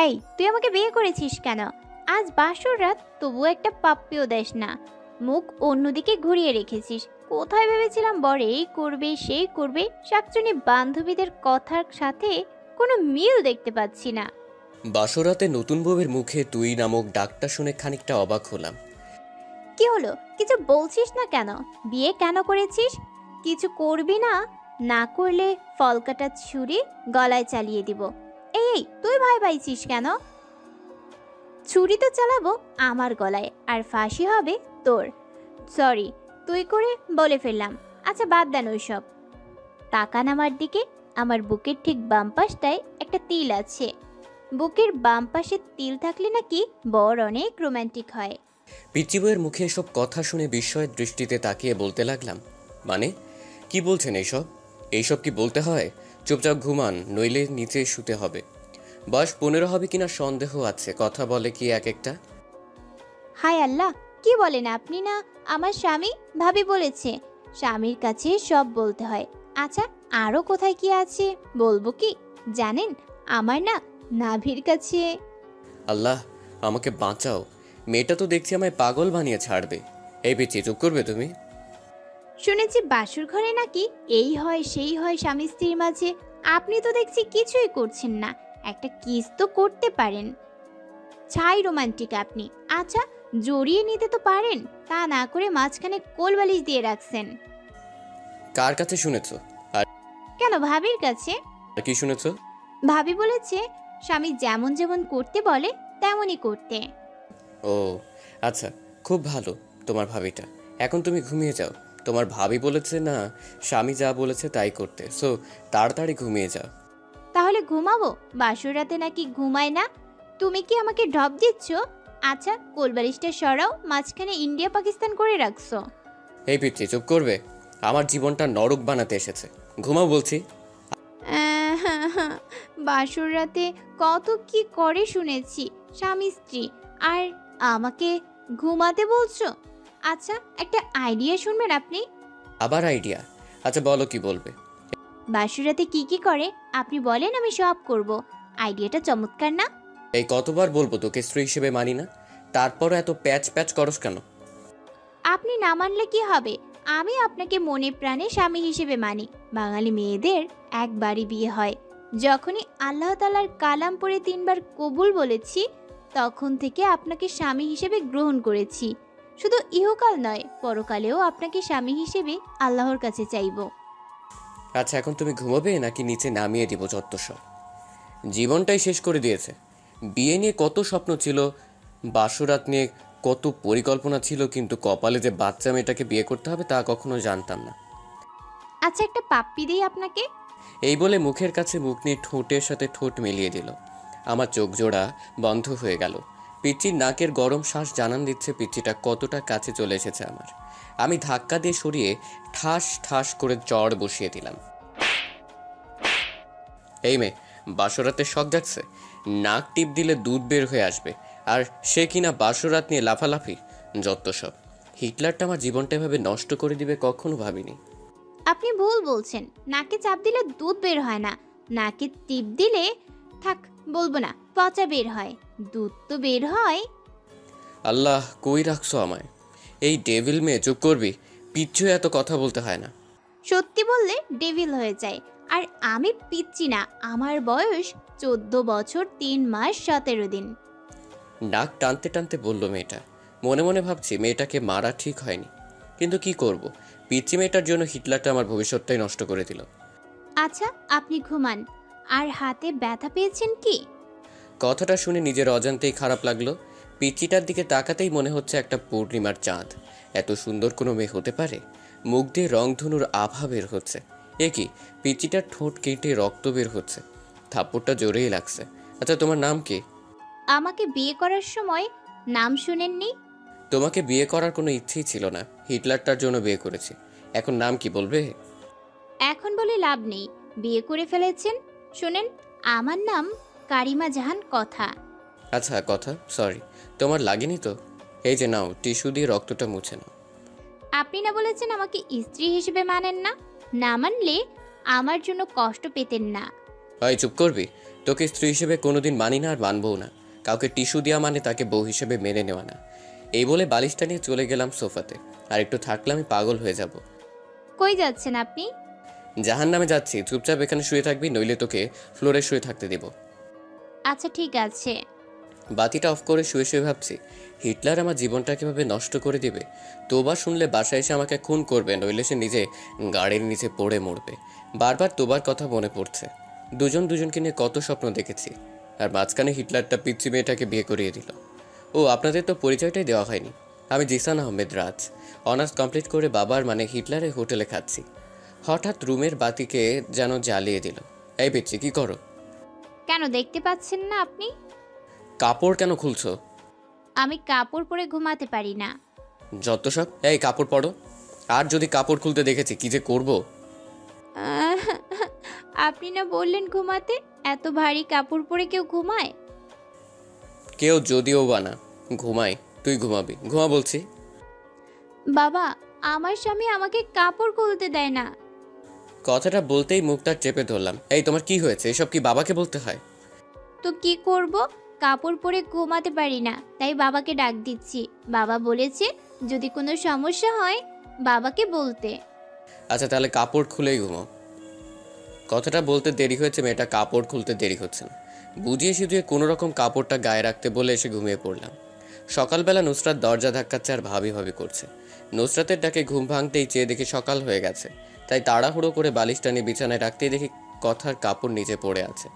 এই, তুই আমাকে বিয়ে করেছিস কেন? আজ বাসর রাত, তবুও একটা পাপ্পিও দেস না। মুখ অন্যদিকে ঘুরিয়ে রেখেছিস। কোথায় ভেবেছিলাম বর এই করবে সেই করবে, শাকচুনি বান্ধবীদের কথার সাথে কোনো মিল দেখতে পাচ্ছি না। বাসরাতে নতুন বউয়ের মুখে তুই নামক ডাকটা শুনে খানিকটা অবাক হলাম। কি হলো, কিছু বলছিস না কেন? বিয়ে কেন করেছিস? কিছু করবি না? না করলে ফল কাটা ছুরি গলায় চালিয়ে দিব। এই, তুই ভয় পাইছিস কেন? ছুরি তো চালাবো আমার গলায়, আর ফাঁসি হবে তোর। সরি, তুই করে বলে ফেললাম। আচ্ছা বাদ দেন ওইসব। তাকান আমার দিকে। আমার বুকের ঠিক বাম পাশটায় একটা তিল আছে। বুকের বাম পাশে তিল থাকলে নাকি বর অনেক রোমান্টিক হয়। পিচ্চি বউয়ের মুখে এসব কথা শুনে বিস্ময়ের দৃষ্টিতে তাকিয়ে বলতে লাগলাম, মানে কি বলছেন এইসব? এইসব কি বলতে হয়? চুপচাপ ঘুমান, নইলে নিচে শুতে হবে। বয়স 15 হবে কিনা সন্দেহ আছে, কথা বলে কি এক একটা। হায় আল্লাহ, কি বলেন আপনি? না আমার স্বামী, ভাবি বলেছে স্বামীর কাছে সব বলতে হয়। আচ্ছা, আরও কোথায় কি আছে বলবো কি? জানেন, আমার না নাভির কাছে। আল্লাহ আমাকে বাঁচাও, মেয়েটা তো দেখছি আমায় পাগল বানিয়ে ছাড়বে। এই পিচ্চি, চুপ করবে তুমি? শুনেছি বাসুর ঘরে নাকি এই হয় সেই হয় স্বামী স্ত্রীর মাঝে। আপনি তো দেখছি কিছুই করছেন না। একটা কিস তো করতে পারেন। ছাই রোমান্টিক আপনি। আচ্ছা, জড়িয়ে নিতে তো পারেন, তা না করে মাঝখানে কোলবালিশ দিয়ে রাখছেন। কার কাছে শুনেছো? আর কেন, ভাবির কাছে। কি শুনেছো? ভাবি বলেছে স্বামী যেমন যেমন করতে বলে তেমনই করতে। ও আচ্ছা, খুব ভালো তোমার ভাবিটা। এখন তুমি ঘুমিয়ে যাও। তোমার ভাবি বলেছে না স্বামী যা বলেছে তাই করতে, সো তাড়াতাড়ি ঘুমিয়ে যাও। তাহলে ঘুমাবো? বাসর রাতে নাকি ঘুমায় না? তুমি কি আমাকে ঢপ দিচ্ছ? আচ্ছা, কোলবালিশটা সরাও, মাঝখানে ইন্ডিয়া পাকিস্তান করে রাখছো। এই পিচ্চি, চুপ করবে? আমার জীবনটা নরক বানাতে এসেছে। ঘুমাও বলছি। বাসর রাতে কত কি করে শুনেছি স্বামী স্ত্রী, আর আমাকে ঘুমাতে বলছো? আচ্ছা, একটা আইডিয়া শুনবেন আপনি? আবার আইডিয়া? আচ্ছা বলো, কি বলবে? বাসর রাতে কি কি করে আপনি বলেন, আমি সব করব। আইডিয়াটা চমৎকার না? এই কতবার বলবো তোকে স্ত্রী হিসেবে মানি না? তারপরও এত প্যাচ প্যাচ করস কেন? আপনি না মানলে কি হবে? আমি আপনাকে মনে প্রাণে স্বামী হিসেবে মানি। বাঙালি মেয়েদের একবারই বিয়ে হয়। যখনই আল্লাহ তাআলার কালাম পড়ে 3বার কবুল বলেছি, তখন থেকে আপনাকে স্বামী হিসেবে গ্রহণ করেছি। শুধু ইহকাল নয়, পরকালেও আপনাকে স্বামী হিসেবে আল্লাহর কাছে চাইব। আচ্ছা এখন তুমি ঘুমাবে নাকি নিচে নামিয়ে দিব যত সব? জীবনটাই শেষ করে দিয়েছে। বিয়ে নিয়ে কত স্বপ্ন ছিল, বাসরাত নিয়ে কত পরিকল্পনা ছিল, কিন্তু কপালে যে বাচ্চা মেয়েটাকে বিয়ে করতে হবে তা কখনো জানতাম না। আচ্ছা, একটা পাপ্পি দেই আপনাকে। এই বলে মুখের কাছে মুখ নিয়ে ঠোঁটের সাথে ঠোঁট মিলিয়ে দিল। আমার চোখ জোড়া বন্ধ হয়ে গেল। পিচ্চির নাকের গরম শ্বাস জানান দিচ্ছে পিচ্চিটা কতটা কাছে চলে এসেছে আমার। আমি ধাক্কা দিয়ে সরিয়ে ঠাস ঠাস করে চড় বসিয়ে দিলাম। এই মেয়ে, বাসরাতে শখ যাচ্ছে? নাক টিপ দিলে দুধ বের হয়ে আসবে, আর সে কিনা বাসরাত নিয়ে লাফালাফি। যত সব। হিটলারটা আমার জীবনটা এভাবে নষ্ট করে দিবে কখনো ভাবিনি। আপনি ভুল বলছেন। নাকে চাপ দিলে দুধ বের হয় না, নাকে টিপ দিলে, থাক বলবো না, পচা বের হয়। দুধ তো বের হয়। আল্লাহ কই রাখছো আমায়? এই ডেভিল মেয়ে, চুপ করবি? পিচ্ছু এত কথা বলতে হয় না। সত্যি বললে ডেভিল হয়ে যায়। আর আমি পিচ্ছি না, আমার বয়স 14 বছর 3 মাস 17 দিন। নাক টানতে টানতে বলল মেয়েটা। মনে মনে ভাবছি মেয়েটাকে মারা ঠিক হয়নি, কিন্তু কি করব, পিচ্ছি মেয়েটার জন্য হিটলারটা আমার ভবিষ্যৎটাই নষ্ট করে দিল। আচ্ছা, আপনি ঘুমান। আর হাতে ব্যথা পেয়েছেন কি? কথাটা শুনে নিজের অজান্তেই খারাপ লাগলো। পিচ্চিটার দিকে তাকাতেই মনে হচ্ছে একটা পূর্ণিমার চাঁদ। এত সুন্দর কোনো মেয়ে হতে পারে? মুখ দিয়ে রংধনুর আভা বের হচ্ছে। এ কি, পিচ্চিটার ঠোঁট কেটে রক্ত বের হচ্ছে। থাপ্পড়টা জোরেই লাগছে। আচ্ছা তোমার নাম কি? আমাকে বিয়ে করার সময় নাম শুনেননি? তোমাকে বিয়ে করার কোনো ইচ্ছেই ছিল না, হিটলারটার জন্য বিয়ে করেছি। এখন নাম কি বলবে? এখন বলে লাভ নেই, বিয়ে করে ফেলেছেন। শোনেন, আমার নাম কারিমা জাহান কথা। আচ্ছা কথা, সরি। তোমার লাগেনি তো? এই যে নাও, টিস্যু দিয়ে রক্তটা মুছে নাও। আপনি না বলেছেন আমাকে স্ত্রী হিসেবে মানেন না? না মানলে আমার জন্য কষ্ট পেতেন না। হয় চুপ করবি? তোকে স্ত্রী হিসেবে কোনোদিন মানি না আর মানবও না। কাউকে টিস্যু দেওয়া মানে তাকে বউ হিসেবে মেনে নেওয়া না। এই বলে বালিশটা নিয়ে চলে গেলাম সোফাতে। আর একটু থাকলে আমি পাগল হয়ে যাব। কই যাচ্ছেন আপনি? জাহান্নামে যাচ্ছি, চুপচাপ এখানে শুয়ে থাকবি, নইলে তোকে ফ্লোরে শুয়ে থাকতে দেব। আচ্ছা ঠিক আছে। বাতিটা অফ করে শুয়ে শুয়ে ভাবছি, হিটলার আমার জীবনটা কিভাবে নষ্ট করে দিবে। তোবা শুনলে বাসায় এসে আমাকে খুন করবে, নইলে সে নিজে গাড়ির নিচে পড়ে মরবে। বারবার তোবার কথা মনে পড়ছে। দুজন দুজনকে নিয়ে কত স্বপ্ন দেখেছি। আর মাঝখানে হিটলারটা পিচ্চি মেয়েটাকে বিয়ে করিয়ে দিল। ও, আপনাদের তো পরিচয়টাই দেওয়া হয়নি। আমি জিসান আহমেদ রাজ। অনার্স কমপ্লিট করে বাবার মানে হিটলারের হোটেলে খাচ্ছি। হঠাৎ রুমের বাতিকে যেন জ্বালিয়ে দিল। এই পিচ্চি, কি করো? কেন দেখতে পাচ্ছেন না আপনি? কাপড় কেন খুলছো? আমি কাপড় পরে ঘুমাতে পারি না। যত সব। এই কাপড় পরো। আর যদি কাপড় খুলতে দেখেছি কি যে করব। আহ, আপনি না বললেন ঘুমাতে? এত ভারী কাপড় পরে কেউ ঘুমায়? কেউ যদিও বানা ঘুমাই, তুই ঘুমাবি। ঘুমা বলছি। বাবা, আমার স্বামী আমাকে কাপড় খুলতে দেয় না। কথাটা বলতেই মুখটা চেপে ধরলাম। এই তোমার কি হয়েছে? এসব কি বাবাকে বলতে হয়? তো কি করব? কাপড় পরে ঘুমাতে পারি না, তাই বাবাকে ডাক দিচ্ছি। বাবা বলেছে যদি কোনো সমস্যা হয় বাবাকে বলতে। আচ্ছা তাহলে কাপড় খুলেই ঘুমাও। কথাটা বলতে দেরি হয়েছে, মেয়েটা কাপড় খুলতে দেরি হচ্ছে না। বুঝিয়ে শুধুয়ে কোনো রকম কাপড়টা গায়ে রাখতে বলে এসে ঘুমিয়ে পড়লাম। সকালবেলা নুসরাত দরজা ধাক্কাচ্ছে আর ভাবি ভাবি করছে। নুসরাতের ডাকে ঘুম ভাঙতেই চেয়ে দেখি সকাল হয়ে গেছে। তাই তাড়াহুড়ো করে বালিশটা নিয়ে বিছানায় রাখতেই দেখি কথার কাপড় নিচে পড়ে আছে।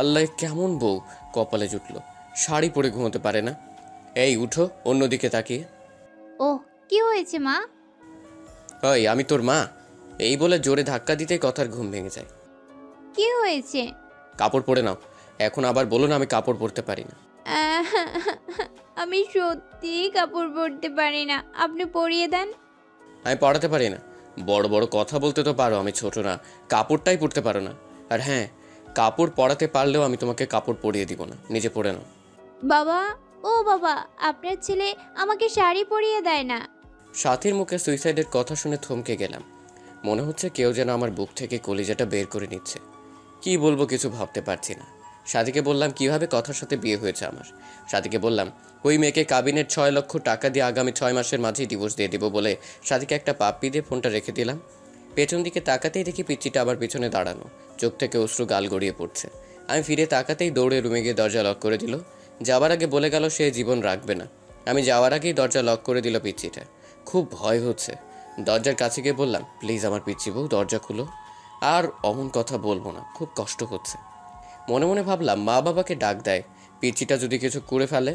আল্লাহ, কেমন বউ কপালে জুটলো, শাড়ি পরে ঘুমোতে পারে না। এই উঠো, অন্যদিকে তাকিয়ে। ওহ, কি হয়েছে মা? ওই আমি তোর মা? এই বলে জোরে ধাক্কা দিতেই কথার ঘুম ভেঙে যায়। কি হয়েছে? কাপড় পরে নাও। এখন আবার বলো না আমি কাপড় পরতে পারি না। আহ, আমি সত্যি কাপড় পরতে পারি না, আপনি পরিয়ে দেন। আমি পড়াতে পারি না? বড় বড় কথা বলতে তো পারো, আমি ছোট না। কাপড়টাই পরতে পারো না। আর হ্যাঁ, কাপড় পরাতে পারলেও আমি তোমাকে কাপড় পরিয়ে দিব না, নিজে পরে নাও। বাবা, ও বাবা, আপনার ছেলে আমাকে শাড়ি পরিয়ে দেয় না। সাথীর মুখে সুইসাইডের কথা শুনে থমকে গেলাম। মনে হচ্ছে কেউ যেন আমার বুক থেকে কলিজাটা বের করে নিচ্ছে। কি বলবো কিছু ভাবতে পারছি না। সাথীকে বললাম কিভাবে কথার সাথে বিয়ে হয়েছে আমার। সাথীকে বললাম ওই মেয়েকে কাবিনের 6 লক্ষ টাকা দিয়ে আগামী 6 মাসের মাঝেই ডিভোর্স দিয়ে দিব বলে সাথীকে একটা পাপ্পি দিয়ে ফোনটা রেখে দিলাম। পেছন দিকে তাকাতেই দেখি পিচ্চিটা আবার পিছনে দাঁড়ানো, চোখ থেকে অশ্রু গাল গড়িয়ে পড়ছে। আমি ফিরে তাকাতেই দৌড়ে রুমে গিয়ে দরজা লক করে দিল। যাওয়ার আগে বলে গেল সে জীবন রাখবে না। আমি যাওয়ার আগেই দরজা লক করে দিল পিচ্চিটা। খুব ভয় হচ্ছে। দরজার কাছে গিয়ে বললাম প্লিজ আমার পিচ্চি বউ দরজা খুলো। আর অমন কথা বলবো না, খুব কষ্ট হচ্ছে। মনে মনে ভাবলাম মা বাবাকে ডাক দেয়, পিচ্চিটা যদি কিছু করে ফেলে।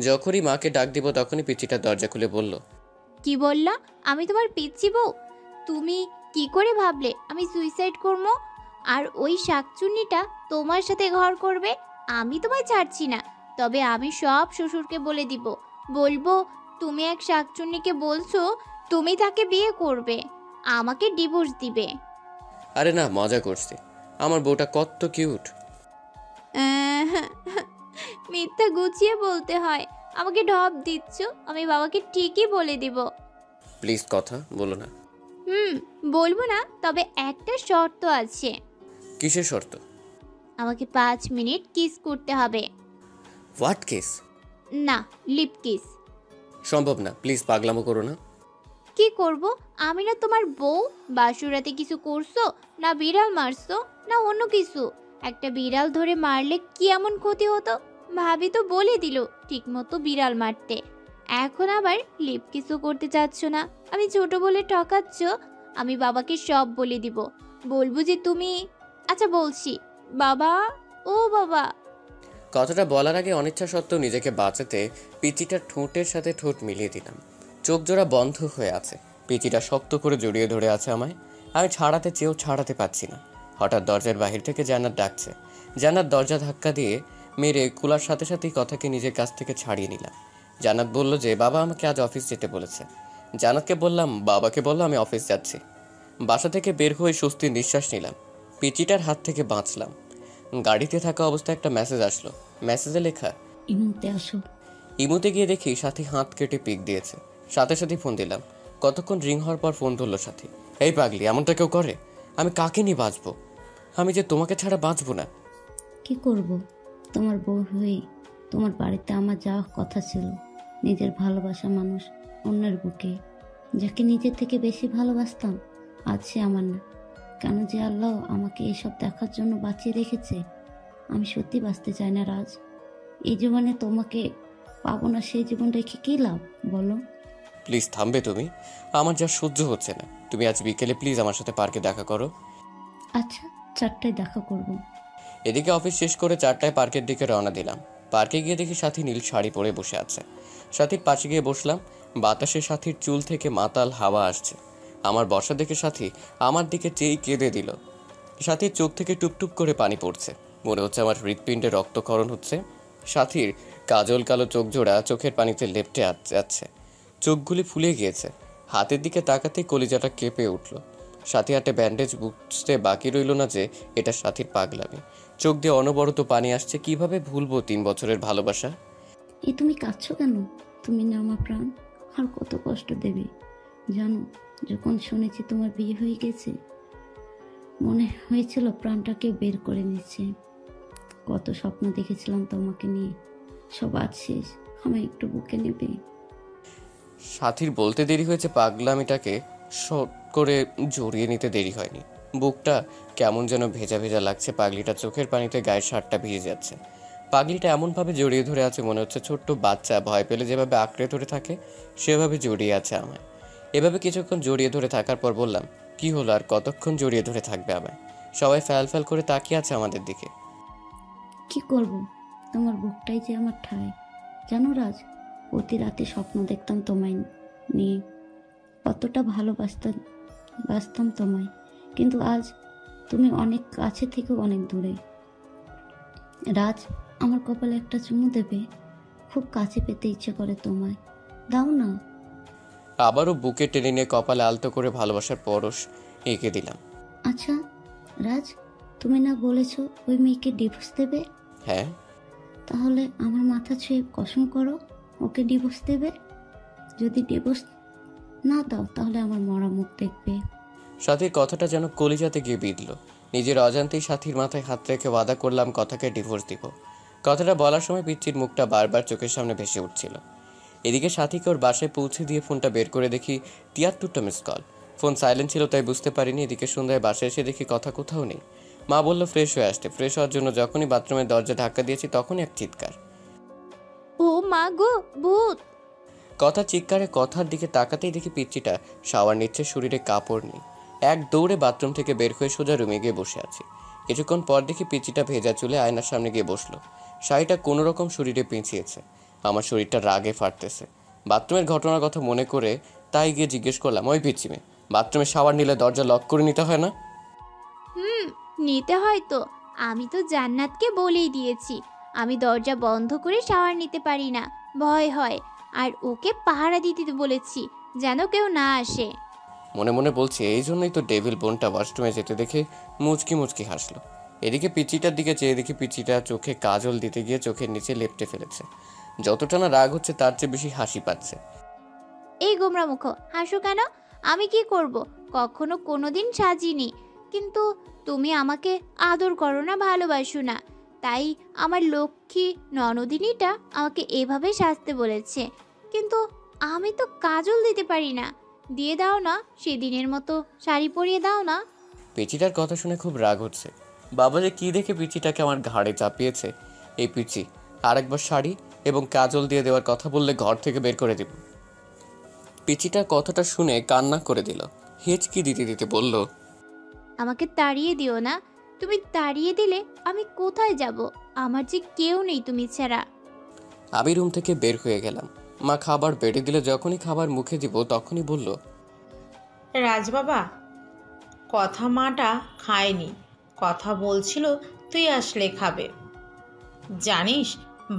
যখনই মাকে ডাক দিব তখনই পিচ্চিটা দরজা খুলে বলল, কি বললা? আমি তোমার পিচ্ছি বউ? তুমি কি করে ভাবলে আমি সুইসাইড করবো? আর ওই শাকচুন্নিটা তোমার সাথে ঘর করবে? আমি তোমায় ছাড়ছি না। তবে আমি সব শ্বশুরকে বলে দিব। বলবো তুমি এক শাকচুন্নিকে বলছো তুমি তাকে বিয়ে করবে, আমাকে ডিভোর্স দিবে। আরে না, মজা করছি। আমার বউটা কত কিউট। আহ, মিথ্যা গুছিয়ে বলতে হয়। আমাকে ঢপ দিচ্ছ, আমি বাবাকে ঠিকই বলে দিব। প্লিজ কথা বলো না। বলবো না, তবে একটা শর্ত আছে। কিসের শর্ত? আমাকে 5 মিনিট কিস করতে হবে। What case? না, লিপ কিস। সম্ভব না, প্লিজ পাগলামো করো না। কি করব? আমি না তোমার বউ? বাসুরাতে কিছু করছো? না বিড়াল মারছো? না অন্য কিছু? একটা বিড়াল ধরে মারলে কি এমন ক্ষতি হতো? ভাবি তো বলে দিল ঠিক মতো বিড়াল মারতে। এখন আবার লিপ কিসও করতে চাচ্ছ না? আমি ছোট বলে ঠকাচ্ছ? আমি বাবাকে সব বলে দিব। বলবো যে তুমি... আচ্ছা বলছি। বাবা, ও বাবা। কথাটা বলার আগে অনিচ্ছা সত্ত্বেও নিজেকে বাঁচাতে পিচিটার ঠোঁটের সাথে ঠোঁট মিলিয়ে দিলাম। চোখ জোড়া বন্ধ হয়ে আছে। পিচিটা শক্ত করে জড়িয়ে ধরে আছে আমায়। আমি ছাড়াতে চেয়েও ছাড়াতে পারছি না। হঠাৎ দরজার বাহির থেকে জান্নাত ডাকছে। জান্নাত দরজা ধাক্কা দিয়ে মেরে খোলার সাথে সাথেই কথাকে নিজের কাছ থেকে ছাড়িয়ে নিলাম। জান্নাত বলল যে বাবা আমাকে আজ অফিস যেতে বলেছে। জান্নাতকে বললাম বাবাকে বললো আমি অফিস যাচ্ছি। বাসা থেকে বের হয়ে স্বস্তির নিঃশ্বাস নিলাম। পিচিটার হাত থেকে বাঁচলাম। গাড়িতে থাকা অবস্থায় একটা মেসেজ আসলো। মেসেজে লেখা, ইমুতে আসো। ইমুতে গিয়ে দেখি সাথী হাত কেটে পিক দিয়েছে। সাথে সাথে ফোন দিলাম। কতক্ষণ রিং হওয়ার পর ফোন ধরলো সাথী। এই পাগলি, এমনটা কেউ করে? আমি কাকে নিয়ে বাঁচবো? আমি যে তোমাকে ছাড়া বাঁচবো না। কি করব? তোমার বউ হয়ে তোমার বাড়িতে আমার যাওয়ার কথা ছিল। নিজের ভালোবাসা মানুষ অন্যের বুকে, যাকে নিজের থেকে বেশি ভালোবাসতাম, আজ সে আমার না। কেন যে আল্লাহ আমাকে এইসব দেখার জন্য বাঁচিয়ে রেখেছে? আমি সত্যি বাঁচতে চাই না রাজ। এই জীবনে তোমাকে পাবো না, সেই জীবন রেখে কী লাভ বলো? প্লিজ থামবে তুমি? আমার যা সহ্য হচ্ছে না। তুমি আজ বিকেলে প্লিজ আমার সাথে পার্কে দেখা করো। আচ্ছা, 4টায় দেখা করব। এদিকে অফিস শেষ করে 4টায় পার্কের দিকে রওনা দিলাম। পার্কে গিয়ে দেখি সাথী নীল শাড়ি পরে বসে আছে। সাথীর পাশে গিয়ে বসলাম। বাতাসে সাথীর চুল থেকে মাতাল হাওয়া আসছে। আমার বসা দেখে সাথী আমার দিকে চেয়েই কেঁদে দিল। সাথীর চোখ থেকে টুপটুপ করে পানি পড়ছে। মনে হচ্ছে আমার হৃৎপিণ্ডে রক্তক্ষরণ হচ্ছে। সাথীর কাজল কালো চোখ জোড়া চোখের পানিতে লেপ্টে যাচ্ছে। চোখগুলি ফুলে গিয়েছে। হাতের দিকে তাকাতেই কলিজাটা কেঁপে উঠল। সাথী হাতে ব্যান্ডেজ, বুঝতে বাকি রইল না যে এটা সাথীর পাগলামি। চোখ দিয়ে অনবরত পানি আসছে। কিভাবে ভুলবো 3 বছরের ভালোবাসা? এই তুমি কাঁদছো কেন? তুমি না আমার প্রাণ, আর কত কষ্ট দেবে জানো? যখন শুনেছি তোমার বিয়ে হয়ে গেছে, মনে হয়েছিল প্রাণটাকে বের করে নিচ্ছে। কত স্বপ্ন দেখেছিলাম তোমাকে নিয়ে, সব আজ শেষ। আমি একটু বুকে নেবে? সাথীর বলতে দেরি হয়েছে, পাগলামিটাকে শট করে জড়িয়ে নিতে দেরি হয়নি। বুকটা কেমন যেন ভেজা ভেজা লাগছে। পাগলিটা চোখের পানিতে গায়ের শার্টটা ভিজে যাচ্ছে। পাগলিটা এমনভাবে জড়িয়ে ধরে আছে, মনে হচ্ছে ছোট্ট বাচ্চা ভয় পেলে যেভাবে আঁকড়ে ধরে থাকে সেভাবে জড়িয়ে আছে আমায়। এভাবে কিছুক্ষণ জড়িয়ে ধরে থাকার পর বললাম, কি হলো, আর কতক্ষণ জড়িয়ে ধরে থাকবে আমায়? সবাই ফ্যাল ফ্যাল করে তাকিয়ে আছে আমাদের দিকে। কি করব? তোমার বুকটাই যে আমার ঠাঁই। জানো রাজ, প্রতি রাতে স্বপ্ন দেখতাম তোমায় নিয়ে, কতটা বাসতাম তোমায়। কিন্তু আজ তুমি অনেক কাছে থেকে অনেক দূরে। রাজ, আমার কপালে একটা চুমু দেবে? খুব কাছে পেতে ইচ্ছে করে তোমায়, দাও না। আবারও বুকে টেনে নিয়ে কপালে আলতো করে ভালোবাসার পরশ এঁকে দিলাম। আচ্ছা রাজ, তুমি না বলেছো ওই মেয়েকে ডিভোর্স দেবে? হ্যাঁ। তাহলে আমার মাথা ছুঁয়ে কসম করো ওকে ডিভোর্স দেবে। যদি ডিভোর্স না দাও তাহলে আমার মরা মুখ দেখবে। সাথীর কথাটা যেন কলিজাতে গিয়ে বিঁধল। নিজের অজান্তেই সাথীর মাথায় হাত রেখে ওয়াদা করলাম কথাকে ডিভোর্স দিব। কথাটা বলার সময় পিচ্চির মুখটা বারবার চোখের সামনে ভেসে উঠছিল। এদিকে সাথীকে ওর বাসায় পৌঁছে দিয়ে ফোনটা বের করে দেখি 73টা মিস কল। ফোন সাইলেন্ট ছিল তাই বুঝতে পারিনি। এদিকে সন্ধ্যায় বাসায় এসে দেখি কথা কোথাও নেই। মা বলল ফ্রেশ হয়ে আসতে। ফ্রেশ হওয়ার জন্য যখনই বাথরুমের দরজা ধাক্কা দিয়েছি তখনই এক চিৎকার। ও মা গো, ভূত! কথা চিৎকারে কথার দিকে তাকাতেই দেখি পিচ্চিটা শাওয়ার নিচ্ছে, শরীরে কাপড় নেই। এক দৌড়ে বাথরুম থেকে বের হয়ে সোজা রুমে গিয়ে বসে আছি। কিছুক্ষণ পর দেখি পিচ্চিটা ভেজা চুলে আয়নার সামনে গিয়ে বসলো। শাড়িটা কোনো রকম শরীরে পেঁচিয়েছে। আমার শরীরটা রাগে ফাটতেছে। বাথরুমের ঘটনার কথা মনে করে তাই গিয়ে জিজ্ঞেস করলাম, ওই পিচ্চি মেয়ে, বাথরুমে শাওয়ার নিলে দরজা লক করে নিতে হয় না? নিতে হয় তো। আমি তো জান্নাতকে বলেই দিয়েছি আমি দরজা বন্ধ করে শাওয়ার নিতে পারি না, ভয় হয়। আর ওকে পাহারা দিতে বলেছি যেন কেউ না আসে। মনে মনে বলছি, এই জন্যই তো ডেভিল বোনটা ওয়াশরুমে যেতে দেখে মুচকি মুচকি হাসলো। এদিকে পিচ্চিটার দিকে চেয়ে দেখি পিচ্চিটা চোখে কাজল দিতে গিয়ে চোখের নিচে লেপ্টে ফেলেছে। যতটা না রাগ হচ্ছে তার চেয়ে বেশি হাসি পাচ্ছে। এই গোমরা মুখ, হাসো কেন? আমি কি করব? কখনো কোনোদিন সাজিনি। কিন্তু তুমি আমাকে আদর করো না, ভালোবাসো না, তাই আমার লক্ষ্মী ননদিনীটা আমাকে এভাবে সাজতে বলেছে। কিন্তু আমি তো কাজল দিতে পারি না। দিয়ে দাও না, সেদিনের মতো শাড়ি পরিয়ে দাও না। পিচিটার কথা শুনে খুব রাগ হচ্ছে। বাবা যে কী দেখে পিচিটাকে আমার ঘাড়ে চাপিয়েছে। এই পিচি আরেকবার শাড়ি এবং কাজল দিয়ে দেওয়ার কথা বললে ঘর থেকে বের করে দেব। পিচিটার কথাটা শুনে কান্না করে দিল। হেঁচকি দিতে দিতে বলল, আমাকে তাড়িয়ে দিও না। তুমি তাড়িয়ে দিলে আমি কোথায় যাব? আমার যে কেউ নেই তুমি ছাড়া। আমি রুম থেকে বের হয়ে গেলাম। মা খাবার বেড়ে দিলে যখনই খাবার মুখে দিব তখনই বলল, রাজবাবা, কথা মাটা খায়নি, কথা বলছিল তুই আসলে খাবে। জানিস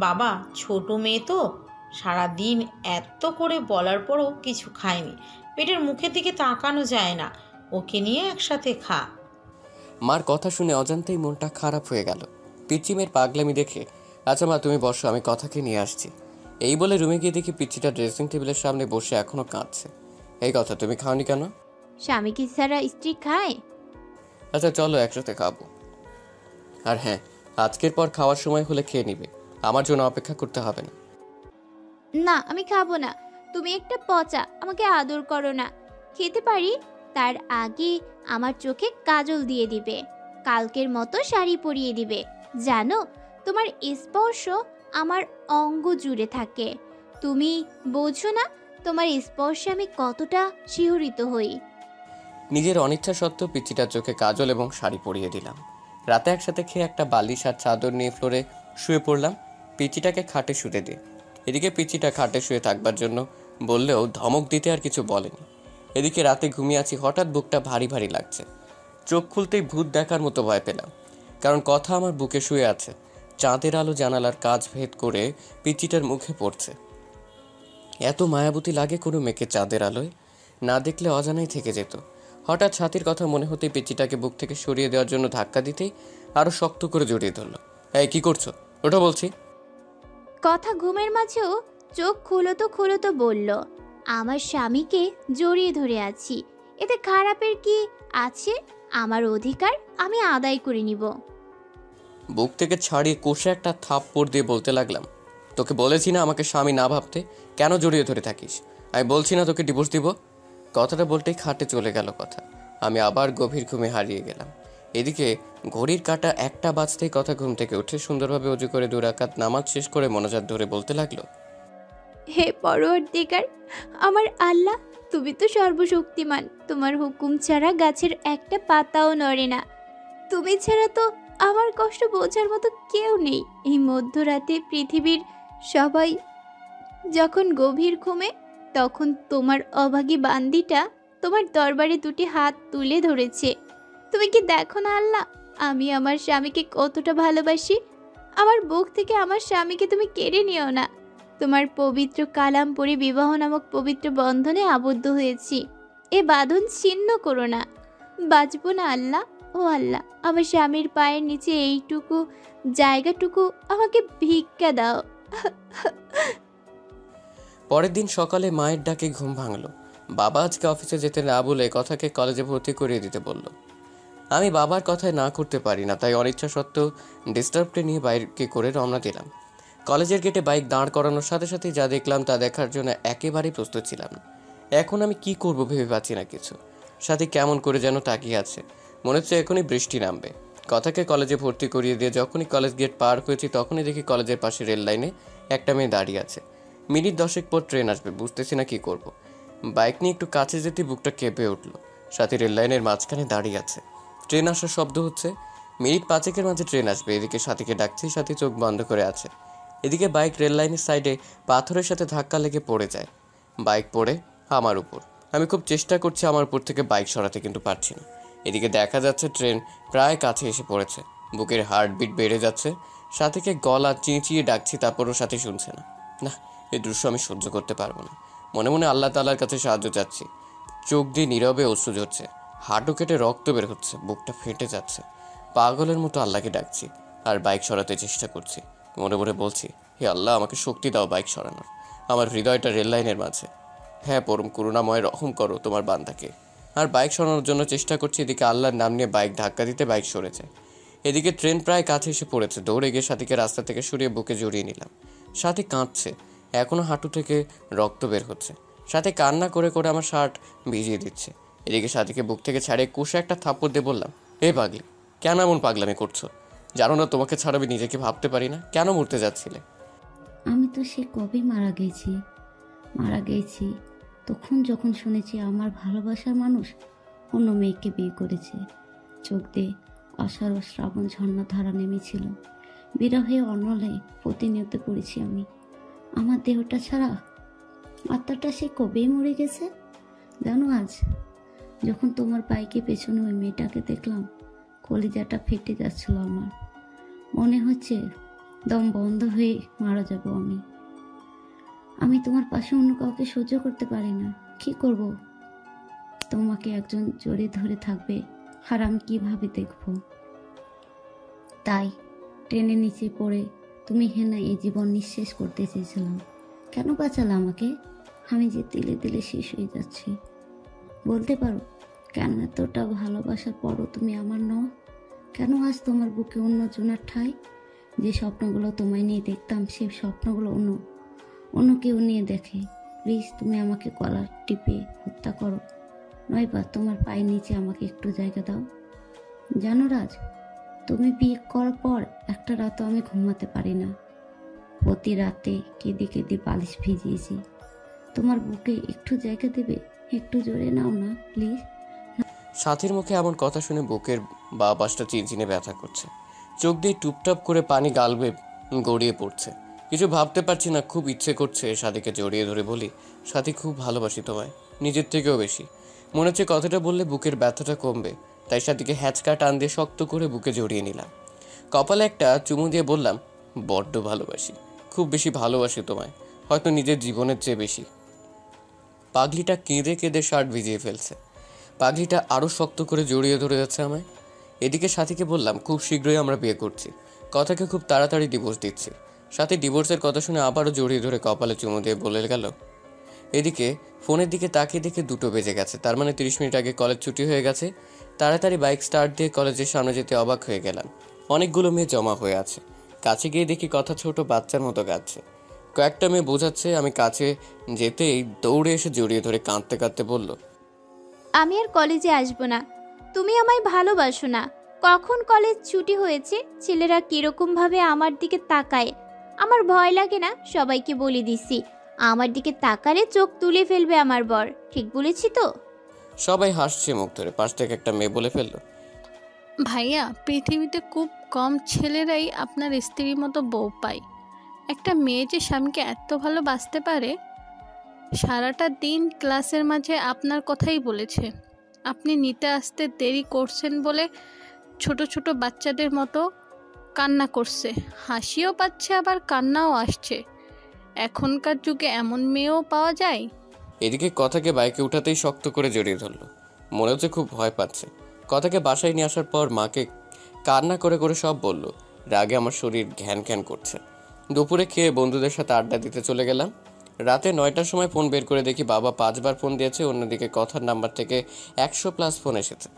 বাবা, ছোট মেয়ে তো, সারাদিন এত করে বলার পরও কিছু খায়নি। পেটের মুখের দিকে তাকানো যায় না, ওকে নিয়ে একসাথে খা। মার কথা শুনে অজান্তেই মনটা খারাপ হয়ে গেল। পিচ্চিমের পাগলামি দেখে, আচ্ছা মা তুমি বসো, আমি কথাকে নিয়ে আসছি। এই বলে রুমে গিয়ে দেখি পিচ্চিটা ড্রেসিং টেবিলের সামনে বসে এখনো কাঁদছে। এই কথা, তুমি খাওনি কেন? স্বামী কি ছাড়া স্ত্রী খায়? আচ্ছা চলো একসাথে খাবো। আর হ্যাঁ, আজকের পর খাওয়ার সময় হলে খেয়ে নিবে, আমার জন্য অপেক্ষা করতে হবে না। না আমি খাবো না, তুমি একটা পচা, আমাকে আদর করো না। খেতে পারি তার আগে আমার চোখে কাজল দিয়ে দিবে, কালকের মতো শাড়ি পরিয়ে দিবে। জানো, তোমার স্পর্শ আমার অঙ্গ জুড়ে থাকে। তুমি বোঝো না, তোমার স্পর্শে আমি কতটা শিহরিত হই। নিজের অনিচ্ছা সত্ত্বেও পিচিটার চোখে কাজল এবং শাড়ি পরিয়ে দিলাম। রাতে একসাথে খেয়ে একটা বালিশ আর চাদর নিয়ে ফ্লোরে শুয়ে পড়লাম, পিচিটাকে খাটে শুতে দিয়ে। এদিকে পিচিটা খাটে শুয়ে থাকবার জন্য বললেও ধমক দিতে আর কিছু বলেনি। এদিকে রাতে ঘুমিয়ে আছি, হঠাৎ বুকটা ভারী ভারী লাগছে। চোখ খুলতেই ভূত দেখার মতো ভয় পেলাম, কারণ কথা আমার বুকে শুয়ে আছে। চাঁদের আলো জানালার কাজ ভেদ করে পিচিটার মুখে পড়ছে। এত মায়াবতী লাগে কোনো মেয়েকে চাঁদের আলোয়, না দেখলে অজানাই থেকে যেত। হঠাৎ ছাতির কথা মনে হতেই পিচিটাকে বুক থেকে সরিয়ে দেওয়ার জন্য ধাক্কা দিতেই আরও শক্ত করে জড়িয়ে ধরলো। এই কি করছো, ওটা বলছি। কথা ঘুমের মাঝেও চোখ খুলো তো বলল, আমার স্বামীকে জড়িয়ে ধরে আছি, এতে খারাপের কি আছে? আমার অধিকার আমি আদায় করে নিব। বুক থেকে ছাড়িয়ে কষে একটা থাপ্পড় দিয়ে বলতে লাগলাম, তোকে বলেছি না আমাকে স্বামী না ভাবতে, কেন জড়িয়ে ধরে থাকিস? আমি বলছি না তোকে ডিভোর্স দিব। কথাটা বলতেই খাটে চলে গেল কথা। আমি আবার গভীর ঘুমে হারিয়ে গেলাম। এদিকে ঘড়ির কাঁটা 1টা বাজতেই কথা ঘুম থেকে উঠে সুন্দরভাবে অজু করে 2 রাকাত নামাজ শেষ করে মনোজাত ধরে বলতে লাগলো, হে পরওয়ারদিগার, আমার আল্লাহ, তুমি তো সর্বশক্তিমান, তোমার হুকুম ছাড়া গাছের একটা পাতাও নড়ে না। তুমি ছাড়া তো আমার কষ্ট বোঝার মতো কেউ নেই। এই মধ্যরাতে পৃথিবীর সবাই যখন গভীর ঘুমে, তখন তোমার অভাগী বান্দিটা তোমার দরবারে 2টি হাত তুলে ধরেছে। তুমি কি দেখো না আল্লাহ, আমি আমার স্বামীকে কতটা ভালোবাসি? আমার বুক থেকে আমার স্বামীকে তুমি কেড়ে নিও না। তোমার পবিত্র কালাম পড়ে বিবাহ নামক পবিত্র বন্ধনে আবদ্ধ হয়েছি, এ বাঁধন ছিন্ন করো না। বাঁচবো না আল্লাহ। ও আল্লাহ, আমার স্বামীর পায়ের নিচে এইটুকু জায়গাটুকু আমাকে ভিক্ষা দাও। পরের দিন সকালে মায়ের ডাকে ঘুম ভাঙলো। বাবা আজকে অফিসে যেতে না বলে কথাকে কলেজে ভর্তি করিয়ে দিতে বলল। আমি বাবার কথায় না করতে পারি না, তাই অনিচ্ছা সত্ত্বেও ডিস্টার্বকে নিয়ে বাইকে করে রওনা দিলাম। কলেজের গেটে বাইক দাঁড় করানোর সাথে সাথেই যা দেখলাম তা দেখার জন্য একেবারেই প্রস্তুত ছিলাম না। এখন আমি কি করব ভেবে পাচ্ছি না কিছু। সাথে কেমন করে যেন তাকিয়ে আছে, মনে হচ্ছে এখনই বৃষ্টি নামবে। কথাকে কলেজে ভর্তি করিয়ে দিয়ে যখনই কলেজ গেট পার হয়েছি তখনই দেখি কলেজের পাশে রেল লাইনে একটা মেয়ে দাঁড়িয়ে আছে। মিনিট 10 পর ট্রেন আসবে, বুঝতেছি না কি করব। বাইক নিয়ে একটু কাছে যেতে বুকটা কেঁপে উঠলো। সাথে রেল লাইনের মাঝখানে দাঁড়িয়ে আছে, ট্রেন আসার শব্দ হচ্ছে। মিনিট 5 মাঝে ট্রেন আসবে, এদিকে সাথীকে ডাকছি, সাথী চোখ বন্ধ করে আছে। এদিকে বাইক রেল লাইনের সাইডে পাথরের সাথে ধাক্কা লেগে পড়ে যায়। বাইক পড়ে আমার উপর। আমি খুব চেষ্টা করছি আমার উপর থেকে বাইক সরাতে, কিন্তু পারছি না। এদিকে দেখা যাচ্ছে ট্রেন প্রায় কাছে এসে পড়েছে। বুকের হার্টবিট বেড়ে যাচ্ছে। সাথীকে গলা চিঁচিয়ে ডাকছি, তারপরও সাথী শুনছে না। না, এই দৃশ্য আমি সহ্য করতে পারবো না। মনে মনে আল্লাহ তাআলার কাছে সাহায্য চাচ্ছি। চোখ দিয়ে নীরবে অশ্রু ঝরছে, হাঁটু কেটে রক্ত বের হচ্ছে, বুকটা ফেটে যাচ্ছে। পাগলের মতো আল্লাহকে ডাকছি আর বাইক সরাতে চেষ্টা করছি। মনে মনে বলছি, হে আল্লাহ, আমাকে শক্তি দাও বাইক সরানোর। আমার হৃদয়টা রেল লাইনের মাঝে। হ্যাঁ পরম করুণাময়, রহম করো তোমার বান্দাকে। আর বাইক সরানোর জন্য চেষ্টা করছি, এদিকে আল্লাহর নাম নিয়ে বাইক ধাক্কা দিতে বাইক সরে যায়। এদিকে ট্রেন প্রায় কাছে এসে পড়েছে। দৌড়ে গিয়ে সাথীকে রাস্তা থেকে সরিয়ে বুকে জড়িয়ে নিলাম। সাথী কাঁদছে, এখনও হাঁটু থেকে রক্ত বের হচ্ছে। সাথে কান্না করে করে আমার শার্ট ভিজিয়ে দিচ্ছে। এদিকে সাথীকে বুক থেকে ছাড়িয়ে কুশে একটা থাপ্পড় দিয়ে বললাম, এ পাগলি, কেন এমন পাগলামি করছো? জানো না তোমাকে ছাড়া আমি নিজেকে ভাবতে পারি না? কেন মরতে যাচ্ছিলে? আমি তো সে কবে মারা গেছি তখন যখন শুনেছি আমার ভালোবাসার মানুষ অন্য মেয়েকে বিয়ে করেছে। চোখ দিয়ে আষাঢ় ও শ্রাবণ ঝর্ণা ধারা নেমেছিল। বিরহে অনলে প্রতিনিয়ত পড়েছি আমি। আমার দেহটা ছাড়া আত্মাটা সে কবেই মরে গেছে। জানো, আজ যখন তোমার বাইকে পেছনে ওই মেয়েটাকে দেখলাম, কলিজাটা ফেটে যাচ্ছিল আমার। মনে হচ্ছে দম বন্ধ হয়ে মারা যাব আমি তোমার পাশে অন্য কাউকে সহ্য করতে পারি না। কি করব? তোমাকে একজন জড়িয়ে ধরে থাকবে আর আমি কিভাবে দেখবো? তাই ট্রেনের নিচে পড়ে তুমি হেনা এই জীবন নিঃশেষ করতে চেয়েছিলাম। কেন বাঁচালে আমাকে? আমি যে দিলে দিলে শেষ হয়ে যাচ্ছি। বলতে পারো কেন এতটা ভালোবাসার পরও তুমি আমার নও? কেন আজ তোমার বুকে অন্য জনের ঠাঁই? যে স্বপ্নগুলো তোমায় নিয়ে দেখতাম, সেই স্বপ্নগুলো অন্য অন্য কেউ নিয়ে দেখে। প্লিজ তুমি আমাকে গলা টিপে হত্যা করো, নয়বা তোমার পায়ের নিচে আমাকে একটু জায়গা দাও। জানো রাজ, তুমি বিয়ে করার পর একটা রাতও আমি ঘুমাতে পারি না। প্রতি রাতে কেঁদে কেঁদে বালিশ ভিজিয়েছি। তোমার বুকে একটু জায়গা দেবে? একটু জোরে নাও না প্লিজ। সাথীর মুখে এমন কথা শুনে বুকের বা পাশটা চিনচিনে ব্যথা করছে। চোখ দিয়ে টুপটাপ করে পানি গালবে গড়িয়ে পড়ছে। কিছু ভাবতে পারছি না, খুব ইচ্ছে করছে সাথীকে জড়িয়ে ধরে বলি, সাথী খুব ভালোবাসি তোমায়, নিজের থেকেও বেশি। মনে হচ্ছে কথাটা বললে বুকের ব্যথাটা কমবে, তাই সাথীকে হ্যাচকা টান দিয়ে শক্ত করে বুকে জড়িয়ে নিলাম। কপালে একটা চুমু দিয়ে বললাম, বড্ড ভালোবাসি, খুব বেশি ভালোবাসি তোমায়, হয়তো নিজের জীবনের চেয়ে বেশি। পাগলিটা কেঁদে কেঁদে শার্ট ভিজিয়ে ফেলছে। পাগলিটা আরও শক্ত করে জড়িয়ে ধরে যাচ্ছে আমায়। এদিকে সাথীকে বললাম, খুব শীঘ্রই আমরা বিয়ে করছি, কথাকে খুব তাড়াতাড়ি ডিভোর্স দিচ্ছি। সাথী ডিভোর্সের কথা শুনে আবারও জড়িয়ে ধরে কপালে চুমু দিয়ে বলে গেল। এদিকে ফোনের দিকে তাকিয়ে দেখে 2টো বেজে গেছে, তার মানে 30 মিনিট আগে কলেজ ছুটি হয়ে গেছে। তাড়াতাড়ি বাইক স্টার্ট দিয়ে কলেজের সামনে যেতে অবাক হয়ে গেলাম। অনেকগুলো মেয়ে জমা হয়ে আছে। কাছে গিয়ে দেখি কথা ছোট বাচ্চার মতো গাচ্ছে। কয়েকটা মেয়ে বোঝাচ্ছে, আমি কাছে যেতেই দৌড়ে এসে জড়িয়ে ধরে কাঁদতে কাঁদতে বলল, আমি আর কলেজে আসবো না, তুমি আমায় ভালোবাসো না। কখন কলেজ ছুটি হয়েছে, ছেলেরা কিরকম ভাবে আমার দিকে তাকায়, আমার ভয় লাগে না? সবাইকে বলে দিছি, আমার দিকে তাকালে চোখ তুলে ফেলবে আমার বর। ঠিক বলেছি তো? সবাই হাসছে মুখ ধরে। পাশ থেকে একটা মেয়ে বলে ফেলল, ভাইয়া, পৃথিবীতে খুব কম ছেলেরাই আপনার স্ত্রীর মতো বউ পায়। একটা মেয়ে যে স্বামীকে এত ভালোবাসতে পারে। সারাটা দিন ক্লাসের মাঝে আপনার কথাই বলেছে। আপনি নিতে আসতে দেরি করছেন বলে ছোট ছোট বাচ্চাদের মতো কান্না করছে, হাসিও পাচ্ছে আবার কান্নাও আসছে। এখনকার যুগে এমন মেয়েও পাওয়া যায়। এদিকে কথাকে বাইকে উঠাতেই শক্ত করে জড়িয়ে ধরলো। মনে হচ্ছে খুব ভয় পাচ্ছে। কথাকে বাসায় নিয়ে আসার পর মাকে কান্না করে করে সব বলল। রাগে আমার শরীর ঘ্যান ঘ্যান করছে। দুপুরে খেয়ে বন্ধুদের সাথে আড্ডা দিতে চলে গেলাম। রাতে 9টার সময় ফোন বের করে দেখি বাবা 5বার ফোন দিয়েছে, অন্যদিকে কথার নাম্বার থেকে 100+ ফোন এসেছে।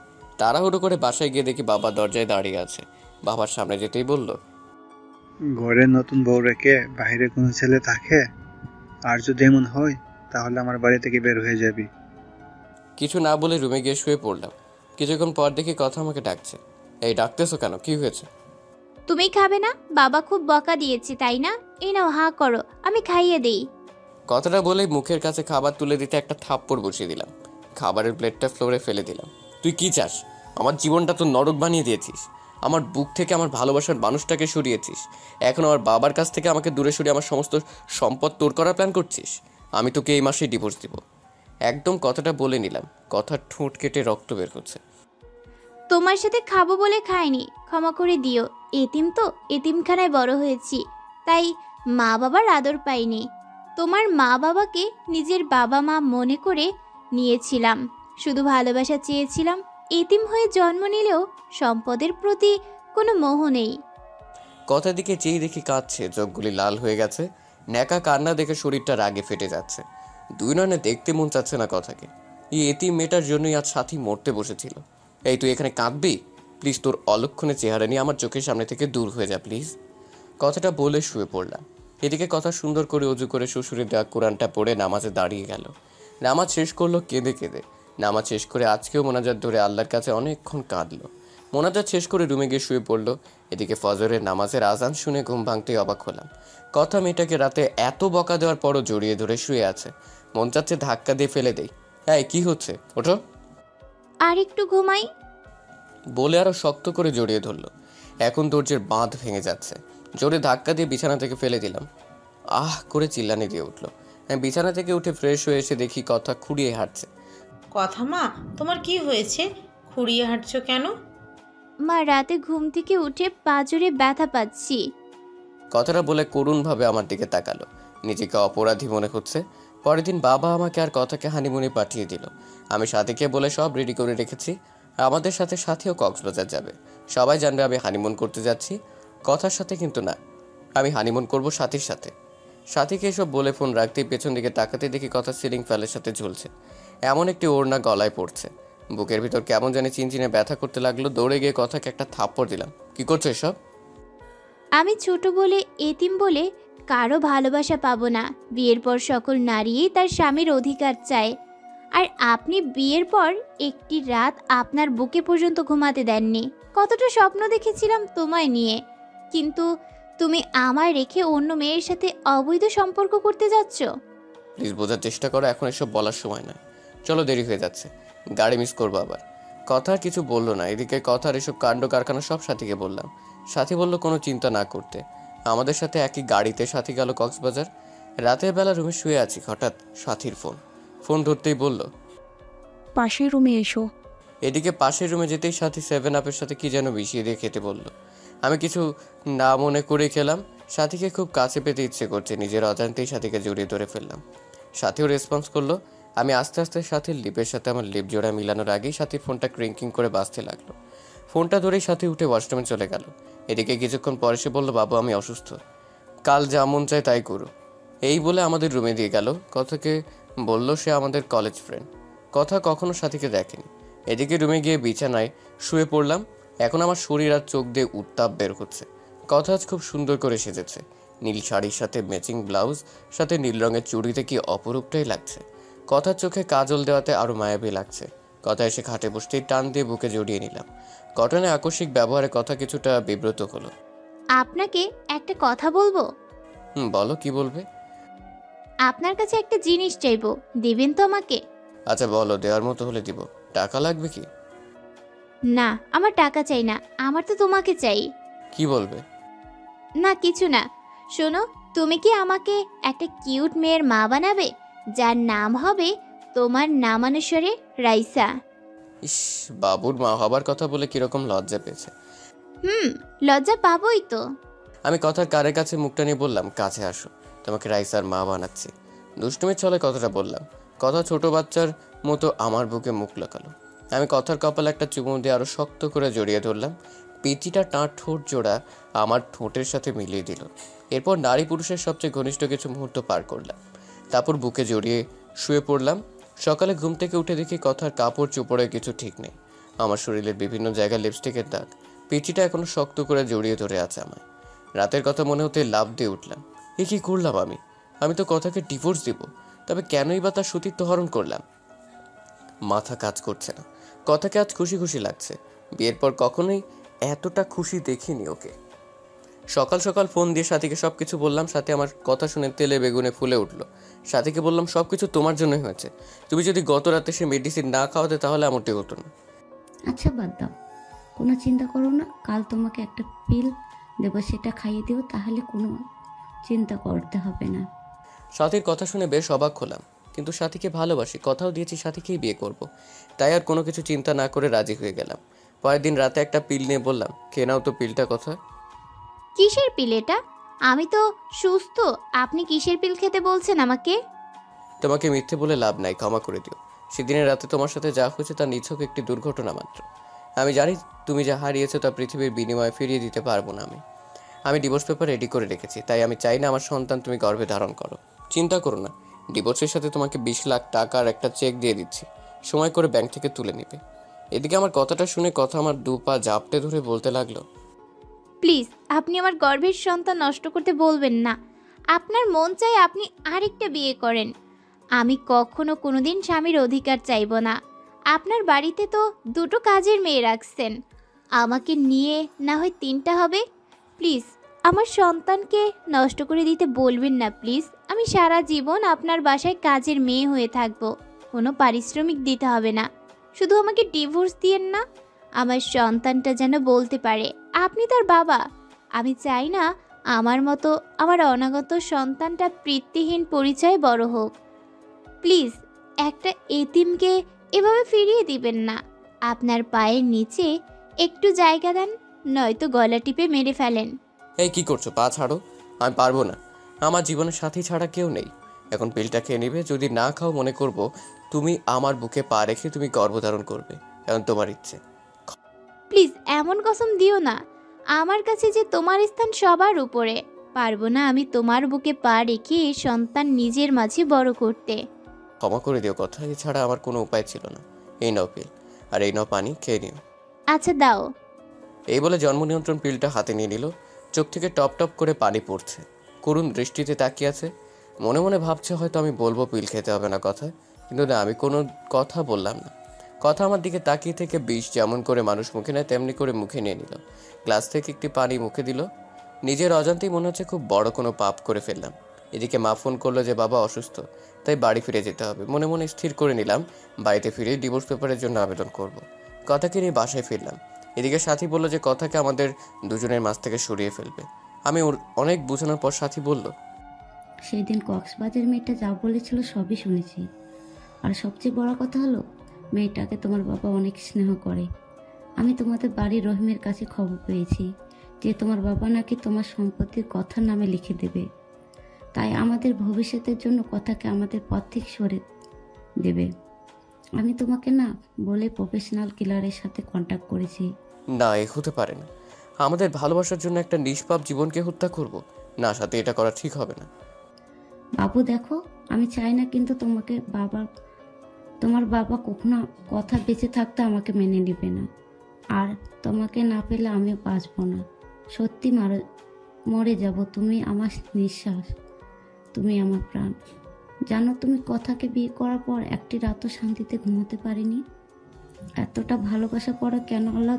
তাড়াহুড়ো করে বাসায় গিয়ে দেখি বাবা দরজায় দাঁড়িয়ে আছে। বাবার সামনে যেতেই বলল, ঘরে নতুন বউ রেখে বাইরে কোনো ছেলে থাকে? আর যদি এমন হয় তাহলে আমার বাড়ি থেকে বের হয়ে যাবি। কিছু না বলে রুমে গিয়ে শুয়ে পড়লাম। কিছুক্ষণ পর দেখি কথা আমাকে ডাকছে। এই ডাকতেছো কেন, কি হয়েছে? তুমি খাবে না? বাবা খুব বকা দিয়েছে তাই না? এই নাও, হা করো, আমি খাইয়ে দেই। কথাটা বলেই মুখের কাছে খাবার তুলে দিতে একটা থাপ্পড় বসিয়ে দিলাম। খাবারের প্লেটটা ফ্লোরে ফেলে দিলাম। তুই কি চাস? আমার জীবনটা তো নরক বানিয়ে দিয়েছিস। আমার বুক থেকে আমার ভালোবাসার মানুষটাকে সরিয়েছিস। এখন আমার বাবার কাছ থেকে আমাকে দূরে সরিয়ে আমার সমস্ত সম্পদ তোর করার প্ল্যান করছিস। আমি তোকে এই মাসেই ডিভোর্স দিব। একদম কথাটা বলে নিলাম। কথার ঠোঁট কেটে রক্ত বের হচ্ছে। তোমার সাথে খাবো বলে খাইনি, ক্ষমা করে দিও। এতিম তো, এতিমখানায় বড় হয়েছি, তাই মা বাবার আদর পাইনি। তোমার মা বাবাকে নিজের বাবা মা মনে করে নিয়েছিলাম, শুধু ভালোবাসা চেয়েছিলাম। এতিম হয়ে জন্ম নিলেও সম্পদের প্রতি কোনো মোহ নেই। কথার দিকে চেয়ে দেখি কাঁদছে, চোখগুলি লাল হয়ে গেছে। ন্যাকা কান্না দেখে শরীরটা রাগে ফেটে যাচ্ছে। দুই নয়নে দেখতে মন চাচ্ছে না কথাকে। এই এতিম মেয়েটার জন্যই আজ সাথী মরতে বসেছিল। এই তুই এখানে কাঁদবি? প্লিজ তোর অলক্ষণে চেহারা নিয়ে আমার চোখের সামনে থেকে দূর হয়ে যা প্লিজ। কথাটা বলে শুয়ে পড়লাম। এদিকে কথা সুন্দর করে অজু করে শ্বশুরের দেওয়া কোরআনটা পড়ে নামাজে দাঁড়িয়ে গেল। নামাজ শেষ করলো কেঁদে কেঁদে। নামাজ শেষ করে আজকেও মোনাজাত ধরে আল্লাহর কাছে অনেকক্ষণ কাঁদলো। মোনাজাত শেষ করে রুমে গিয়ে শুয়ে পড়লো। এদিকে ফজরের নামাজের আজান শুনে ঘুম ভাঙতেই অবাক হলাম। কথা মেয়েটাকে রাতে এত বকা দেওয়ার পরও জড়িয়ে ধরে শুয়ে আছে। মন চাচ্ছে ধাক্কা দিয়ে ফেলে দেই। হ্যাঁ, কি হচ্ছে, ওঠো। আর একটু ঘুমাই বলে আরো শক্ত করে জড়িয়ে ধরলো। এখন ধৈর্যের বাঁধ ভেঙে যাচ্ছে। জোরে ধাক্কা দিয়ে বিছানা থেকে ফেলে দিলাম। আহ করে চিল্লানি দিয়ে উঠলো। বিছানা থেকে উঠে ফ্রেশ হয়ে এসে দেখি কথা খুঁড়িয়ে হাঁটছে। কথা মা, তোমার কি হয়েছে? খুঁড়িয়ে হাঁটছো কেন? মা, রাতে ঘুম থেকে উঠে পাঁজরে ব্যথা পাচ্ছি। কথাটা বলে করুণভাবে আমার দিকে তাকালো। নিজেকে অপরাধী মনে হচ্ছে। পরের দিন বাবা আমাকে আর কথাকে হানিমুনে পাঠিয়ে দিল। আমি সাথীকে বলে সব রেডি করে রেখেছি। আমাদের সাথে সাথেও কক্সবাজার যাবে। সবাই জানবে আমি হানিমুন করতে যাচ্ছি, কথার সাথে কিন্তু না। আমি হানিমুন করব সাথীর সাথে। সাথীকে এসব বলে ফোন রাখতেই পেছন দিকে তাকাতে দেখি কথা সিলিং ফ্যানের সাথে ঝুলছে। এমন একটি ওড়না গলায় পড়ছে। বুকের ভিতর কেমন জানি চিনচিনে ব্যথা করতে লাগলো। দৌড়ে গিয়ে কথাকে একটা থাপ্পড় দিলাম। কি করছো এসব? আমি ছোট বলে, এতিম বলে কারো ভালোবাসা পাবো না। বিয়ের পর সকল নারীই তার স্বামীর অধিকার চায়, আর আপনি বিয়ের পর একটি রাত আপনার বুকে পর্যন্ত ঘুমাতে দেননি। কতটা স্বপ্ন দেখেছিলাম তোমায় নিয়ে, কিন্তু তুমি আমায় রেখে অন্য মেয়ের সাথে অবৈধ সম্পর্ক করতে যাচ্ছ। প্লিজ বোঝার চেষ্টা করো, এখন এসব বলার সময় না। চলো, দেরি হয়ে যাচ্ছে, গাড়ি মিস করবো আবার। কথা আর কিছু বললো না। এদিকে কথার এসব কাণ্ড কারখানা সব সাথীকে বললাম। সাথী বলল কোনো চিন্তা না করতে। আমাদের সাথে একই গাড়িতে সাথী গেল কক্সবাজার। রাতের বেলা রুমে শুয়ে আছি, হঠাৎ সাথীর ফোন ধরতেই বলল, পাশের রুমে এসো। এদিকে পাশের রুমে যেতেই সাথী 7 আপের সাথে কি যেন মিশিয়ে দিয়ে খেতে বলল। আমি কিছু না মনে করে খেলাম। সাথীকে খুব কাছে পেতে ইচ্ছে করছে, নিজের অজান্তেই সাথীকে জড়িয়ে ধরে ফেললাম। সাথীও রেসপন্স করলো। আমি আস্তে আস্তে সাথীর লিপের সাথে আমার লিপ জোড়া মিলানোর আগেই সাথীর ফোনটা ক্রিঙ্কিং করে বাজতে লাগলো। ফোনটা ধরেই সাথী উঠে ওয়াশরুমে চলে গেল। এদিকে কিছুক্ষণ পরে সে বলল, বাবু আমি অসুস্থ, কাল যা মন চায় তাই করো। এই বলে আমাদের রুমে দিয়ে গেল। কথাকে বলল সে আমাদের কলেজ ফ্রেন্ড। কথা কখনো সাথীকে দেখেনি। এদিকে রুমে গিয়ে বিছানায় শুয়ে পড়লাম। এখন আমার শরীর আর চোখ দিয়ে উত্তাপ বের হচ্ছে। কথা আজ খুব সুন্দর করে সেজেছে। নীল শাড়ির সাথে ম্যাচিং ব্লাউজ, সাথে নীল রঙের চুড়িতে কি অপরূপটাই লাগছে। কথার চোখে কাজল দেওয়াতে আরও মায়াবী লাগছে। কথা এসে খাটে বসতেই টান দিয়ে বুকে জড়িয়ে নিলাম। কটনের আকস্মিক ব্যবহারে কথা কিছুটা বিব্রত হলো। আপনাকে একটা কথা বলবো। বলো, কি বলবে? আপনার কাছে একটা জিনিস চাইবো, দিবেন তো আমাকে? আচ্ছা বলো, দেওয়ার মতো হলে দিব। টাকা লাগবে কি? না, আমার টাকা চাই না, আমার তো তোমাকে চাই। কি বলবে? না কিছু না। শোনো, তুমি কি আমাকে একটা কিউট মেয়ের মা বানাবে, যার নাম হবে তোমার নামানুসারে রাইসা? ইস, বাবুর মা হবার কথা বলে কিরকম লজ্জা পেয়েছে। লজ্জা পাবোই তো। আমি কথার কারের কাছে মুখটা নিয়ে বললাম, কাছে আসো, তোমাকে রাইসার মা বানাচ্ছি। দুষ্টুমির ছলে কথাটা বললাম। কথা ছোট বাচ্চার মতো আমার বুকে মুখ লাগালো। আমি কথার কপালে একটা চুমু দিয়ে আরো শক্ত করে জড়িয়ে ধরলাম। পিচিটা তার ঠোঁট জোড়া আমার ঠোঁটের সাথে মিলিয়ে দিল। এরপর নারী পুরুষের সবচেয়ে ঘনিষ্ঠ কিছু মুহূর্ত পার করলাম। তারপর বুকে জড়িয়ে শুয়ে পড়লাম। সকালে ঘুম থেকে উঠে দেখি কথার কাপড় চোপড়ে কিছু ঠিক নেই। আমার শরীরের বিভিন্ন জায়গায় লিপস্টিকের দাগ। পিচিটা এখনো শক্ত করে জড়িয়ে ধরে আছে আমায়। রাতের কথা মনে হতে লাফ দিয়ে উঠলাম। এ কি করলাম আমি তো কথাকে ডিভোর্স দিব, তবে কেনই বা তার সতীত্ব হরণ করলাম? মাথা কাজ করছে না। কথাকে আজ খুশি খুশি লাগছে। বিয়ের পর কখনোই এতটা খুশি দেখিনি ওকে। সকাল সকাল ফোন দিয়ে সাথীকে সবকিছু বললাম। সাথী আমার কথা শুনে তেলে বেগুনে ফুলে উঠলো। সাথীকে বললাম, সবকিছু তোমার জন্যই হয়েছে। তুমি যদি গত রাতে সে মেডিসিন না খাওয়াতে তাহলে এমনটি হতো না। আচ্ছা বাদ দাও, কোনো চিন্তা করো না। কাল তোমাকে একটা পিল দেবো, সেটা খাইয়ে দিও, তাহলে কোনো চিন্তা করতে হবে না। সাথীর কথা শুনে বেশ অবাক হলাম, কিন্তু সাথীকে ভালোবাসি, কথাও দিয়েছি সাথীকেই বিয়ে করব। তাই আর কোনো কিছু চিন্তা না করে রাজি হয়ে গেলাম। পরের দিন রাতে একটা পিল নিয়ে বললাম, খেয়ে নাও তো পিলটা। কথা, কিসের পিল এটা? আমি তো সুস্থ, আপনি কিসের পিল খেতে বলছেন আমাকে? তোমাকে মিথ্যে বলে লাভ নাই, ক্ষমা করে দিও। সেদিনের রাতে তোমার সাথে যা হয়েছে তা নিছক একটি দুর্ঘটনা মাত্র। আমি জানি তুমি যা হারিয়েছো তা পৃথিবীর বিনিময়ে ফিরিয়ে দিতে পারবো না। আমি ডিভোর্স পেপার রেডি করে রেখেছি, তাই আমি চাই না আমার সন্তান তুমি গর্ভে ধারণ করো। চিন্তা করো না, ডিভোর্সের সাথে তোমাকে 20 লাখ টাকার একটা চেক দিয়ে দিচ্ছি, সময় করে ব্যাংক থেকে তুলে নিবে। এদিকে আমার কথাটা শুনে কথা আমার 2 পা জাপটে ধরে বলতে লাগলো, প্লিজ আপনি আমার গর্ভের সন্তান নষ্ট করতে বলবেন না। আপনার মন চাই আপনি আরেকটা বিয়ে করেন। আমি কখনো কোনোদিন স্বামীর অধিকার চাইব না। আপনার বাড়িতে তো 2টো কাজের মেয়ে রাখছেন, আমাকে নিয়ে না হয় 3টা হবে। প্লিজ আমার সন্তানকে নষ্ট করে দিতে বলবেন না প্লিজ। আমি সারা জীবন আপনার বাসায় কাজের মেয়ে হয়ে থাকবো, কোনো পারিশ্রমিক দিতে হবে না। শুধু আমাকে ডিভোর্স দিয়েন না। আমার সন্তানটা যেন বলতে পারে আপনি তার বাবা। আমি চাই না আমার মতো আমার অনাগত সন্তানটা পিতৃহীন পরিচয়ে বড় হোক। প্লিজ একটা এতিমকে এভাবে ফিরিয়ে দিবেন না। আপনার পায়ের নিচে একটু জায়গা দেন, নয়তো গলা টিপে মেরে ফেলেন। এই কি করছো, পা ছাড়ো। আমি পারবো না, আমার জীবনের সাথী ছাড়া কেউ নেই। এখন পিলটা খেয়ে নিবে, যদি না খাও মনে করব তুমি আমার বুকে পা রেখে তুমি গর্ভধারণ করবে। এখন তোমার ইচ্ছে। প্লিজ এমন কসম দিও না। আমার কাছে যে তোমার স্থান সবার উপরে। পারবো না আমি তোমার বুকে পা রেখে সন্তান নিজের মাঝে বড় করতে। ক্ষমা করে দিও কথা, এছাড়া আমার কোনো উপায় ছিল না। এই নাও পিল। আর এই নাও পানি, খেয়ে নিও। আচ্ছা দাও। এই বলে জন্ম নিয়ন্ত্রণ পিলটা হাতে নিয়ে নিল। চোখ থেকে টপ টপ করে পানি পড়ছে। করুণ দৃষ্টিতে তাকিয়ে আছে। মনে মনে ভাবছে হয়তো আমি বলবো পিল খেতে হবে না কথা, কিন্তু না, আমি কোনো কথা বললাম না। কথা আমার দিকে তাকিয়ে থেকে বিষ যেমন করে মানুষ মুখে নেয় তেমনি করে মুখে নিয়ে নিল। গ্লাস থেকে একটি পানি মুখে দিল। নিজের অজান্তেই মনে হচ্ছে খুব বড় কোনো পাপ করে ফেললাম। এদিকে মা ফোন করলো যে বাবা অসুস্থ, তাই বাড়ি ফিরে যেতে হবে। মনে মনে স্থির করে নিলাম বাড়িতে ফিরে ডিভোর্স পেপারের জন্য আবেদন করব। কথাকে নিয়ে বাসায় ফিরলাম। এদিকে সাথী বলল যে কথাকে আমাদের দুজনের মাঝ থেকে সরিয়ে ফেলবে। আমি ওর অনেক বোঝানোর পর সাথী বলল, সেই দিন কক্সবাজার মেয়েটা যা বলেছিল সবই শুনেছি। আর সবচেয়ে বড় কথা হলো, মেয়েটাকে তোমার বাবা অনেক স্নেহ করে। আমি তোমাদের বাড়ির রহিমের কাছে খবর পেয়েছি যে তোমার বাবা নাকি তোমার সম্পত্তির কথার নামে লিখে দেবে। তাই আমাদের ভবিষ্যতের জন্য কথাকে আমাদের পথ থেকে সরে দেবে। আমি তোমাকে না বলে প্রফেশনাল কিলারের সাথে কন্ট্যাক্ট করেছি। না, এ হতে পারে না। আমাদের ভালোবাসার জন্য একটা নিষ্পাপ জীবনকে হত্যা করব? না সাথে, এটা করা ঠিক হবে না। বাবু দেখো, আমি চাই না, কিন্তু তোমার বাবা কখনো কথা বেঁচে থাকতে আমাকে মেনে নেবে না। আর তোমাকে না পেলে আমিও বাঁচবো না। সত্যি মরে যাব। তুমি আমার নিঃশ্বাস, তুমি আমার প্রাণ। জানো, তুমি কথাকে বিয়ে করার পর একটি রাতও শান্তিতে ঘুমোতে পারিনি। এতটা ভালোবাসা পড়া কেন আল্লাহ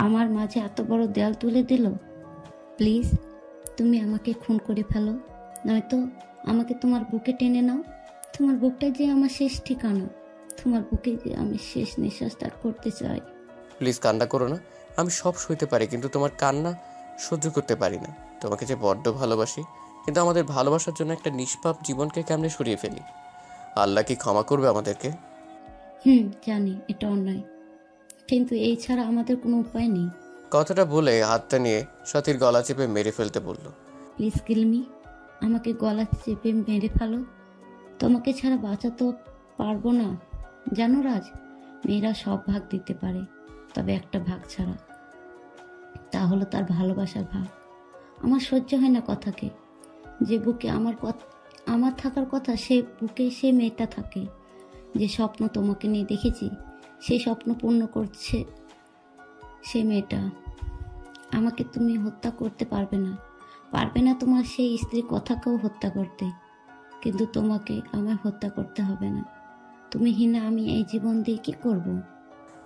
আমার মাঝে এত বড় দেয়াল তুলে দিল? প্লিজ তুমি আমাকে খুন করে ফেলো, নয়তো আমাকে তোমার বুকে টেনে নাও। তোমার বুকটাই যে আমার শেষ ঠিকানা। তোমার বুকে যে আমি শেষ নিঃশ্বাস ত্যাগ করতে চাই। প্লিজ কান্না করো না। আমি সব সইতে পারি, কিন্তু তোমার কান্না সহ্য করতে পারি না। তোমাকে যে বড্ড ভালোবাসি, কিন্তু আমাদের ভালোবাসার জন্য একটা নিষ্পাপ জীবনকে কেমনে সরিয়ে ফেলি? আল্লাহ কি ক্ষমা করবে আমাদেরকে? জানি এটা অন্যায়, কিন্তু এই ছাড়া আমাদের কোনো উপায় নেই। কথাটা বলে হাতটা নিয়ে সাথীর গলা চেপে মেরে ফেলতে বলল। প্লিজ কিলমি, আমাকে গলা চেপে মেরে ফেলো। তোমাকে ছাড়া বাঁচাতে পারবো না। জানো রাজ, মেয়েরা সব ভাগ দিতে পারে, তবে একটা ভাগ ছাড়া, তা হলো তার ভালোবাসার ভাগ। আমার সহ্য হয় না কথাকে। যে বুকে আমার থাকার কথা, সে বুকে সে মেয়েটা থাকে। যে স্বপ্ন তোমাকে নিয়ে দেখেছি, সেই স্বপ্ন পূর্ণ করছে সে মেয়েটা। আমাকে তুমি হত্যা করতে পারবে না তোমার সেই স্ত্রী কথাকেও হত্যা করতে, কিন্তু তোমাকে আমায় হত্যা করতে হবে না। তুমি হিনা, আমি এই জীবন দিয়ে কি করব?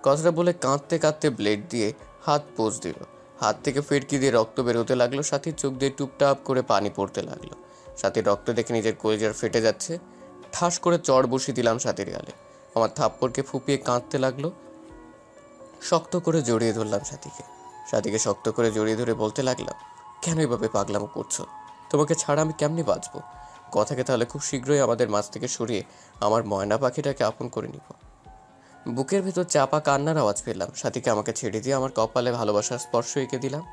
কথাটা বলে কাঁদতে কাঁদতে ব্লেড দিয়ে হাত পোঁছ দিল। হাত থেকে ফিরকি দিয়ে রক্ত বেরোতে লাগলো। সাথীর চোখ দিয়ে টুপটাপ করে পানি পড়তে লাগলো। সাথীর রক্ত দেখে নিজের কলিজার ফেটে যাচ্ছে। ঠাস করে চড় বসিয়ে দিলাম সাথীর গালে। আমার থাপ্পড়কে ফুপিয়ে কাঁদতে লাগলো। শক্ত করে জড়িয়ে ধরলাম সাথীকে শক্ত করে জড়িয়ে ধরে বলতে লাগলাম, কেন এভাবে পাগলামো করছো? তোমাকে ছাড়া আমি কেমনি বাঁচবো? কথাকে তাহলে খুব শীঘ্রই আমাদের মাঝ থেকে সরিয়ে আমার ময়না পাখিটাকে আপন করে নিব। বুকের ভেতর চাপা কান্নার আওয়াজ পেলাম। সাথীকে আমাকে ছেড়ে দিয়ে আমার কপালে ভালোবাসার স্পর্শ এঁকে দিলাম।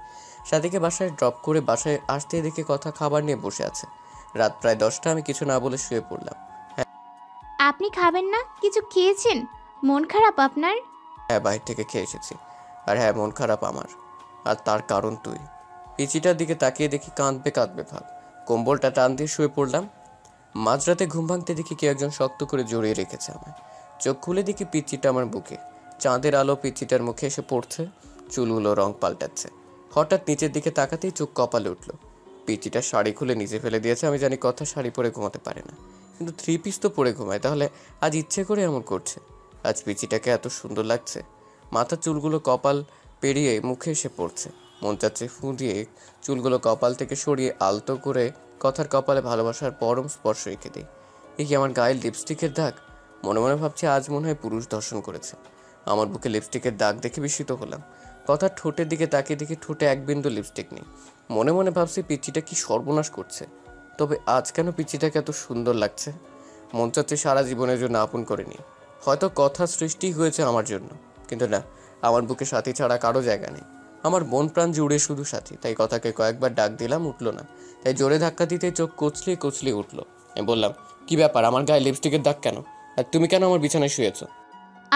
সাথীকে বাসায় ড্রপ করে বাসায় আসতে দেখে কথা খাবার নিয়ে বসে আছে। রাত প্রায় 10টা। আমি কিছু না বলে শুয়ে পড়লাম। আপনি খাবেন না? কিছু খেয়েছেন? মন খারাপ আপনার? হ্যাঁ, বাইরে থেকে খেয়ে এসেছি। আর হ্যাঁ, মন খারাপ আমার। আর তার কারণ তুই। পিচিটার দিকে তাকিয়ে দেখি কাঁদবে ভাব। কম্বলটা টান দিয়ে শুয়ে পড়লাম। মাঝরাতে ঘুম ভাঙতে দেখি কেউ একজন শক্ত করে জড়িয়ে রেখেছে আমায়। চোখ খুলে দেখি পিচিটা আমার বুকে। চাঁদের আলো পিচিটার মুখে এসে পড়ছে। চুলগুলো রং পাল্টাচ্ছে। হঠাৎ নিচের দিকে তাকাতেই চোখ কপালে উঠল। পিচিটা শাড়ি খুলে নিচে ফেলে দিয়েছে। আমি জানি কথা শাড়ি পরে ঘুমাতে পারে না, কিন্তু 3 পিস তো পরে ঘুমায়। তাহলে আজ ইচ্ছে করে এমন করছে? আজ পিচিটাকে এত সুন্দর লাগছে। মাথার চুলগুলো কপাল পেরিয়ে মুখে এসে পড়ছে। মন চাচ্ছে ফু দিয়ে চুলগুলো কপাল থেকে সরিয়ে আলতো করে কথার কপালে ভালোবাসার পরম স্পর্শ রেখে দিই। এ কি আমার গায়ে লিপস্টিকের দাগ? মনে মনে ভাবছি আজ মনে হয় পুরুষ দর্শন করেছে। আমার বুকে লিপস্টিকের দাগ দেখে বিস্মিত হলাম। কথার ঠোঁটের দিকে তাকিয়ে দেখি ঠোঁটে এক বিন্দু লিপস্টিক নেই। মনে মনে ভাবছি পিচিটা কি সর্বনাশ করছে। তবে আজ কেন পিচিটাকে এত সুন্দর লাগছে? মন চাচ্ছে সারা জীবনের জন্য আপন করে নিই। হয়তো কথা সৃষ্টি হয়েছে আমার জন্য, কিন্তু না, আমার বুকে সাথী ছাড়া কারো জায়গা নেই। আমার মন প্রাণ জুড়ে শুধু সাথী। তাই কথাকে কয়েকবার ডাক দিলাম, উঠলো না। তাই জোরে ধাক্কা দিতে চোখ কচলিয়ে উঠলো। আমি বললাম, কি ব্যাপার, আমার গায়ে লিপস্টিকের দাগ কেন? আর তুমি কেন আমার বিছানায় শুয়েছো?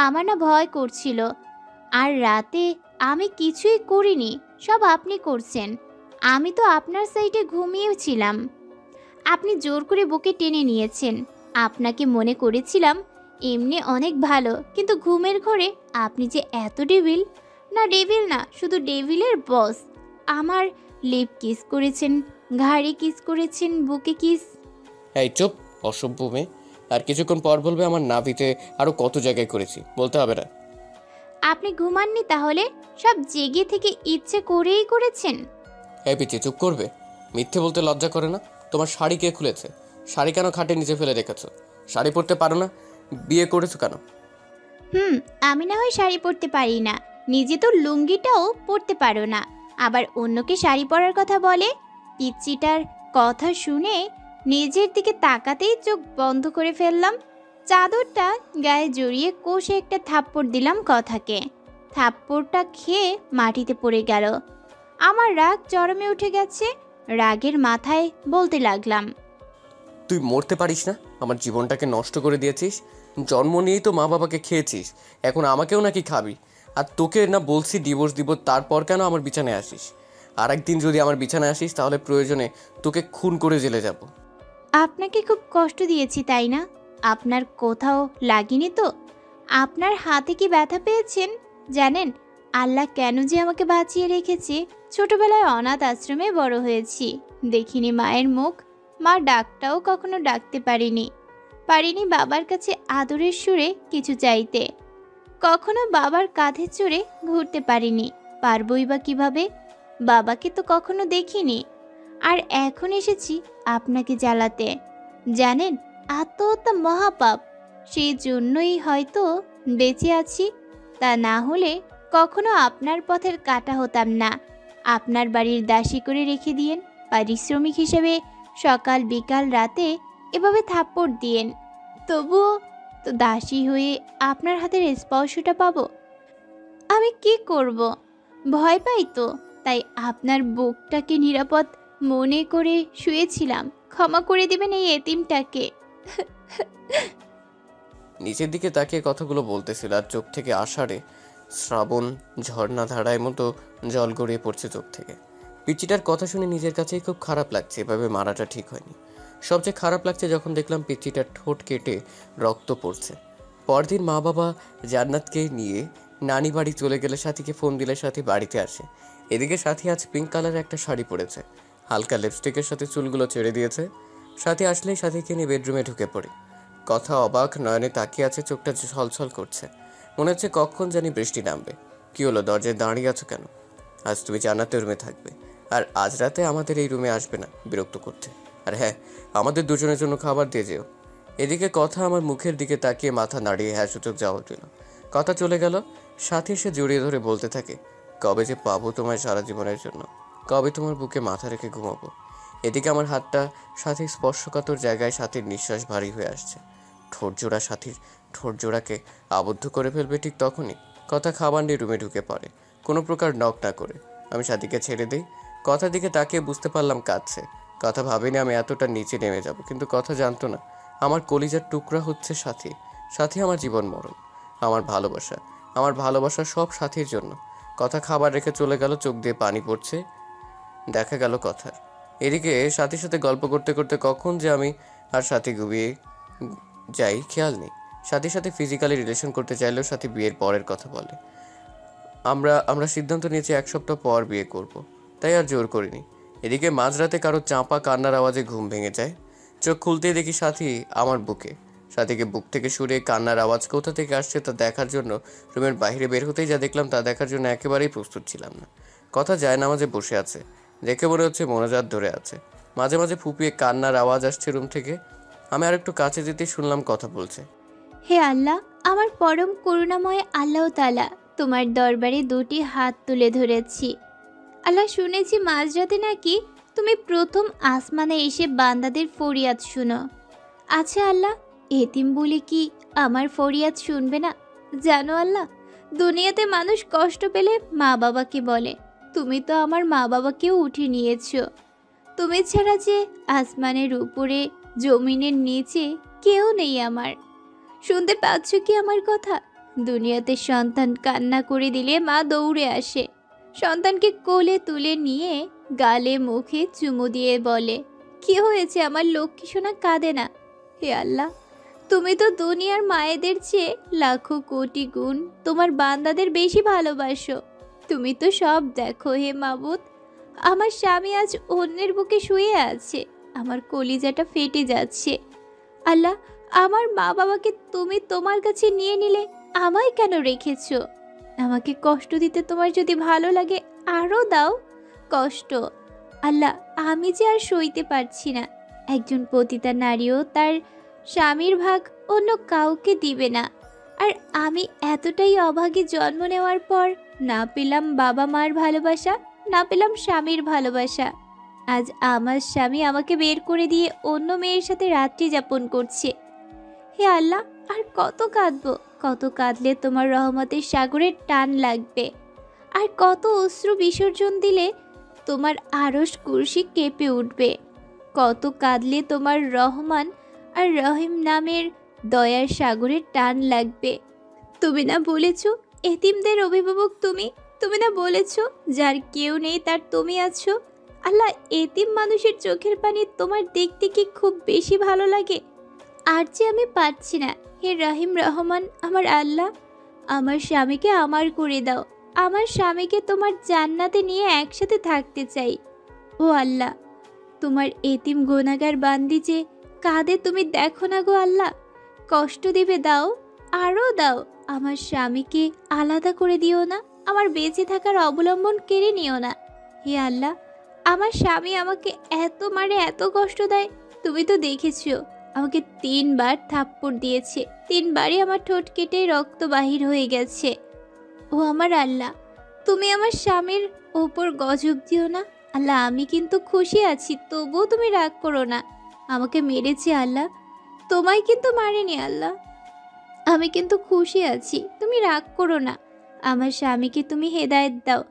আমার না ভয় করছিল। আর রাতে আমি কিছুই করিনি, সব আপনি করছেন। আমি তো আপনার সাইডে ঘুমিয়েছিলাম। আপনি জোর করে বুকে টেনে নিয়েছেন। আপনাকে মনে করেছিলাম এমনি অনেক ভালো, কিন্তু ঘুমের ঘরে আপনি যে এত ডেভিল। না ডেভিল না, শুধু ডেভিলের বস। আমার লিপ কিস করেছেন, ঘাড়ে কিস করেছেন, বুকে কিস। এই চুপ, অসভ্য মেয়ে। আর কিছুক্ষণ পর বলবে আমার নাভিতে আরো কত জায়গায় করেছি, বলতে হবে না। আপনি ঘুমাননি তাহলে? সব জেগে থেকে ইচ্ছে করেই করেছেন। এই পিচি চুপ করবে? মিথ্যে বলতে লজ্জা করে না? তোমার শাড়ি কে খুলেছে? শাড়ি কেন খাটে নিচে ফেলে রেখেছো? শাড়ি পরতে পারো না? বিয়ে করেছো কেন? আমি না হয় শাড়ি পরতে পারি না, নিজে তো লুঙ্গিটাও পরতে পারো না, আবার অন্যকে শাড়ি পরার কথা বলে। পিচ্চিটার কথা শুনে নিজের দিকে তাকাতেই চোখ বন্ধ করে ফেললাম। চাদরটা গায়ে জড়িয়ে কষে একটা থাপ্পড় দিলাম কথাকে। থাপ্পড়টা খেয়ে মাটিতে পড়ে গেল। আমার রাগ চরমে উঠে গেছে। রাগের মাথায় বলতে লাগলাম, তুই মরতে পারিস না? আমার জীবনটাকে নষ্ট করে দিয়েছিস। জন্ম নিয়েই তো মা বাবাকে খেয়েছিস, এখন আমাকেও নাকি খাবি? আর তোকে না বলছি ডিভোর্স দিব, তারপর কেন আমার বিছানায় আসিস? আর একদিন যদি আমার বিছানায় আসিস তাহলে প্রয়োজনে তোকে খুন করে জেলে যাব। আপনাকে খুব কষ্ট দিয়েছি তাই না? আপনার কোথাও লাগেনি তো? আপনার হাতে কি ব্যথা পেয়েছেন? জানেন আল্লাহ কেন যে আমাকে বাঁচিয়ে রেখেছে? ছোটবেলায় অনাথ আশ্রমে বড় হয়েছি, দেখিনি মায়ের মুখ। মা ডাকটাও কখনো ডাকতে পারিনি বাবার কাছে আদরের সুরে কিছু চাইতে। কখনো বাবার কাঁধে চড়ে ঘুরতে পারিনি, পারবই বা কিভাবে? বাবাকে তো কখনো দেখিনি। আর এখন এসেছি আপনাকে জ্বালাতে। জানেন আত্মহত্যা মহাপাপ, সেই জন্যই হয়তো বেঁচে আছি। তা না হলে কখনো আপনার পথের কাটা হতাম না। আপনার বাড়ির দাসী করে রেখে দিয়েন, পারিশ্রমিক হিসেবে সকাল বিকাল রাতে এভাবে থাপ্পড় দিয়েন, তবুও তো দাসী হয়ে আপনার হাতের স্পর্শটা পাবো। আমি কি করব? ভয় পাই তো, তাই আপনার বুকটাকে নিরাপদ মনে করে শুয়েছিলাম। ক্ষমা করে দিবেন এই এতিমটাকে। নিচের দিকে তাকিয়ে কথাগুলো বলতেছিল আর চোখ থেকে আষাঢ়ে শ্রাবণ ঝর্ণা ধারায় মতো জল গড়িয়ে পড়ছে চোখ থেকে। পিচ্চিটার কথা শুনে নিজের কাছেই খুব খারাপ লাগছে, এভাবে মারাটা ঠিক হয়নি। সবচেয়ে খারাপ লাগছে যখন দেখলাম পিচ্চিটার ঠোঁট কেটে রক্ত পড়ছে। পরদিন মা বাবা জান্নাতকে নিয়ে নানি বাড়ি চলে গেলে সাথীকে ফোন দিলে সাথী বাড়িতে আসে। এদিকে সাথী আজ পিঙ্ক কালারের একটা শাড়ি পরেছে, হালকা লিপস্টিকের সাথে চুলগুলো ছেড়ে দিয়েছে। সাথী আসলেই সাথীকে নিয়ে বেডরুমে ঢুকে পড়ে। কথা অবাক নয়নে তাকিয়ে আছে, চোখটা ছলছল করছে, মনে হচ্ছে কখন জানি বৃষ্টি নামবে। কি হলো, দরজায় দাঁড়িয়ে আছো কেন? আজ তুমি জান্নাতের রুমে থাকবে, আর আজ রাতে আমাদের এই রুমে আসবে না বিরক্ত করতে। আর হ্যাঁ, আমাদের দুজনের জন্য খাবার দিয়ে যেও। এদিকে কথা আমার মুখের দিকে তাকিয়ে মাথা নাড়িয়ে হ্যাঁ সূচক জবাব দিল। কথা চলে গেল। সাথে এসে জড়িয়ে ধরে বলতে থাকে, কবে যে পাবো তোমায় সারা জীবনের জন্য, কবে তোমার বুকে মাথা রেখে ঘুমাবো। এদিকে আমার হাতটা সাথীর স্পর্শকাতর জায়গায় সাথীর নিঃশ্বাস ভারী হয়ে আসছে। ঠোঁটজোড়া সাথীর ঠোঁটজোড়াকে আবদ্ধ করে ফেলবে ঠিক তখনই কথা খাবার নিয়ে রুমে ঢুকে পড়ে, কোনো প্রকার নক না করে। আমি সাথীকে ছেড়ে দিই। কথার দিকে তাকিয়ে বুঝতে পারলাম কাঁদছে। কথা ভাবিনি আমি এতটা নিচে নেমে যাব, কিন্তু কথা জানতো না আমার কলিজার টুকরা হচ্ছে সাথী। সাথী আমার জীবন মরণ, আমার ভালোবাসা সব সাথীর জন্য। কথা খাবার রেখে চলে গেল, চোখ দিয়ে পানি পড়ছে দেখা গেল কথার। এদিকে সাথীর সাথে গল্প করতে করতে কখন যে আমি আর সাথী ঘুমিয়ে যাই খেয়াল নেই। সাথীর সাথে ফিজিক্যালি রিলেশন করতে চাইলেও সাথী বিয়ের পরের কথা বলে। আমরা সিদ্ধান্ত নিয়েছি 1 সপ্তাহ পর বিয়ে করব, তাই আর জোর করিনি। এদিকে মাঝরাতে কারো চাপা কান্নার আওয়াজে ঘুম ভেঙে যায়। চোখ খুলতেই দেখি সাথী আমার বুকে। সাথীকে বুক থেকে সরিয়ে কান্নার আওয়াজ কোথা থেকে আসছে তা দেখার জন্য রুমের বাইরে বের হতেই যা দেখলাম তা দেখার জন্য একেবারেই প্রস্তুত ছিলাম না। কথা যায় নামাজে বসে আছে, দেখে মনে হচ্ছে মোনাজাত ধরে আছে। মাঝে মাঝে ফুপিয়ে কান্নার আওয়াজ আসছে রুম থেকে। আমি আর একটু কাছে যেতেই শুনলাম কথা বলছে, হে আল্লাহ, আমার পরম করুণাময় আল্লাহ তাআলা, তোমার দরবারে 2টি হাত তুলে ধরেছি। আল্লাহ, শুনেছি মাঝরাতে নাকি তুমি প্রথম আসমানে এসে বান্দাদের ফরিয়াদ শুনো। আচ্ছা আল্লাহ, এতিম বলে কি আমার ফরিয়াদ শুনবে না? জানো আল্লাহ, দুনিয়াতে মানুষ কষ্ট পেলে মা বাবাকে বলে, তুমি তো আমার মা বাবাকেও উঠিয়ে নিয়েছো। তুমি ছাড়া যে আসমানের উপরে জমিনের নিচে কেউ নেই আমার। শুনতে পাচ্ছ কি আমার কথা? দুনিয়াতে সন্তান কান্না করে দিলে মা দৌড়ে আসে, সন্তানকে কোলে তুলে নিয়ে গালে মুখে চুমু দিয়ে বলে, কি হয়েছে আমার লক্ষ্মী সোনা, কাঁদে না। হে আল্লাহ, তুমি তো দুনিয়ার মায়েদের চেয়ে লাখো কোটি গুণ তোমার বান্দাদের বেশি ভালোবাসো। তুমি তো সব দেখো হে মাবুদ। আমার স্বামী আজ অন্যের বুকে শুয়ে আছে, আমার কলিজাটা ফেটে যাচ্ছে। আল্লাহ, আমার মা বাবাকে তুমি তোমার কাছে নিয়ে নিলে আমায় কেন রেখেছো? আমাকে কষ্ট দিতে তোমার যদি ভালো লাগে আরও দাও কষ্ট। আল্লাহ, আমি যে আর সইতে পারছি না। একজন পতিতা নারীও তার স্বামীর ভাগ অন্য কাউকে দিবে না, আর আমি এতটাই অভাগে জন্ম নেওয়ার পর না পেলাম বাবা মার ভালোবাসা, না পেলাম স্বামীর ভালোবাসা। আজ আমার স্বামী আমাকে বের করে দিয়ে অন্য মেয়ের সাথে রাত্রি যাপন করছে। হে আল্লাহ, আর কত কাঁদবো? কত কাঁদলে তোমার রহমতের সাগরের টান লাগবে? আর কত অশ্রু বিসর্জন দিলে তোমার আরশ কুরসি কেঁপে উঠবে? কত কাঁদলে তোমার রহমান আর রহিম নামের দয়ার সাগরের টান লাগবে? তুমি না বলেছো এতিমদের অভিভাবক তুমি? তুমি না বলেছো যার কেউ নেই তার তুমি আছো? আল্লাহ, এতিম মানুষের চোখের পানি তোমার দেখতে কি খুব বেশি ভালো লাগে? আর যে আমি পারছি না। হে রহিম রহমান আমার আল্লাহ, আমার স্বামীকে আমার করে দাও। আমার স্বামীকে তোমার জান্নাতে নিয়ে একসাথে থাকতে চাই। ও আল্লাহ, তোমার এতিম গুনাহগার বান্দি যে কাঁদে তুমি দেখো না গো আল্লাহ। কষ্ট দিবে দাও, আরও দাও। আমার স্বামীকে আলাদা করে দিও না, আমার বেঁচে থাকার অবলম্বন কেড়ে নিও না। হে আল্লাহ, আমার স্বামী আমাকে এত মারে, এত কষ্ট দেয়। তুমি তো দেখেছো, আমাকে 3 বার থাপ্পড় দিয়েছে। 3 বারই আমার ঠোঁট কেটে রক্ত বাহির হয়ে গেছে। ও আমার আল্লাহ, তুমি আমার স্বামীর ওপর গজব দিও না। আল্লাহ, আমি কিন্তু খুশি আছি, তবুও তুমি রাগ করো না। আমাকে মেরেছে আল্লাহ, তোমায় কিন্তু মারেনি আল্লাহ। আমি কিন্তু খুশি আছি, তুমি রাগ করো না। আমার স্বামীকে তুমি হেদায়েত দাও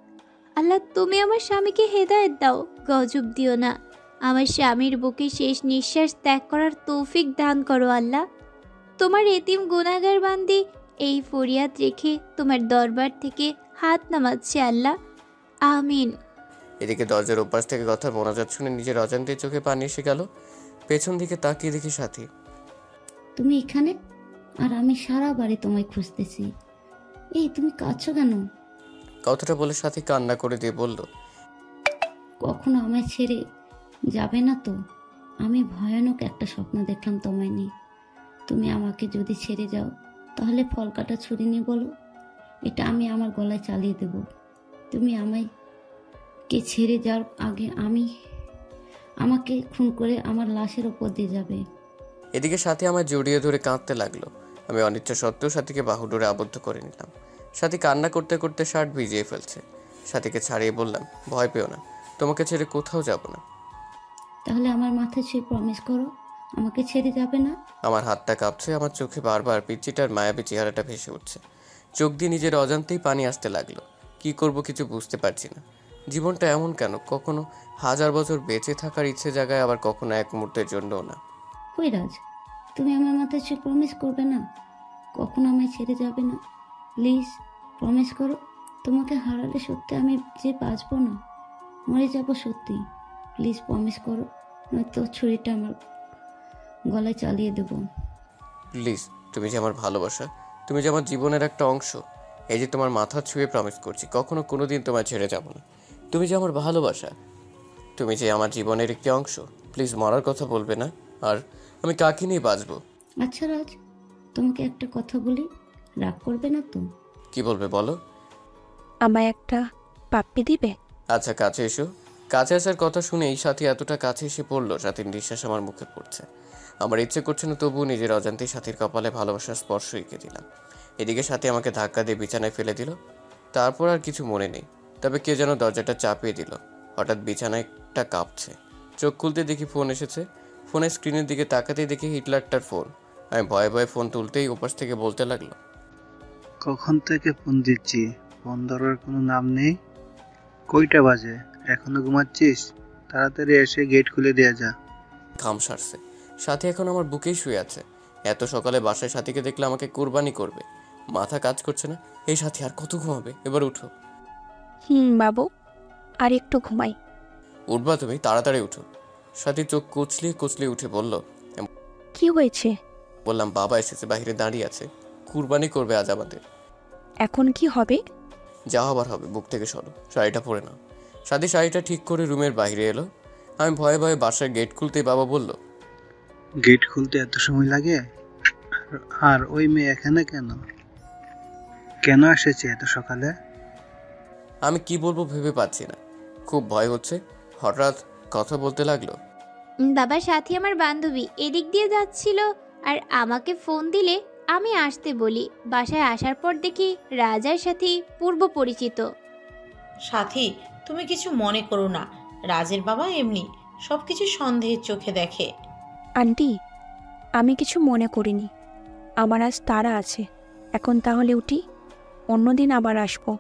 আল্লাহ, তুমি আমার স্বামীকে হেদায়েত দাও, গজব দিও না। আমার স্বামীর বুকে শেষ নিঃশ্বাস ত্যাগ করার তৌফিক দান করো আল্লাহ। তোমার এতিম গুনাহগার বান্দি এই ফরিয়াদ রেখে তোমার দরবার থেকে হাত নামাচ্ছে আল্লাহ, আমিন। এদিকে দরজার ওপাশ থেকে কথার মোনাজাত শুনে নিজের অজান্তে চোখে পানি এসে গেল। পেছন দিকে তাকিয়ে দেখি সাথী। তুমি এখানে? আর আমি সারা বাড়ি তোমায় খুঁজতেছি। এই তুমি কাঁদছো কেন? কথাটা বলে সাথী কান্না করে দিয়ে বলল, কখনো আমায় ছেড়ে যাবে না তো? আমি ভয়ানক একটা স্বপ্ন দেখলাম তোমায় নিয়ে। তুমি আমাকে যদি ছেড়ে যাও তাহলে ফল কাটা ছুরি নিয়ে বলো, এটা আমি আমার গলায় চালিয়ে দেব। তুমি আমাকে ছেড়ে যাওয়ার আগে আমাকে খুন করে আমার লাশের ওপর দিয়ে যাবে। এদিকে সাথী আমায় জড়িয়ে ধরে কাঁদতে লাগলো। আমি অনিচ্ছা সত্ত্বেও সাথীকে বাহুডোরে আবদ্ধ করে নিলাম। সাথী কান্না করতে করতে শার্ট ভিজিয়ে ফেলছে। সাথীকে ছাড়িয়ে বললাম, ভয় পেও না, তোমাকে ছেড়ে কোথাও যাব না। তাহলে আমার মাথায় ছুঁয়ে প্রমিস করো আমাকে ছেড়ে যাবে না। আমার হাতটা কাঁপছে, আমার চোখে বারবার পিচ্চিটার মায়াবী চেহারাটা ভেসে উঠছে। চোখ দিয়ে নিজের অজান্তেই পানি আসতে লাগলো। কি করব কিছু বুঝতে পারছি না। জীবনটা এমন কেন? কখনো 1000 বছর বেঁচে থাকার ইচ্ছে জাগায়, আবার কখনো এক মুহূর্তের জন্যও না। কই রাজ, তুমি আমার মাথায় ছুঁয়ে প্রমিস করবে না? কখনো আমায় ছেড়ে যাবে না? প্লিজ প্রমিস করো। তোমাকে হারালে সত্যি আমি যে বাঁচবো না, মরে যাব সত্যি। প্লিজ প্রমিস করো, নয়তো ছুরিটা আমার গলায় চালিয়ে দেবো। প্লিজ, তুমি যে আমার ভালোবাসা, তুমি যে আমার জীবনের একটা অংশ। এই যে তোমার মাথা ছুঁয়ে প্রমিস করছি, কখনো কোনোদিন তোমায় ছেড়ে যাব না। তুমি যে আমার ভালোবাসা, তুমি যে আমার জীবনের একটি অংশ। প্লিজ মরার কথা বলবে না। আর আমি কাকে নিয়ে বাঁচবো? আচ্ছা রাজ, তোমাকে একটা কথা বলি, রাগ করবে না তো? কি বলবে বলো। আমায় একটা পাপ্পি দিবে? আচ্ছা কাছে এসো। কাছে আসার কথা শুনেই সাথী এতটা কাছে এসে পড়লো, সাথীর নিঃশ্বাস আমার মুখে পড়ছে। আমার ইচ্ছে করছে না, তবুও নিজের অজান্তেই সাথীর কপালে ভালোবাসার স্পর্শ এঁকে দিলাম। এদিকে সাথী আমাকে ধাক্কা দিয়ে বিছানায় ফেলে দিল। তারপর আর কিছু মনে নেই, তবে কে যেন দরজাটা চাপিয়ে দিল। হঠাৎ বিছানাটা কাঁপছে। চোখ খুলতে দেখি ফোন এসেছে। ফোনের স্ক্রিনের দিকে তাকাতেই দেখি হিটলারটার ফোন। আমি ভয়ে ভয়ে ফোন তুলতেই ওপাশ থেকে বলতে লাগলো, কখন থেকে ফোন দিচ্ছি, ফোন ধরার কোনো নাম নেই। কয়টা বাজে? এখনো ঘুমাচ্ছিস? তাড়াতাড়ি এসে গেট খুলে দেয়া যা। ঘাম সারছে। সাথী এখন আমার বুকেই শুয়ে আছে। এত সকালে বাসায় সাথীকে দেখলে আমাকে কোরবানি করবে। মাথা কাজ করছে না। এই সাথী আর কত ঘুমাবে? এবার উঠো। বাবু, আর একটু ঘুমাই। উঠবা তুমি? তাড়াতাড়ি উঠো। সাথী চোখ কুচলিয়ে কুচলিয়ে উঠে বলল, কি হয়েছে? বললাম বাবা এসেছে, বাইরে দাঁড়িয়ে আছে, কুরবানি করবে আজ আমাদের। এখন কি হবে? যা হবার হবে, বুক থেকে সরো, শাড়িটা পরে নাও। সাথী শাড়িটা ঠিক করে রুমের বাইরে এলো। আমি ভয়ে ভয়ে বাসার গেট খুলতেই বাবা বলল, গেট খুলতে এত সময় লাগে? আর ওই মেয়ে এখানে কেন? কেন এসেছে এত সকালে? আমি কি বলবো ভেবে পাচ্ছি না, খুব ভয় হচ্ছে। হঠাৎ কথা বলতে লাগলো, বাবার সাথে আমার বান্ধবী এদিক দিয়ে যাচ্ছিল আর আমাকে ফোন দিলে আমি আসতে বলি। বাসায় আসার পর দেখি রাজার সাথে পূর্ব পরিচিত। সাথী, তুমি কিছু মনে করো না, রাজের বাবা এমনি সব কিছু সন্দেহের চোখে দেখে। আন্টি, আমি কিছু মনে করিনি। আমার আজ তাড়া আছে। এখন তাহলে উঠি, অন্যদিন আবার আসবো।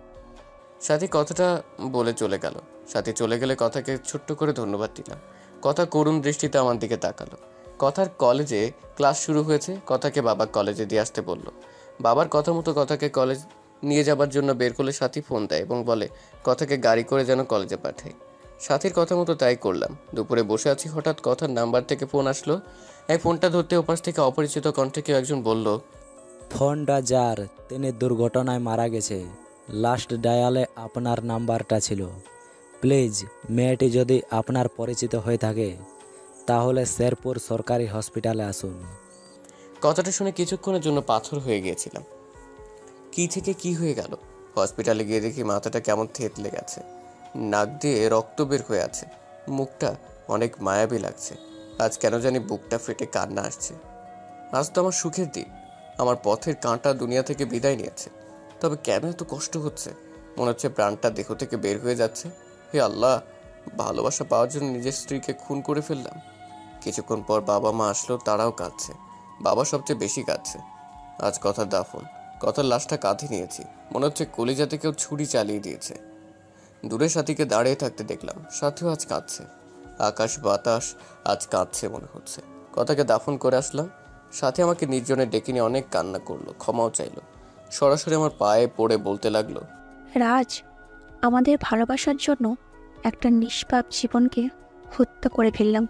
সাথী কথাটা বলে চলে গেল। সাথী চলে গেলে কথাকে ছোট্ট করে ধন্যবাদ দিলাম। কথা করুণ দৃষ্টিতে আমার দিকে তাকালো। কথার কলেজে ক্লাস শুরু হয়েছে, কথাকে বাবা কলেজে দিয়ে আসতে বলল। বাবার কথা মতো কথাকে কলেজ নিয়ে যাবার জন্য বের করলে সাথী ফোন দেয় এবং বলে কথাকে গাড়ি করে যেন কলেজে পাঠায়। সাথীর কথা মতো তাই করলাম। দুপুরে বসে আছি, হঠাৎ কথার নাম্বার থেকে ফোন আসলো। এই ফোনটা ধরতে ওপাশ থেকে অপরিচিত কণ্ঠে কেউ একজন বলল, ফোনটা যার, তিনি দুর্ঘটনায় মারা গেছে। লাস্ট ডায়ালে আপনার নাম্বারটা ছিল। প্লিজ, মেয়েটি যদি আপনার পরিচিত হয়ে থাকে তাহলে শেরপুর সরকারি হসপিটালে আসুন। কথাটা শুনে কিছুক্ষণের জন্য পাথর হয়ে গিয়েছিলাম। কি থেকে কি হয়ে গেল? হসপিটালে গিয়ে দেখি মাথাটা কেমন থেতলে গেছে, নাক দিয়ে রক্ত বের হয়ে আছে, মুখটা অনেক মায়াবী লাগছে। আজ কেন জানি বুকটা ফেটে কান্না আসছে। আজ তো আমার সুখের দিন, আমার পথের কাঁটা দুনিয়া থেকে বিদায় নিয়েছে। তবে কেন এত কষ্ট হচ্ছে? মনে হচ্ছে প্রাণটা দেহ থেকে বের হয়ে যাচ্ছে। হে আল্লাহ, ভালোবাসা পাওয়ার জন্য নিজের স্ত্রীকে খুন করে ফেললাম। কিছুক্ষণ পর বাবা মা আসলো, তারাও কাঁদছে। বাবা সবচেয়ে বেশি কাঁদছে। আজ কথার দাফন, কথার লাশটা কাঁধে নিয়েছি। মনে হচ্ছে কলিজাতে কেউ ছুরি চালিয়ে দিয়েছে। দূরে সাথীকে দাঁড়িয়ে থাকতে দেখলাম, সাথীও আজ কাঁদছে। আকাশ বাতাস আজ কাঁদছে মনে হচ্ছে। কথাকে দাফন করে আসলাম। সাথী আমাকে নির্জনে ডেকে নিয়ে অনেক কান্না করলো, ক্ষমাও চাইলো। সরাসরি আমার পায়ে পড়ে বলতে লাগলো, রাজ, আমাদের ভালোবাসার জন্য একটা নিষ্পাপ জীবনকে হত্যা করে ফেললাম।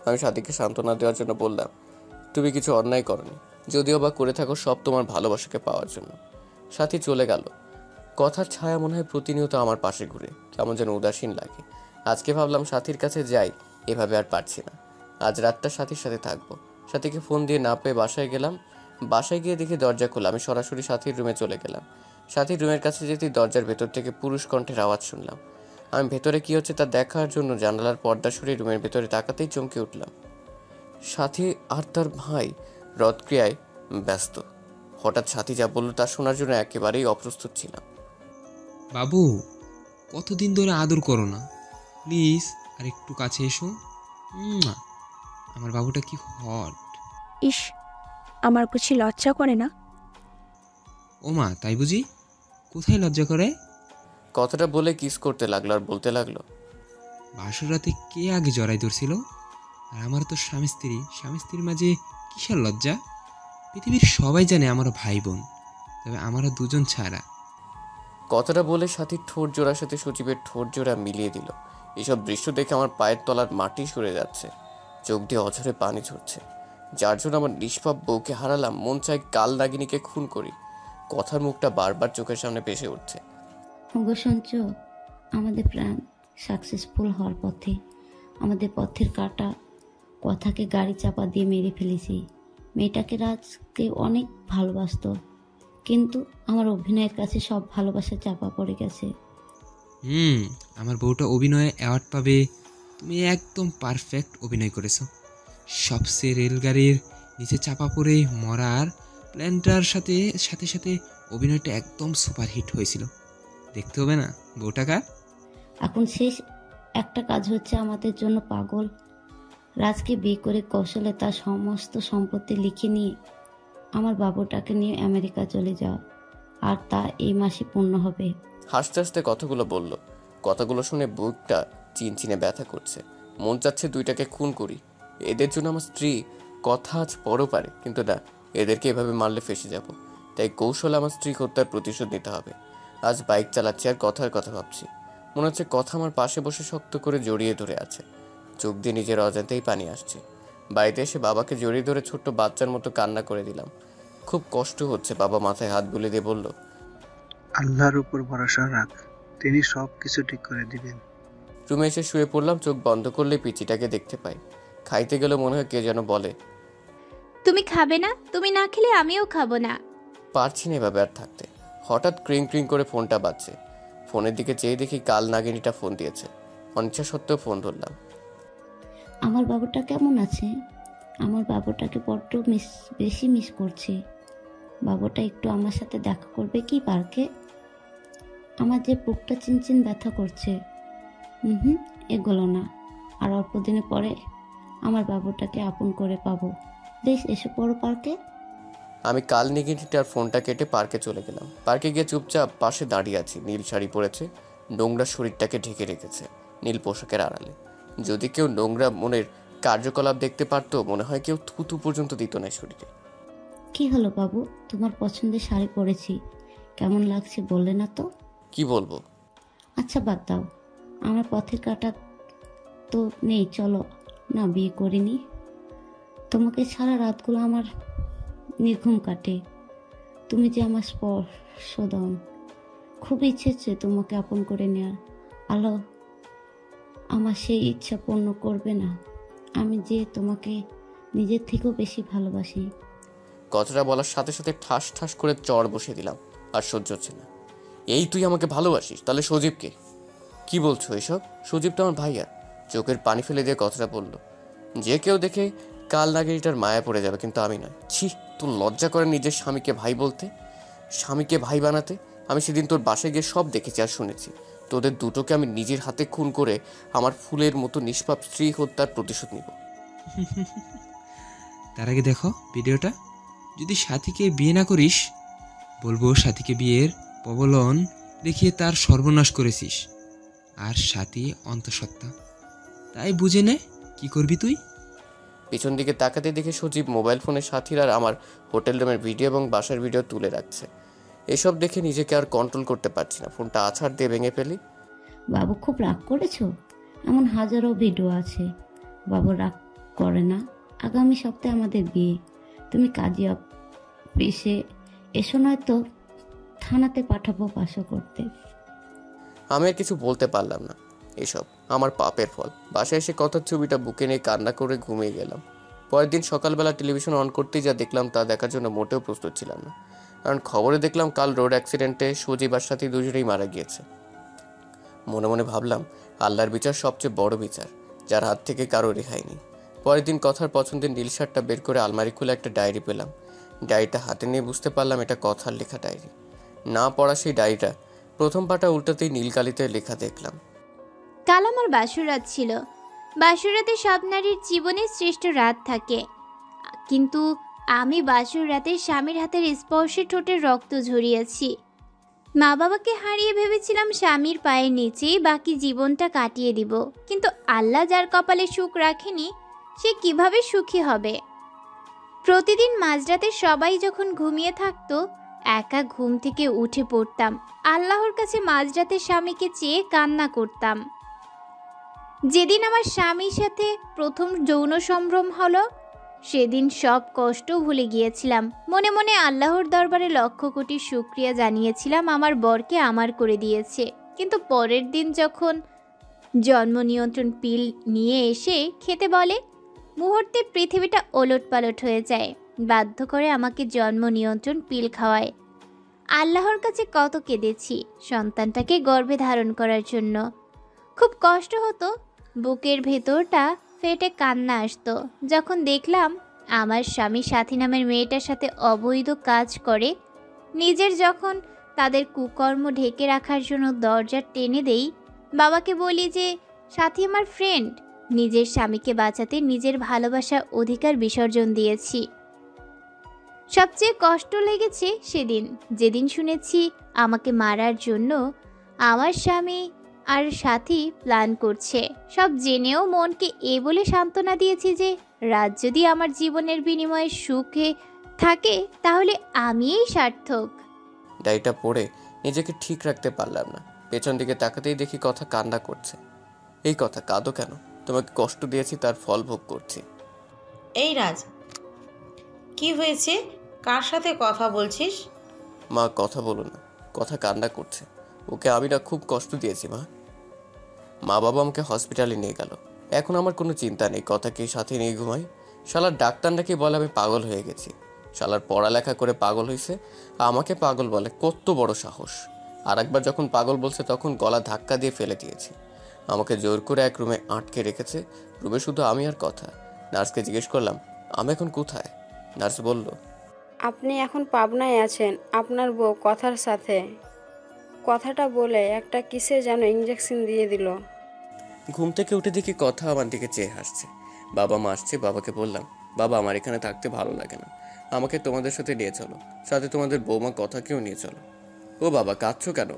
আমি সাথীকে সান্ত্বনা দেওয়ার জন্য বললাম, তুমি কিছু অন্যায় করনি, যদিও বা করে থাকো সব তোমার ভালোবাসাকে পাওয়ার জন্য। সাথী চলে গেল। কথার ছায়া মনে হয় প্রতিনিয়ত আমার পাশে ঘুরে, কেমন যেন উদাসীন লাগে। আজকে ভাবলাম সাথীর কাছে যাই, এভাবে আর পারছি না। আজ রাতটা সাথীর সাথে থাকবো। সাথীকে ফোন দিয়ে না পেয়ে বাসায় গেলাম। বাসায় গিয়ে দেখি দরজা খোলা। আমি সরাসরি সাথীর রুমে চলে গেলাম। সাথীর রুমের কাছে যেতেই দরজার ভেতর থেকে পুরুষ কণ্ঠের আওয়াজ শুনলাম। আমি ভেতরে কি হচ্ছে তা দেখার জন্য জানালার পর্দা সরিয়ে রুমের ভেতরে তাকাতেই চমকে উঠলাম। সাথী আর তার ভাই রদক্রিয়ায় ব্যস্ত। হঠাৎ সাথী যা বলল তা শোনার জন্য একেবারেই অপ্রস্তুত ছিলাম। বাবু, কতদিন ধরে আদর করো না, প্লিজ আর একটু কাছে এসো। মুয়া। আমার বাবুটা কি হট। ইস, আমার বুঝি লজ্জা করে না? ও মা, তাই বুঝি? কোথায় লজ্জা করে? কথাটা বলে কিস করতে লাগলো আর বলতে লাগলো, বাসর রাতে কে আগে জড়াই ধরছিল? আর আমার তো স্বামী স্ত্রীর মাঝে কিসের লজ্জা? পৃথিবীর সবাই জানে আমার ভাই বোন, তবে আমরা দুজন ছাড়া। কথাটা বলে সাথীর ঠোঁট জোড়ার সাথে সচিবের ঠোঁট জোড়া মিলিয়ে দিল। এসব দৃশ্য দেখে আমার পায়ের তলার মাটি সরে যাচ্ছে, চোখ দিয়ে অঝরে পানি ঝরছে। যার জন্য আমার নিষ্পাপ বউকে হারালাম, মন চাই কাল নাগিনীকে খুন করি। কথার মুখটা বারবার চোখের সামনে ভেসে উঠছে। ওগো সঞ্চ, আমাদের প্ল্যান সাকসেসফুল হওয়ার পথে আমাদের পথের কাটা কথাকে গাড়ি চাপা দিয়ে মেরে ফেলেছি। মেয়েটাকে রাজকে অনেক ভালোবাসতো, কিন্তু আমার অভিনয়ের কাছে সব ভালোবাসা চাপা পড়ে গেছে। আমার বউটা অভিনয়ে অ্যাওয়ার্ড পাবে। তুমি একদম পারফেক্ট অভিনয় করেছো। সবচেয়ে রেলগাড়ির নিচে চাপা পড়ে মরার প্ল্যানটার সাথে সাথে সাথে অভিনয়টা একদম সুপারহিট হয়েছিল। দেখতে হবে না বউটা কার? এখন শেষ একটা কাজ হচ্ছে আমাদের জন্য পাগল রাজকে বিয়ে করে কৌশলে তার সমস্ত সম্পত্তি লিখে নিয়ে আমার বাবুটাকে নিয়ে আমেরিকা চলে যাওয়া, আর তা এই মাসে পূর্ণ হবে। হাসতে হাসতে কথাগুলো বলল। কথাগুলো শুনে বুকটা চিনচিনে ব্যথা করছে। মন চাচ্ছে দুইটাকে খুন করি। এদের জন্য আমার স্ত্রী কথা আজ বড় পারে, কিন্তু না, এদেরকে এভাবে মারলে ফেসে যাব। তাই কৌশলে আমার স্ত্রী হত্যার প্রতিশোধ নিতে হবে। আজ বাইক চালাচ্ছি আর কথার কথা ভাবছি। মনে হচ্ছে কথা আমার পাশে বসে শক্ত করে জড়িয়ে ধরে আছে। চোখ দিয়ে নিজের অজান্তেই পানি আসছে। বাড়িতে এসে বাবাকে জড়িয়ে ধরে ছোট্ট বাচ্চার মতো কান্না করে দিলাম। খুব কষ্ট হচ্ছে। বাবা মাথায় হাত বুলিয়ে দিয়ে বলল, আল্লাহর উপর ভরসা রাখ, তিনি সব কিছু ঠিক করে দিবেন। রুমে এসে শুয়ে পড়লাম। চোখ বন্ধ করলে পিচিটাকে দেখতে পাই। খাইতে গেলে মনে হয় কে যেন বলে, তুমি খাবে না? তুমি না খেলে আমিও খাবো না। পারছি না এভাবে আর থাকতে। হঠাৎ ক্রিং ক্রিং করে ফোনটা বাজছে। ফোনের দিকে চেয়ে দেখি কাল নাগিনীটা ফোন দিয়েছে। অনিচ্ছা সত্ত্বেও ফোন ধরলাম। আমার বাবুটা কেমন আছে? আমার বাবুটাকে বড্ড বেশি মিস করছি। বাবুটা একটু আমার সাথে দেখা করবে কি পার্কে? আমার যে বুকটা চিনচিন ব্যথা করছে। এগুলো না, আর অল্প দিনে পরে আমার বাবুটাকে আপন করে পাবো। প্লিজ এসে পড়ো পার্কে। আমি কাল নাগিনীটার ফোনটা কেটে পার্কে চলে গেলাম। পার্কে গিয়ে চুপচাপ পাশে দাঁড়িয়ে আছি। নীল শাড়ি পরেছে, নোংরা শরীরটাকে ঢেকে রেখেছে নীল পোশাকের আড়ালে। যদি কেউ নোংরা মনের কার্যকলাপ দেখতে পারতো, মনে হয় কেউ থুতু পর্যন্ত দিত না শরীরে। কি হলো বাবু, তোমার পছন্দের শাড়ি পরেছি, কেমন লাগছে বললে না তো? কি বলবো? আচ্ছা বাদ দাও, আমার পথের কাটা তো নেই, চলো না বিয়ে করিনি। তোমাকে ছাড়া রাতগুলো আমার নির্ঘুম কাটে। তুমি যে আমার স্পর্শ দাও। খুব ইচ্ছে হচ্ছে তোমাকে আপন করে নেওয়ার। আলো আমার সেই ইচ্ছা পূর্ণ করবে না? আমি যে তোমাকে নিজের থেকেও বেশি ভালোবাসি। কথাটা বলার সাথে সাথে ঠাস ঠাস করে চড় বসিয়ে দিলাম। আর সহ্য হচ্ছে না। এই তুই আমাকে ভালোবাসিস? তাহলে সজীবকে কি বলছো এসব? সজীব তো আমার ভাইয়া। চোখের পানি ফেলে দিয়ে কথাটা বললো। যে কেউ দেখে কাল নাগিনীটার মায়া পড়ে যাবে, কিন্তু আমি নয়। ছি, তোর লজ্জা করে নিজের স্বামীকে ভাই বলতে, স্বামীকে ভাই বানাতে? আমি সেদিন তোর বাসায় গিয়ে সব দেখেছি আর শুনেছি। তোদের দুটোকে আমি নিজের হাতে খুন করে আমার ফুলের মতো নিষ্পাপ স্ত্রী হত্যার প্রতিশোধ নিব। তার আগে দেখো ভিডিওটা। যদি সাথীকে বিয়ে না করিস, বলবো সাথীকে বিয়ের প্রবলন দেখিয়ে তার সর্বনাশ করেছিস। আর সাথী অন্তঃসত্ত্বা, তাই বুঝে নে কি করবি তুই। পিছন দিকে তাকাতে দেখে সজীব মোবাইল ফোনে সাথীর আর আমার হোটেল রুমের ভিডিও এবং বাসার ভিডিও তুলে রাখছে। এসব দেখে নিজেকে আর কন্ট্রোল করতে পারছি না। ফোনটা আছাড় দিয়ে ভেঙে ফেলি। বাবু খুব রাগ করেছো? এমন হাজারো ভিডিও আছে। বাবু রাগ করে না। আগামী সপ্তাহে আমাদের বিয়ে। তুমি কাজী অফিসে এসো, নয়তো থানাতে পাঠাবো বাসা করতে। আমি আর কিছু বলতে পারলাম না। এসব আমার পাপের ফল। বাসায় এসে কথার ছবিটা বুকে নিয়ে কান্না করে ঘুমিয়ে গেলাম। পরের দিন সকালবেলা টেলিভিশন অন করতেই যা দেখলাম তা দেখার জন্য মোটেও প্রস্তুত ছিলাম না। কারণ খবরে দেখলাম কাল রোড অ্যাক্সিডেন্টে সজীব আর সাথী দুজনেই মারা গিয়েছে। মনে মনে ভাবলাম, আল্লাহর বিচার সবচেয়ে বড় বিচার, যার হাত থেকে কারো রেহাই নেই। পরের দিন কথার পছন্দের নীল শার্টটা বের করে আলমারি খুলে একটা ডায়েরি পেলাম। ডায়েরিটা হাতে নিয়ে বুঝতে পারলাম এটা কথার লেখা ডায়েরি। না পড়া সেই ডায়েরিটা প্রথম পাতা উল্টাতেই নীলকালিতে লেখা দেখলাম, কাল আমার বাসুরাত ছিল। বাসুরাতে সব নারীর জীবনে শ্রেষ্ঠ রাত থাকে, কিন্তু আমি বাসুর রাতে স্বামীর হাতের স্পর্শে ঠোঁটের রক্ত ঝরিয়েছি। মা বাবাকে হারিয়ে ভেবেছিলাম স্বামীর পায়ের নিচেই বাকি জীবনটা কাটিয়ে দিব, কিন্তু আল্লাহ যার কপালে সুখ রাখেনি সে কিভাবে সুখী হবে। প্রতিদিন মাঝরাতে সবাই যখন ঘুমিয়ে থাকতো, একা ঘুম থেকে উঠে পড়তাম, আল্লাহর কাছে মাঝরাতে স্বামীকে চেয়ে কান্না করতাম। যেদিন আমার স্বামীর সাথে প্রথম যৌন সম্ভ্রম হলো, সেদিন সব কষ্ট ভুলে গিয়েছিলাম। মনে মনে আল্লাহর দরবারে লক্ষ কোটি শুকরিয়া জানিয়েছিলাম আমার বরকে আমার করে দিয়েছে। কিন্তু পরের দিন যখন জন্ম নিয়ন্ত্রণ পিল নিয়ে এসে খেতে বলে, মুহূর্তে পৃথিবীটা ওলটপালট হয়ে যায়। বাধ্য করে আমাকে জন্ম নিয়ন্ত্রণ পিল খাওয়ায়। আল্লাহর কাছে কত কেঁদেছি সন্তানটাকে গর্ভে ধারণ করার জন্য। খুব কষ্ট হতো, বুকের ভেতরটা ফেটে কান্না আসতো যখন দেখলাম আমার স্বামী সাথী নামের মেয়েটার সাথে অবৈধ কাজ করে। নিজের যখন তাদের কুকর্ম ঢেকে রাখার জন্য দরজা টেনে দেই, বাবাকে বলি যে সাথী আমার ফ্রেন্ড। নিজের স্বামীকে বাঁচাতে নিজের ভালোবাসা অধিকার বিসর্জন দিয়েছি। সবচেয়ে কষ্ট লেগেছে সেদিন, যেদিন শুনেছি আমাকে মারার জন্য আমার স্বামী আর সাথী প্ল্যান করছে। সব জেনেও মনকে এ বলে সান্ত্বনা দিয়েছি যে রাত যদি আমার জীবনের বিনিময়ে সুখে থাকে তাহলে আমিই সার্থক। ডায়েরিটা পড়ে নিজেকে ঠিক রাখতে পারলাম না। পেছন দিকে তাকাতেই দেখি কথা কান্না করছে। এই কথা, কাঁদো কেন? তোমাকে কষ্ট দিয়েছি, তার ফল ভোগ করছি। এই রাজ, কি হয়েছে? কার সাথে কথা বলছিস? মা কথা বলো না, কথা কান্না করছে। ওকে আমি না খুব কষ্ট দিয়েছি মা। মা বাবা আমাকে হসপিটালে নিয়ে গেল। এখন আমার কোনো চিন্তা নেই, কথাকে সাথে নিয়ে ঘুমাই। শালার ডাক্তার নাকি বলে আমি পাগল হয়ে গেছি। শালার পড়ালেখা করে পাগল হয়েছে, আমাকে পাগল বলে, কত বড় সাহস! আর একবার যখন পাগল বলছে তখন গলা ধাক্কা দিয়ে ফেলে দিয়েছি। আমাকে জোর করে এক রুমে আটকে রেখেছে। রুমে শুধু আমি আর কথা। নার্সকে জিজ্ঞেস করলাম আমি এখন কোথায়। নার্স বলল, আপনি এখন পাবনায় আছেন আপনার বউ কথার সাথে। কথাটা বলে একটা কিসে যেন ইঞ্জেকশন দিয়ে দিল। ঘুম থেকে উঠে দেখি কথা আমার দিকে চেয়ে হাসছে। বাবা মা আসছে। বাবাকে বললাম, বাবা আমার এখানে থাকতে ভালো লাগে না, আমাকে তোমাদের সাথে নিয়ে চলো, সাথে তোমাদের বৌমা কথাকেও নিয়ে চলো। ও বাবা, কাঁদছো কেন?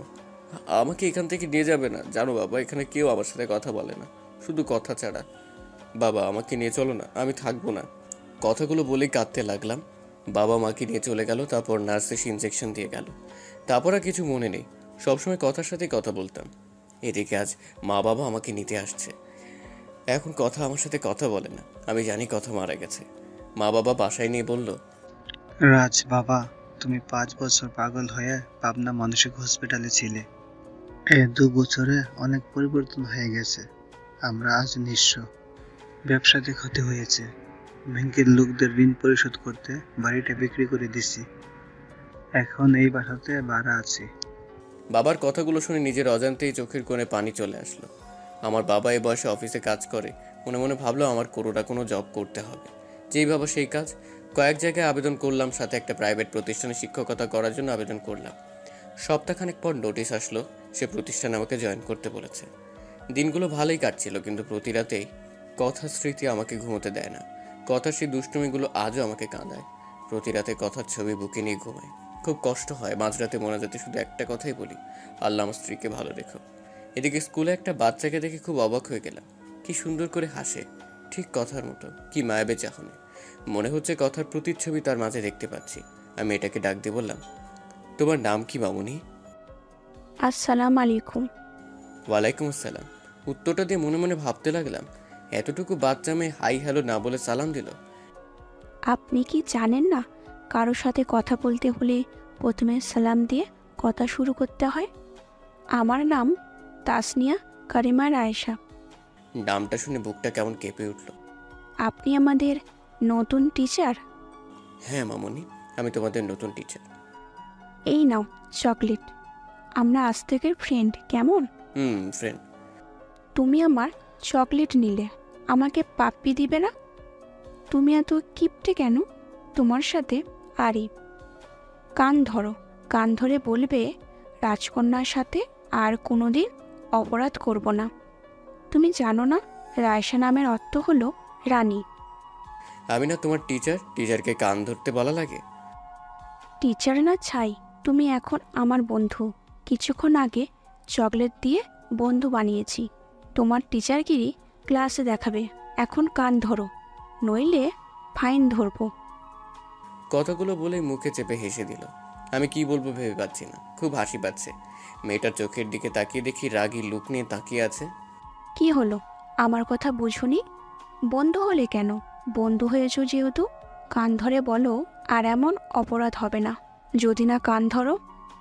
আমাকে এখান থেকে নিয়ে যাবে না? জানো বাবা, এখানে কেউ আমার সাথে কথা বলে না, শুধু কথা ছাড়া। বাবা আমাকে নিয়ে চলো না, আমি থাকবো না। কথাগুলো বলেই কাঁদতে লাগলাম। বাবা মাকে নিয়ে চলে গেল। তারপর নার্স এসে ইঞ্জেকশন দিয়ে গেল। তারপর আর কিছু মনে নেই, সবসময় কথার সাথে কথা বলতাম। এদিকে আজ মা বাবা আমাকে নিতে আসছে। এখন কথা আমার সাথে কথা বলে না। আমি জানি কথা মারা গেছে। মা বাবা বাসায় নিয়ে বলল, রাজ বাবা, তুমি 5 বছর পাগল হয়ে পাবনা মানসিক হসপিটালে ছিলে। এই 2 বছরে অনেক পরিবর্তন হয়ে গেছে। আমরা আজ নিঃস্ব, ব্যবসাতে ক্ষতি হয়েছে, ব্যাংকের লোকদের ঋণ পরিশোধ করতে বাড়িটা বিক্রি করে দিছি। এখন এই বাসাতে ভাড়া আছি। বাবার কথাগুলো শুনে নিজের অজান্তেই চোখের কোণে পানি চলে আসলো। আমার বাবা এই বয়সে অফিসে কাজ করে। মনে মনে ভাবলো আমার কোনো জব করতে হবে। যেই বাবা সেই কাজ। কয়েক জায়গায় আবেদন করলাম, সাথে একটা প্রাইভেট প্রতিষ্ঠানে শিক্ষকতা করার জন্য আবেদন করলাম। সপ্তাহখানেক পর নোটিশ আসলো, সে প্রতিষ্ঠানে আমাকে জয়েন করতে বলেছে। দিনগুলো ভালোই কাটছিল, কিন্তু প্রতি রাতেই কথার স্মৃতি আমাকে ঘুমোতে দেয় না। কথার সেই দুষ্টুমিগুলো আজও আমাকে কাঁদায়। প্রতি রাতে কথার ছবি বুকে নিয়ে ঘুমাই। খুব কষ্ট হয়। মাঝরাতে মোনাজাতে শুধু একটা কথাই বলি, আল্লাহ আমার স্ত্রীকে ভালো রেখো। এদিকে স্কুলে একটা বাচ্চাকে দেখে খুব অবাক হয়ে গেলাম। কি সুন্দর করে হাসে, ঠিক কথার মতো। কি মায়াবে চাহনি! মনে হচ্ছে কথার প্রতিচ্ছবি তার মাঝে দেখতে পাচ্ছি। আমি এটাকে ডাক দিয়ে বললাম, তোমার নাম কি মামুনি? আসসালামু আলাইকুম। ওয়ালাইকুম আসসালাম। উত্তরটা দিয়ে মনে মনে ভাবতে লাগলাম, এতটুকু বাচ্চা মেয়ে হাই হ্যালো না বলে সালাম দিল। আপনি কি জানেন না, কারোর সাথে কথা বলতে হলে প্রথমে সালাম দিয়ে কথা শুরু করতে হয়? আমার নাম তাসনিয়া কারিমা রায়েশা। নামটা শুনে বুকটা কেমন কেঁপে উঠল। আপনি আমাদের নতুন টিচার? হ্যাঁ মামুনি, আমি তোমাদের নতুন টিচার। এই নাও চকলেট। আমরা আজ থেকে ফ্রেন্ড, কেমন? ফ্রেন্ড। তুমি আমার চকলেট নিলে আমাকে পাপ্পি দিবে না? তুমি এত কিপটে কেন? তোমার সাথে আরি। কান ধরো, কান ধরে বলবে রাজকন্যার সাথে আর কোনোদিন অপরাধ করব না। তুমি জানো না রায়শা নামের অর্থ হলো রানী। আমি না তোমার টিচার? টিচারকে কান ধরতে বলা লাগে? টিচার না ছাই, তুমি এখন আমার বন্ধু। কিছুক্ষণ আগে চকলেট দিয়ে বন্ধু বানিয়েছি। তোমার টিচারগিরি ক্লাসে দেখাবে। এখন কান ধরো, নইলে ফাইন ধরবো। কথাগুলো বলেই মুখে চেপে হেসে দিল। আমি কি বলবো ভেবে পাচ্ছি না, খুব হাসি পাচ্ছে। মেয়েটার চোখের দিকে তাকিয়ে দেখি রাগী লুক নিয়ে তাকিয়ে আছে। কি হলো, আমার কথা বুঝুনি? বন্ধু হলে কেন? বন্ধু হয়েছো যেহেতু কান ধরে বলো, আর এমন অপরাধ হবে না। যদি না কান ধরো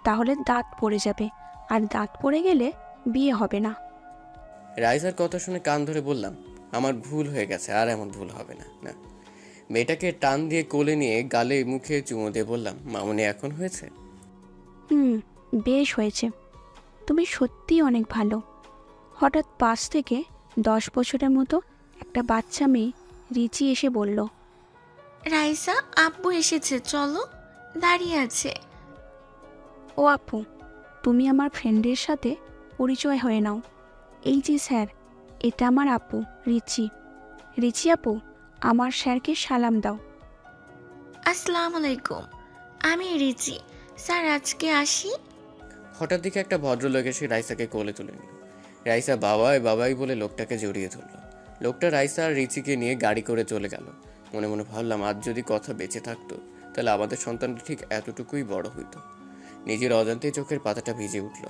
তাহলে দাঁত পড়ে যাবে, আর দাঁত পড়ে গেলে বিয়ে হবে না। রাইসার কথা শুনে কান ধরে বললাম, আমার ভুল হয়ে গেছে, আর এমন ভুল হবে না। না। মেয়েটাকে টান দিয়ে কোলে নিয়ে গালে মুখে চুমো দিয়ে বললাম, মামুনি এখন হয়েছে? বেশ হয়েছে। তুমি সত্যিই অনেক ভালো। হঠাৎ পাশ থেকে 10 বছরের মতো একটা বাচ্চা মেয়ে রিচি এসে বলল, রাইসা আব্বু এসেছে, চলো, দাঁড়িয়ে আছে। ও আপু, তুমি আমার ফ্রেন্ডের সাথে পরিচয় হয়ে নাও। এই যে স্যার, এটা আমার আপু রিচি। রিচি আপু, আমার স্যারকে সালাম দাও। আসসালামু আলাইকুম, আমি রিচি। স্যার আজকে আসি? হঠাৎ দিকে একটা ভদ্রলোক এসে রাইসাকে কোলে তুলে নিল। রাইসা বাবাই বাবাই বলে লোকটাকে জড়িয়ে ধরল। লোকটা রাইসা আর রিচিকে নিয়ে গাড়ি করে চলে গেল। মনে মনে ভাবলাম, আজ যদি কথা বেঁচে থাকতো তাহলে আমাদের সন্তানটা ঠিক এতটুকুই বড় হইতো। নিজের অজান্তেই চোখের পাতাটা ভিজে উঠল।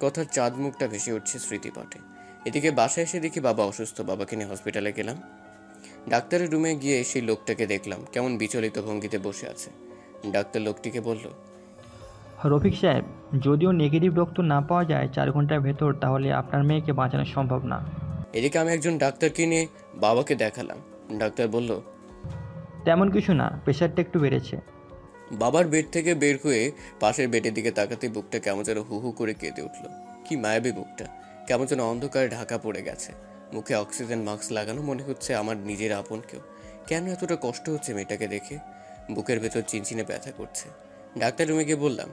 কথার চাঁদ মুখটা ভেসে উঠছে স্মৃতিপটে। এদিকে বাসায় এসে দেখি বাবা অসুস্থ। বাবাকে নিয়ে হসপিটালে গেলাম। ডাক্তারের রুমে গিয়ে সেই লোকটাকে দেখলাম কেমন বিচলিত ভঙ্গিতে বসে আছে। ডাক্তার লোকটিকে বলল, রফিক সাহেব, যদিও নেগেটিভ রক্ত না পাওয়া যায় 4 ঘন্টার ভেতর, তাহলে আপনার মেয়েকে বাঁচানো সম্ভব না। এদিকে আমি একজন ডাক্তারকে নিয়ে বাবাকে দেখালাম। ডাক্তার বলল, তেমন কিছু না, প্রেশারটা একটু বেড়েছে। বাবার বেড থেকে বের হয়ে পাশের বেডের দিকে তাকাতে বুকটা কেমন যেন হু হু করে কেঁদে উঠল। কি মায়াবী মুখটা, কেমন যেন অন্ধকারে ঢাকা পড়ে গেছে। মুখে অক্সিজেন মাস্ক লাগানো, মনে হচ্ছে আমার নিজের আপন কেউ। কেন এতটা কষ্ট হচ্ছে মেয়েটাকে দেখে? বুকের ভেতর চিনচিনে ব্যথা করছে। ডাক্তার রুমে গিয়ে বললাম,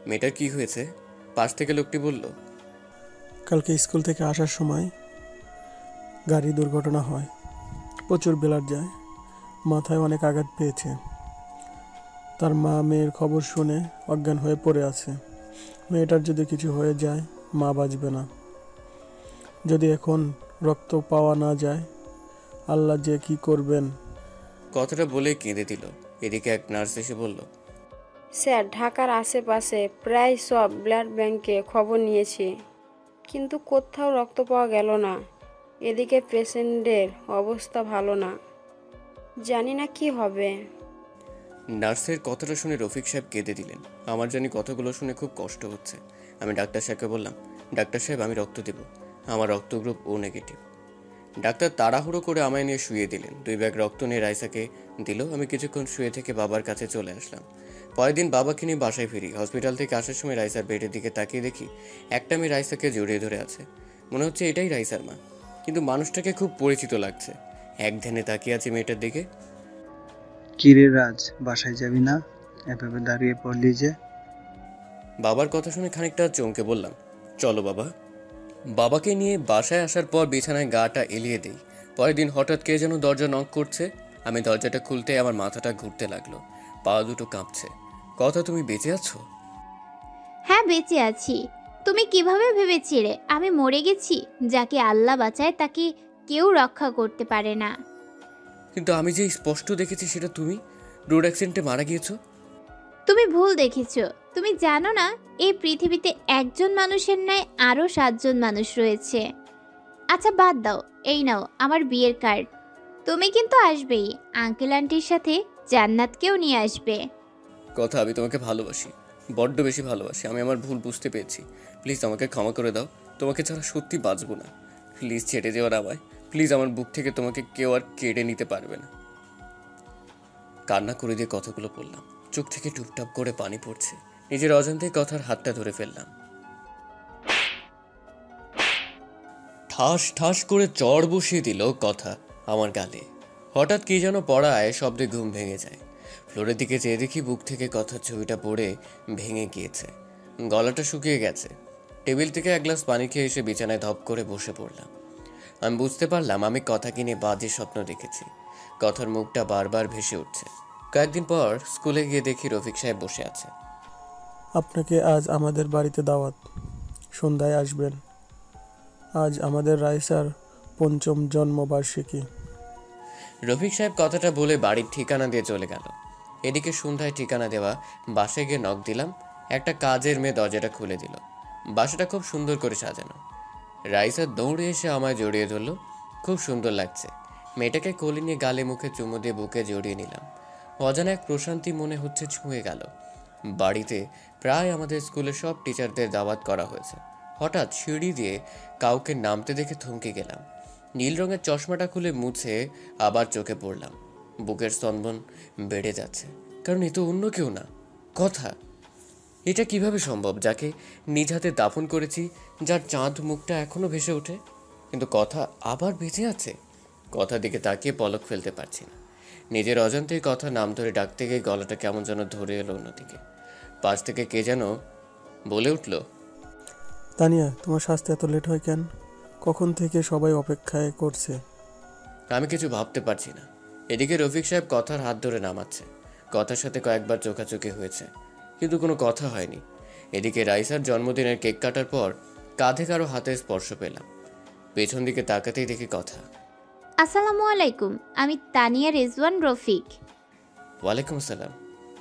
মেয়েটার কি হয়েছে? পাশ থেকে লোকটি বলল, কালকে স্কুল থেকে আসার সময় গাড়ি দুর্ঘটনা হয়, প্রচুর ব্লাড যায়, মাথায় অনেক আঘাত পেয়েছে। তার মা মেয়ের খবর শুনে অজ্ঞান হয়ে পড়ে আছে। মেয়েটার যদি কিছু হয়ে যায় মা বাঁচবে না। যদি এখন রক্ত পাওয়া না যায়, আল্লাহ যে কি করবেন। কথাটা বলে কেঁদে দিল। এদিকে এক নার্স এসে বলল, স্যার, ঢাকার আশেপাশে প্রায় সব ব্লাড ব্যাংকে খবর নিয়েছি, কিন্তু কোথাও রক্ত পাওয়া গেল না। এদিকে পেশেন্টের অবস্থা ভালো না, জানি না কি হবে। নার্সের কথাটা শুনে রফিক সাহেব কেঁদে দিলেন। আমার জানি কথাগুলো শুনে খুব কষ্ট হচ্ছে। আমি ডাক্তার সাহেবকে বললাম, ডাক্তার সাহেব, আমি রক্ত দেব, আমার রক্ত গ্রুপ ও নেগেটিভ। ডাক্তার তাড়াহুড়ো করে আমায় নিয়ে শুয়ে দিলেন। 2 ব্যাগ রক্ত নিয়ে রাইসাকে দিল। আমি কিছুক্ষণ শুয়ে থেকে বাবার কাছে চলে আসলাম। পরের দিন বাবাকে নিয়ে বাসায় ফিরি। হসপিটাল থেকে আসার সময় রাইসার বেডের দিকে তাকিয়ে দেখি একটা মেয়ে রাইসাকে জড়িয়ে ধরে আছে। মনে হচ্ছে এটাই রাইসার মা, কিন্তু মানুষটাকে খুব পরিচিত লাগছে। এক ধ্যানে তাকিয়ে আছে মেয়েটার দিকে। কিরে রাজ, বাসায় যাবি না? এভাবে দাঁড়িয়ে পড়লি যে? বাবার কথা শুনে খানিকটা চমকে বললাম, চলো বাবা। বাবাকে নিয়ে বাসায় আসার পর বিছানায় গাটা এলিয়ে দেই। পরের দিন হঠাৎ কে যেন দরজা নক করছে। আমি দরজাটা খুলতে আমার মাথাটা ঘুরতে লাগলো, পা দুটো কাঁপছে। কথা, তুমি বেঁচে আছো? হ্যাঁ, বেঁচে আছি। তুমি কিভাবে ভেবেছিলে আমি মরে গেছি? যাকে আল্লাহ বাঁচায় তাকে কেউ রক্ষা করতে পারে না। কিন্তু আমি যে স্পষ্ট দেখেছি সেটা তুমি রোড অ্যাক্সিডেন্টে মারা গিয়েছো। তুমি ভুল দেখেছো। তুমি জানো না এই পৃথিবীতে একজন মানুষের ন্যায় আরও 7 জন মানুষ রয়েছে। আচ্ছা বাদ দাও, এই নাও আমার বিয়ের কার্ড। তুমি কিন্তু আসবেই, আঙ্কেল আন্টির সাথে জান্নাতকেও নিয়ে আসবে। কথা, আমি তোমাকে ভালোবাসি, বড্ড বেশি ভালোবাসি। আমি আমার ভুল বুঝতে পেরেছি। প্লিজ আমাকে ক্ষমা করে দাও। তোমাকে ছাড়া সত্যি বাঁচবো না। প্লিজ ছেড়ে যাওয়ার আমায়। প্লিজ, আমার বুক থেকে তোমাকে কেউ আর কেড়ে নিতে পারবে না। কান্না করে দিয়ে কথাগুলো বললাম। চোখ থেকে টুপটাপ করে পানি পড়ছে। নিজের অজান্তেই কথার হাতটা ধরে ফেললাম। ঠাস ঠাস করে চড় বসিয়ে দিল কথা আমার গালে। হঠাৎ কি যেন পড়ায় শব্দে ঘুম ভেঙে যায়। ফ্লোরের দিকে চেয়ে দেখি বুক থেকে কথার ছবিটা পড়ে ভেঙে গিয়েছে। গলাটা শুকিয়ে গেছে। টেবিল থেকে এক গ্লাস পানি খেয়ে এসে বিছানায় ধপ করে বসে পড়লাম। আমি বুঝতে পারলাম আমি কথাকে নিয়ে বাজে স্বপ্ন দেখেছি। কথার মুখটা বারবার ভেসে উঠছে। কয়েকদিন পর স্কুলে গিয়ে দেখি রফিক সাহেব বসে আছে। আপনাকে আজ আমাদের বাড়িতে দাওয়াত, সন্ধ্যায় আসবেন। আজ আমাদের রাইসার 5ম জন্মবার্ষিকী। রফিক সাহেব কথাটা বলে বাড়ির ঠিকানা দিয়ে চলে গেল। এদিকে সন্ধ্যায় ঠিকানা দেওয়া বাসায় গিয়ে নক দিলাম। একটা কাজের মেয়ে দরজাটা খুলে দিল। বাসাটা খুব সুন্দর করে সাজানো। রাইসা দৌড়ে এসে আমায় জড়িয়ে ধরলো। খুব সুন্দর লাগছে। মেয়েটাকে কোলে নিয়ে গালে মুখে চুমু দিয়ে বুকে জড়িয়ে নিলাম। অজানা এক প্রশান্তি মনে হচ্ছে ছুঁয়ে গেল। বাড়িতে প্রায় আমাদের স্কুলের সব টিচারদের দাওয়াত করা হয়েছে। হঠাৎ সিঁড়ি দিয়ে কাউকে নামতে দেখে থমকে গেলাম। নীল রঙের চশমাটা খুলে মুছে আবার চোখে পড়লাম। বুকের স্পন্দন বেড়ে যাচ্ছে, কারণ এ তো অন্য কেউ না, কথা। এটা কিভাবে সম্ভব, যাকে নিজ হাতে দাফন করেছি, যার চাঁদ মুখটা এখনো ভেসে ওঠে, কিন্তু কথা আবার বেঁচে আছে। কথার দিকে তাকিয়ে পলক ফেলতে পারছি না। নিজের অজান্তেই কথা নাম ধরে ডাকতে গিয়ে গলাটা কেমন যেন ধরে এলো অন্যদিকে। পাশ থেকে কে যেন বলে উঠল, তানিয়া, তোমার স্বাস্থ্য এত লেট হয় কেন? কখন থেকে সবাই অপেক্ষায় করছে। আমি কিছু ভাবতে পারছি না। এদিকে রফিক সাহেব কথার হাত ধরে নামাচ্ছে। কথার সাথে কয়েকবার চোখাচোখি হয়েছে, কিন্তু কোনো কথা হয়নি। এদিকে রাইসার জন্মদিনের কেক কাটার পর কাঁধে কারো হাতে স্পর্শ পেলাম। পেছন দিকে তাকাতেই দেখি কথা। আসসালামু আলাইকুম, আমি তানিয়া রেজওয়ান রফিক। ওয়ালাইকুম আসসালাম,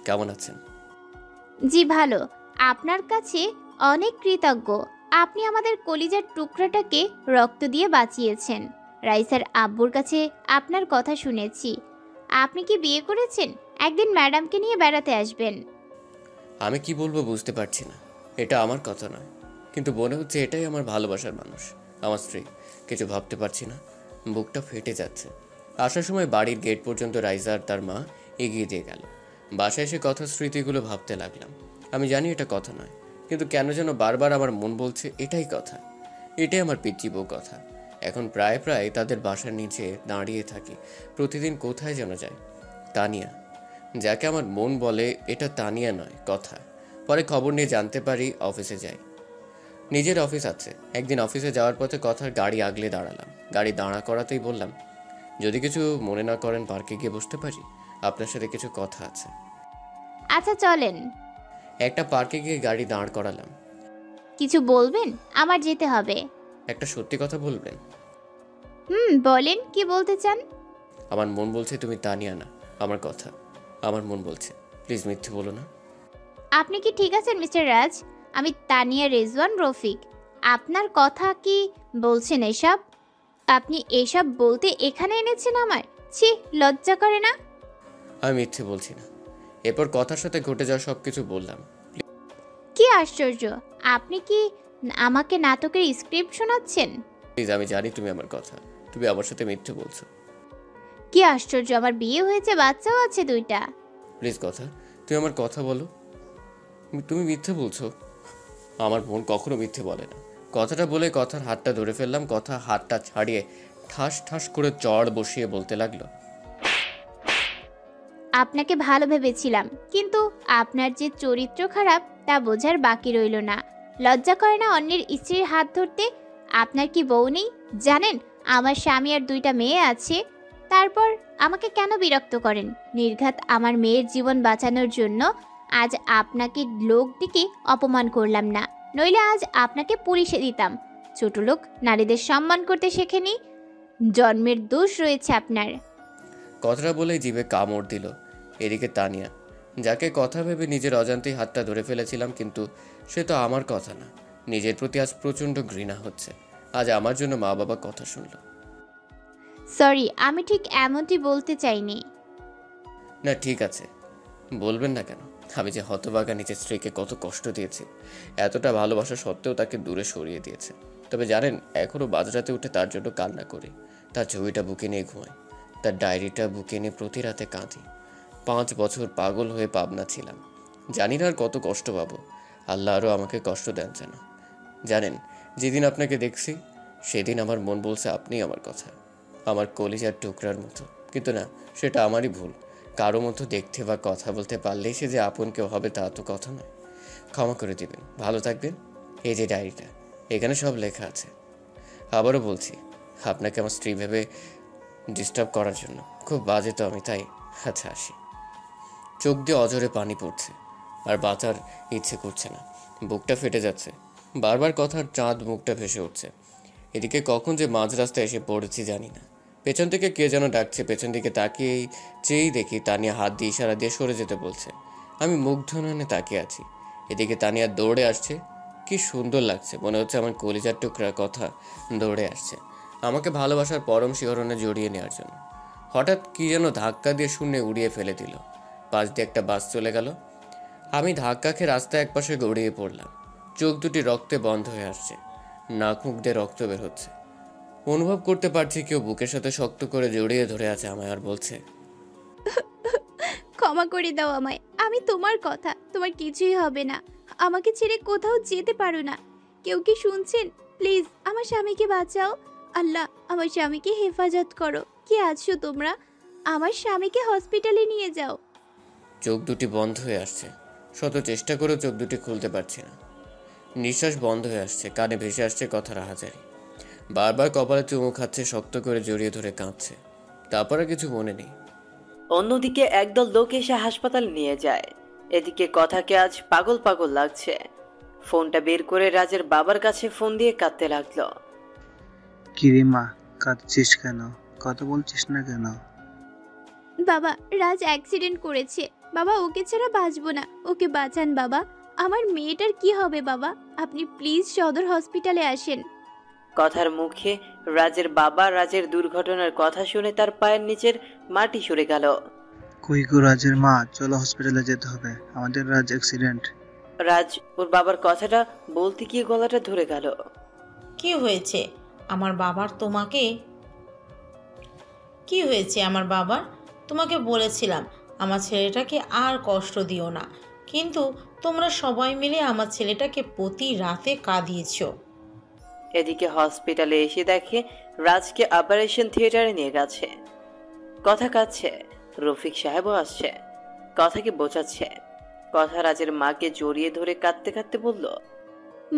কেমন আছেন? জি ভালো, আপনার কাছে অনেক কৃতজ্ঞ। আপনি আমাদের কলিজার টুকরাটাকে রক্ত দিয়ে বাঁচিয়েছেন। রাইসার আব্বুর কাছে আপনার কথা শুনেছি। আপনি কি বিয়ে করেছেন? একদিন ম্যাডামকে নিয়ে বেড়াতে আসবেন। আমি কি বলবো বুঝতে পারছি না। এটা আমার কথা নয়, কিন্তু মনে হচ্ছে এটাই আমার ভালোবাসার মানুষ, আমার স্ত্রী। কিছু ভাবতে পারছি না, বুকটা ফেটে যাচ্ছে। আসার সময় বাড়ির গেট পর্যন্ত রাইজা আর তার মা এগিয়ে দিয়ে গেল। বাসায় এসে কথার স্মৃতিগুলো ভাবতে লাগলাম। আমি জানি এটা কথা নয়, কিন্তু কেন যেন বারবার আমার মন বলছে এটাই কথা, এটাই আমার পিচ্চি বউ কথা। এখন প্রায় প্রায় তাদের বাসার নিচে দাঁড়িয়ে থাকি। প্রতিদিন কোথায় যেন যায়। তানিয়া, যাকে আমার মন বলে এটা তানিয়া নয়, কথা। পরে খবর নিয়ে জানতে পারি অফিসে যাই। নিজের অফিস আছে। একদিন অফিসে যাওয়ার পথে কথার গাড়ি আগলে দাঁড়ালাম। গাড়ি দাঁড়া করাতেই বললাম, যদি কিছু মনে না করেন পার্কে গিয়ে বসতে পারি, আপনার সাথে কিছু কথা আছে। আচ্ছা চলেন। একটা পার্কে গিয়ে গাড়ি দাঁড় করালাম। কিছু বলবেন? আমার যেতে হবে। একটা সত্যি কথা বলবেন? বলেন, কি বলতে চান? আমার মন বলছে তুমি তানিয়া না। আমার কথা, আমার মন বলছে। প্লিজ মিথ্যে বলো না। আপনি কি ঠিক আছেন মিস্টার রাজ? আমি তানিয়া রেজওয়ান রফিক। আপনার কথা কি বলছেন এসব? আপনি এসব বলতে এখানে এনেছেন আমার? ছি, লজ্জা করে না? আমি মিথ্যে বলছি না। এরপর কথার সাথে ঘটে যাওয়া সব কিছু বললাম। কি আশ্চর্য, আপনি কি আমাকে নাটকের স্ক্রিপ্ট শোনাচ্ছেন? প্লিজ, আমি জানি তুমি আমার কথা, তুমি আমার সাথে মিথ্যে বলছো। কি আশ্চর্য, আমার বিয়ে হয়েছে, বাচ্চাও আছে 2টা। প্লিজ কথা, তুমি আমার কথা বলো। তুমি মিথ্যে বলছো। আমার বোন কখনো মিথ্যে বলে না। কথাটা বলে কথার হাতটা ধরে ফেললাম। কথা হাতটা ছাড়িয়ে ঠাস ঠাস করে চড় বসিয়ে বলতে লাগলো, আপনাকে ভালো ভেবেছিলাম, কিন্তু আপনার যে চরিত্র খারাপ তা বোঝার বাকি রইল না। লজ্জা করে না অন্যের স্ত্রীর হাত ধরতে? আপনার কি বউ নেই? জানেন আমার স্বামী আর 2টা মেয়ে আছে। তারপর আমাকে কেন বিরক্ত করেন? নির্ঘাত আমার মেয়ের জীবন বাঁচানোর জন্য আজ আপনাকে লোক ডেকে অপমান করলাম না, নইলে আজ আপনাকে পুলিশে দিতাম। ছোট লোক নারীদের সম্মান করতে শেখেনি, জন্মের দোষ রয়েছে আপনার। কথাটা বলেই জিভে কামড় দিল। এদিকে তানিয়া, যাকে কথা ভেবে নিজের অজান্তেই হাতটা ধরে ফেলেছিলাম, কিন্তু সে তো আমার কথা না। নিজের প্রতি আজ প্রচণ্ড ঘৃণা হচ্ছে। আজ আমার জন্য মা বাবা কথা শুনল। সরি, আমি ঠিক এমনটি বলতে চাইনি। না ঠিক আছে, বলবেন না কেন? আমি যে হতভাগা নিজের স্ত্রীকে কত কষ্ট দিয়েছি। এতটা ভালোবাসা সত্ত্বেও তাকে দূরে সরিয়ে দিয়েছে। তবে জানেন, এখনও মাঝরাতে উঠে তার জন্য কান্না করি। তার ছবিটা বুকে নিয়ে ঘুমাই, তার ডায়েরিটা বুকে নিয়ে প্রতি রাতে কাঁদি। 5 বছর পাগল হয়ে পাবনা ছিলাম। জানি না আর কত কষ্ট পাবো। আল্লাহ আরও আমাকে কষ্ট দেন যেন। জানেন, যেদিন আপনাকে দেখছি সেদিন আমার মন বলছে আপনিই আমার কথা, আমার কলিজার টুকরার মতো। কিন্তু না, সেটা আমারই ভুল। কারো মতো দেখতে বা কথা বলতে পারলেই সে যে আপন কেউ হবে তা তো কথা নয়। ক্ষমা করে দিবেন, ভালো থাকবেন। এই যে ডায়েরিটা, এখানে সব লেখা আছে। আবারও বলছি, আপনাকে আমার স্ত্রী ভেবে ডিস্টার্ব করার জন্য খুব বাজে তো আমি, তাই। আচ্ছা আসি। চোখ দিয়ে অজরে পানি পড়ছে, আর বাঁচার ইচ্ছে করছে না। বুকটা ফেটে যাচ্ছে। বারবার কথার চাঁদ মুখটা ভেসে উঠছে। এদিকে কখন যে মাঝ রাস্তায় এসে পড়েছি জানি না। পেছন থেকে কে যেন ডাকছে। পেছন দিকে তাকিয়েই চেয়েই দেখি তানিয়া হাত দিয়ে ইশারা দিয়ে সরে যেতে বলছে। আমি মুগ্ধ নয়নে তাকিয়ে আছি। এদিকে তানিয়া দৌড়ে আসছে। কি সুন্দর লাগছে, মনে হচ্ছে আমার কলিজার টুকরার কথা দৌড়ে আসছে আমাকে ভালোবাসার পরম শিহরণে জড়িয়ে নেওয়ার জন্য। হঠাৎ কি যেন ধাক্কা দিয়ে শূন্যে উড়িয়ে ফেলে দিল। পাশ দিয়ে একটা বাস চলে গেল। আমি ধাক্কা খেয়ে রাস্তায় একপাশে গড়িয়ে পড়লাম। চোখ দুটি রক্তে বন্ধ হয়ে আসছে, নাক মুখ দিয়ে রক্ত বের হচ্ছে। অনুভব করতে পারছি কেউ বুকের সাথে শক্ত করে জড়িয়ে ধরে আছে আমায়, আর বলছে, ক্ষমা করে দাও আমায়, আমি তোমার কথা, তোমার কিছুই হবে না। আমাকে ছেড়ে কোথাও যেতে পারো না। কেউ কি শুনছেন? প্লিজ আমার স্বামীকে বাঁচাও। আল্লাহ, আমার স্বামীকে হেফাজত করো। কি আছো তোমরা? আমার স্বামীকে হসপিটালে নিয়ে যাও। চোখ দুটি বন্ধ হয়ে আসছে। শত চেষ্টা করেও চোখ দুটি খুলতে পারছি না। নিঃশ্বাস বন্ধ হয়ে আসছে, কানে ভেসে আসছে কথার হাজারি। বারবার কপালে চুমু খাচ্ছে, শক্ত করে জড়িয়ে ধরে কাঁদছে। তারপর আর কিছু মনে নেই। অন্যদিকে একদল লোক এসে হাসপাতালে নিয়ে যায়। এদিকে কথাকে আজ পাগল পাগল লাগছে। ফোনটা বের করে রাজের বাবার কাছে ফোন দিয়ে কাঁদতে লাগলো। কিরে মা, কাঁদছিস কেন? কথা বলছিস না কেন? বাবা, রাজ অ্যাক্সিডেন্ট করেছে। বাবা, ওকে ছাড়া বাঁচবো না। ওকে বাঁচান বাবা। আমার মেয়েটার কি হবে বাবা? আপনি প্লিজ সদর হসপিটালে আসেন। কথার মুখে রাজের বাবা রাজের দুর্ঘটনার কথা শুনে তার পায়ের নিচের মাটি সরে গেল। কই গো রাজের মা, চলো হসপিটালে যেতে হবে, আমাদের রাজ অ্যাক্সিডেন্ট। রাজ ওর বাবার কথাটা বলতে গিয়ে গলাটা ধরে গেল। কি হয়েছে আমার বাবার? কি হয়েছে আমার বাবার? তোমাকে বলেছিলাম আমার ছেলেটাকে আর কষ্ট দিও না, কিন্তু তোমরা সবাই মিলে আমার ছেলেটাকে প্রতি রাতে কাঁদিয়েছ। এদিকে হসপিটালে এসে দেখে রাজকে অপারেশন থিয়েটারে নিয়ে গেছে। কথা কাঁদছে, রফিক সাহেবও আসছে, কথাকে বোঝাচ্ছে। কথা রাজের মাকে জড়িয়ে ধরে কাঁদতে কাঁদতে বলল,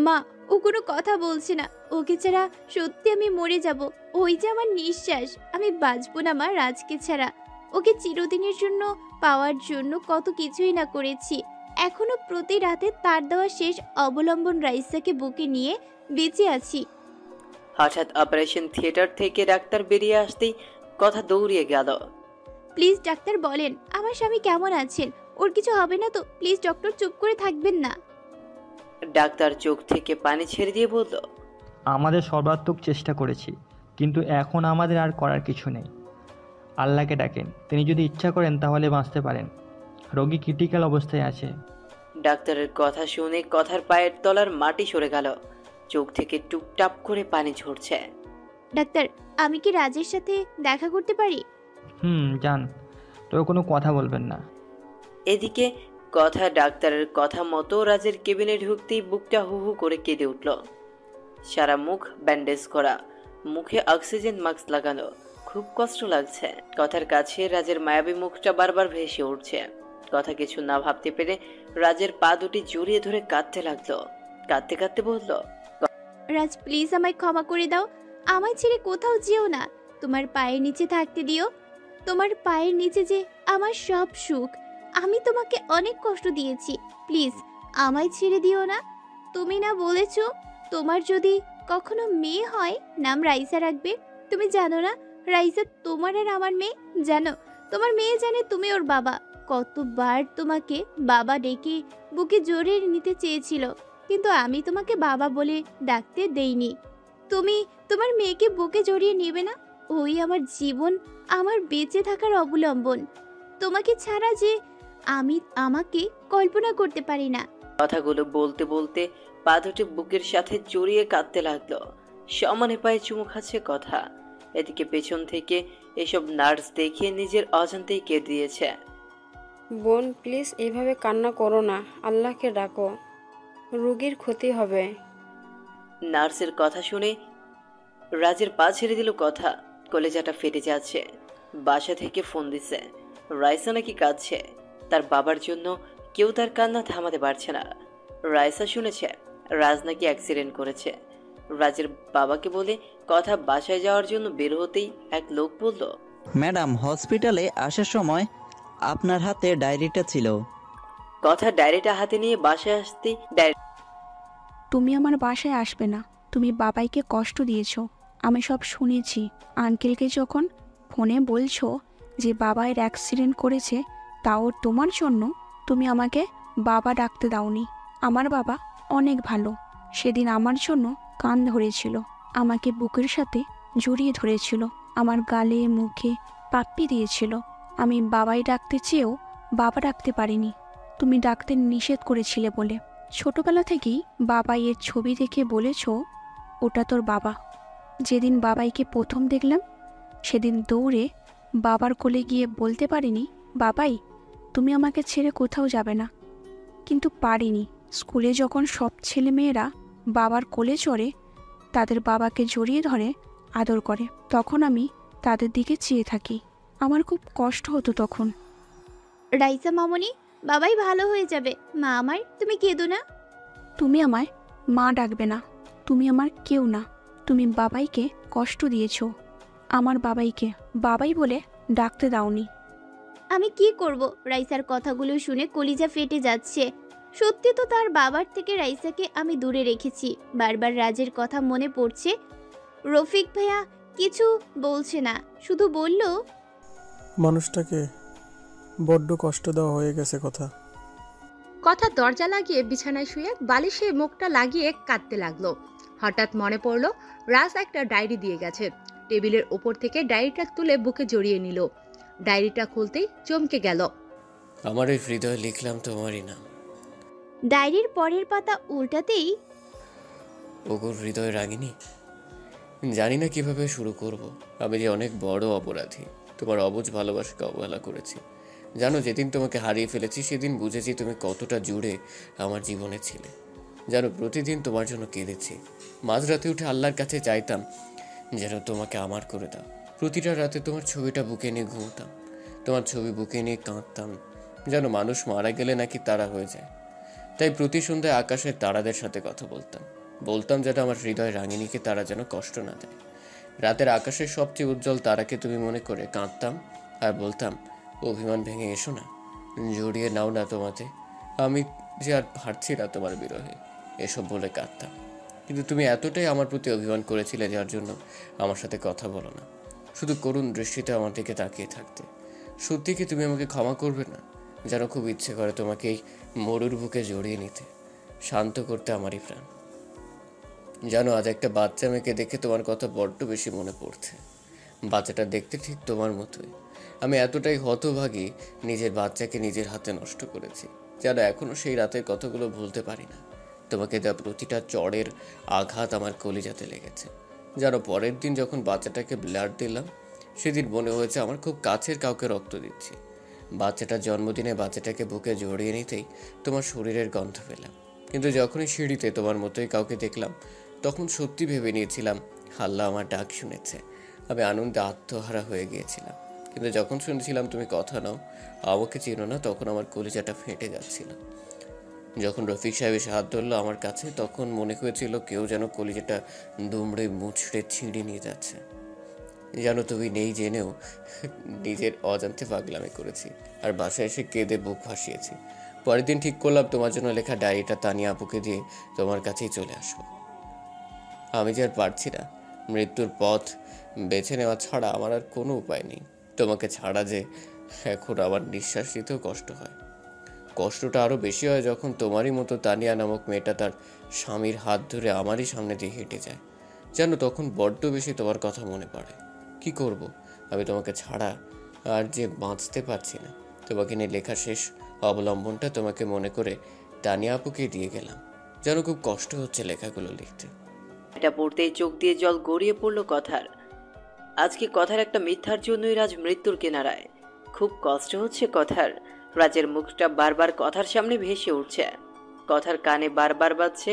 মা, ও কোনো কথা বলছে না। ওকে ছাড়া সত্যি আমি মরে যাব। ওই যে আমার নিঃশ্বাস, আমি বাঁচবো না মা রাজকে ছাড়া। ওকে চিরদিনের জন্য পাওয়ার জন্য কত কিছুই না করেছি। এখনো প্রতি রাতে তার দেওয়া শেষ অবলম্বন রাইসাকে বুকে নিয়ে বেঁচে আছি। হঠাৎ অপারেশন থিয়েটার থেকে ডাক্তার বেরিয়ে আসতেই কথা দৌড়িয়ে গেল। প্লিজ ডাক্তার বলেন আমার স্বামী কেমন আছেন? ওর কিছু হবে না তো? প্লিজ ডক্টর, চুপ করে থাকবেন না। ডাক্তার চোখ থেকে পানি ছেড়ে দিয়ে বলল, আমাদের সর্বাত্মক চেষ্টা করেছি, কিন্তু এখন আমাদের আর করার কিছু নেই। আল্লাহকে ডাকেন, তিনি যদি ইচ্ছা করেন তাহলে বাঁচতে পারেন। রোগী ক্রিটিক্যাল অবস্থায় আছে। ডাক্তারের কথা শুনে কথার পায়ের তলার মাটি সরে গেল, চোখ থেকে টুপটাপ করে পানি ঝরছে। ডাক্তার, আমি কি রাজের সাথে দেখা করতে পারি? যান, তবে কোনো কথা বলবেন না। এদিকে কথা ডাক্তারের কথা মতো রাজের কেবিনে ঢুকতেই বুকটা হু হু করে কেঁদে উঠল। সারা মুখ ব্যান্ডেজ করা, মুখে অক্সিজেন মাস্ক লাগানো, খুব কষ্ট লাগছে। কথার কাছে রাজের মায়াবী মুখটা বারবার ভেসে উঠছে। কথা কিছু না ভাবতে পেরে রাজের পা দুটি জড়িয়ে ধরে কাঁদতে লাগলো। কাঁদতে কাঁদতে বলল, রাজ প্লিজ আমায় ক্ষমা করে দাও। আমায় ছেড়ে কোথাও যেও না। তোমার পায়ের নিচে থাকতে দিও। তোমার পায়ের নিচে যে আমার সব সুখ। আমি তোমাকে অনেক কষ্ট দিয়েছি, প্লিজ আমায় ছেড়ে দিও না। তুমি না বলেছো তোমার যদি কখনো মেয়ে হয় নাম রাইসা রাখবে? তুমি জানো না রাইসা তোমার আর আমার মেয়ে? জানো তোমার মেয়ে জানে তুমি ওর বাবা। কতবার তোমাকে বাবা ডেকে বুকে জড়িয়ে নিতে চেয়েছিল, কিন্তু আমি তোমাকে বাবা বলে ডাকতে দেইনি। তুমি তোমার মেয়েকে বুকে জড়িয়ে নেবে না? ওই আমার জীবন, আমার বেঁচে থাকার অবলম্বন। তোমাকে ছাড়া যে আমি আমাকে কল্পনা করতে পারি না। কথাগুলো বলতে বলতে পা দুটি বুকের সাথে জড়িয়ে কাঁদতে লাগলো। সমানে পায়ে চুমু খাচ্ছে কথা। এদিকে পেছন থেকে এসব নার্স দেখে নিজের অজান্তেই কেঁদে দিয়েছে। বোন প্লিজ এভাবে কান্না করো না, আল্লাহকে ডাকো, রোগীর ক্ষতি হবে। নার্সের কথা শুনে রাজের পা ছেড়ে দিল কথা। কলেজাটা ফেটে যাচ্ছে। বাসা থেকে ফোন দিছে, রাইসা নাকি কাঁদছে। তার বাবার জন্য কেউ তার কান্না থামাতে পারছে না। রাইসা শুনেছে রাজ নাকি অ্যাক্সিডেন্ট করেছে। রাজের বাবাকে বলে কথা বাসায় যাওয়ার জন্য বের হতেই এক লোক বলল, ম্যাডাম হসপিটালে আসার সময় আপনার হাতে ডায়েরিটা ছিল। কথা ডায়েরিটা হাতে নিয়ে বাসায় আসতেই তুমি আমার বাসায় আসবে না। তুমি বাবাইকে কষ্ট দিয়েছো, আমি সব শুনেছি। আঙ্কেলকে যখন ফোনে বলছো যে বাবাইয়ের অ্যাক্সিডেন্ট করেছে, তাও তোমার জন্য তুমি আমাকে বাবা ডাকতে দাওনি। আমার বাবা অনেক ভালো। সেদিন আমার জন্য কান ধরেছিল, আমাকে বুকের সাথে জড়িয়ে ধরেছিল, আমার গালে মুখে পাপ্পি দিয়েছিল। আমি বাবাই ডাকতে চেয়েও বাবা ডাকতে পারিনি, তুমি ডাকতে নিষেধ করেছিলে বলে। ছোটবেলা থেকেই বাবাইয়ের ছবি দেখে বলেছ ওটা তোর বাবা। যেদিন বাবাইকে প্রথম দেখলাম সেদিন দৌড়ে বাবার কোলে গিয়ে বলতে পারিনি, বাবাই তুমি আমাকে ছেড়ে কোথাও যাবে না। কিন্তু পারিনি। স্কুলে যখন সব ছেলেমেয়েরা বাবার কোলে চড়ে, তাদের বাবাকে জড়িয়ে ধরে আদর করে, তখন আমি তাদের দিকে চেয়ে থাকি। আমার খুব কষ্ট হতো তখন। রাইসা মামনি, বাবাই ভালো হয়ে যাবে। মা আমার, তুমি কেঁদো না। তুমি আমায় মা ডাকবে না, তুমি আমার কেউ না। তুমি বাবাইকে কষ্ট দিয়েছো, আমার বাবাইকে বাবাই বলে ডাকতে দাওনি। আমি কি করব? রাইসার কথাগুলো শুনে কলিজা ফেটে যাচ্ছে। সত্যি তো তার বাবার থেকে রাইসাকে আমি দূরে রেখেছি। বারবার রাজের কথা মনে পড়ছে। রফিক ভাইয়া কিছু বলছে না, শুধু বলল, মানুষটাকে বড্ড কষ্ট দেওয়া হয়ে গেছে কথা। কথা দরজা লাগিয়ে বিছানায় শুয়ে বালিশে মুখটা লাগিয়ে কাঁদতে লাগলো। হঠাৎ মনে পড়ল রাজ একটা ডায়েরি দিয়ে গেছে। টেবিলের ওপর থেকে ডায়েরিটা তুলে বুকে জড়িয়ে নিল। ডায়েরিটা খুলতেই চমকে গেল। আমার এই হৃদয়ে লিখলাম তোমারই নাম। ডায়েরির পরের পাতা উল্টাতেই ওগোর হৃদয় রাগিনী। জানি না কিভাবে শুরু করব। আমি যে অনেক বড় অপরাধী, তোমার অবুঝ ভালোবাসাকে অবহেলা করেছি। জানো, যেদিন তোমাকে হারিয়ে ফেলেছি সেদিন বুঝেছি তুমি কতটা জুড়ে আমার জীবনে ছিলে। জানো, প্রতিদিন তোমার জন্য কেঁদেছি। মাঝরাতে উঠে আল্লাহর কাছে চাইতাম যেন তোমাকে আমার করে দাও। প্রতিটা রাতে তোমার ছবিটা বুকে নিয়ে ঘুমতাম, তোমার ছবি বুকে নিয়ে কাঁদতাম। জানো, মানুষ মারা গেলে নাকি তারা হয়ে যায়, তাই প্রতি সন্ধ্যায় আকাশের তারাদের সাথে কথা বলতাম যেন আমার হৃদয় রাঙিনীকে তারা যেন কষ্ট না দেয়। রাতের আকাশের সবচেয়ে উজ্জ্বল তারাকে তুমি মনে করে কাঁদতাম আর বলতাম, অভিমান ভেঙে এসো না, জড়িয়ে নাও না তোমাতে, আমি যে আর পারছি না তোমার বিরহে, এসব বলে কাঁদতাম। কিন্তু তুমি এতটাই আমার প্রতি অভিমান করেছিলে যার জন্য আমার সাথে কথা বলো না, শুধু করুণ দৃষ্টিতে আমার দিকে তাকিয়ে থাকতে। সত্যি কি তুমি আমাকে ক্ষমা করবে না? যেন খুব ইচ্ছে করে তোমাকে এই মরুর বুকে জড়িয়ে নিতে, শান্ত করতে আমারই প্রাণ। জানো, আজ একটা বাচ্চা মেয়েকে দেখে তোমার কথা বড্ড বেশি মনে পড়ছে। বাচ্চাটা দেখতে ঠিক তোমার মতোই। আমি এতটাই হতভাগী, নিজের বাচ্চাকে নিজের হাতে নষ্ট করেছি। যেন এখনও সেই রাতের কথাগুলো ভুলতে পারি না। তোমাকে দেওয়া প্রতিটা চড়ের আঘাত আমার কলিজাতে লেগেছে। যেন পরের দিন যখন বাচ্চাটাকে ব্লাড দিলাম, সেদিন মনে হয়েছে আমার খুব কাছের কাউকে রক্ত দিচ্ছি। বাচ্চাটার জন্মদিনে বাচ্চাটাকে বুকে জড়িয়ে নিতেই তোমার শরীরের গন্ধ পেলাম। কিন্তু যখনই সিঁড়িতে তোমার মতোই কাউকে দেখলাম, তখন সত্যি ভেবে নিয়েছিলাম আল্লাহ আমার ডাক শুনেছে। আমি আনন্দে আত্মহারা হয়ে গিয়েছিলাম। কিন্তু যখন শুনেছিলাম তুমি কথা নাও, আমাকে চিনো না, তখন আমার কলিজাটা ফেটে যাচ্ছিল। যখন রফিক সাহেব এসে হাত ধরলো আমার কাছে, তখন মনে হয়েছিল কেউ যেন কলিজাটা দুমড়ে মুচড়ে ছিঁড়ে নিয়ে যাচ্ছে। যেন তুমি নেই জেনেও নিজের অজান্তে পাগলামি করেছি, আর বাসায় এসে কেঁদে বুক ভাসিয়েছি। পরের দিন ঠিক করলাম তোমার জন্য লেখা ডায়েরিটা তানিয়া আপুকে দিয়ে তোমার কাছেই চলে আসবো। আমি যে আর পারছি না, মৃত্যুর পথ বেছে নেওয়া ছাড়া আমার আর কোনো উপায় নেই। তোমাকে ছাড়া যে এখন আমার নিঃশ্বাস নিতেও কষ্ট হয়। কষ্টটা আরও বেশি হয় যখন তোমারই মতো তানিয়া নামক মেয়েটা তার স্বামীর হাত ধরে আমারই সামনে দিয়ে হেঁটে যায়। জানো, তখন বড্ড বেশি তোমার কথা মনে পড়ে। কি করব, আমি তোমাকে ছাড়া আর যে বাঁচতে পারছি না। তোমাকে নিয়ে লেখা শেষ অবলম্বনটা তোমাকে মনে করে তানিয়া আপুকে দিয়ে গেলাম। যেন খুব কষ্ট হচ্ছে লেখাগুলো লিখতে। এটা পড়তেই চোখ দিয়ে জল গড়িয়ে পড়ল কথার। আজকে কথার একটা মিথ্যার জন্যই রাজ মৃত্যুর কিনারায়। খুব কষ্ট হচ্ছে কথার। রাজের মুখটা বারবার কথার সামনে ভেসে উঠছে। কথার কানে বারবার বাজছে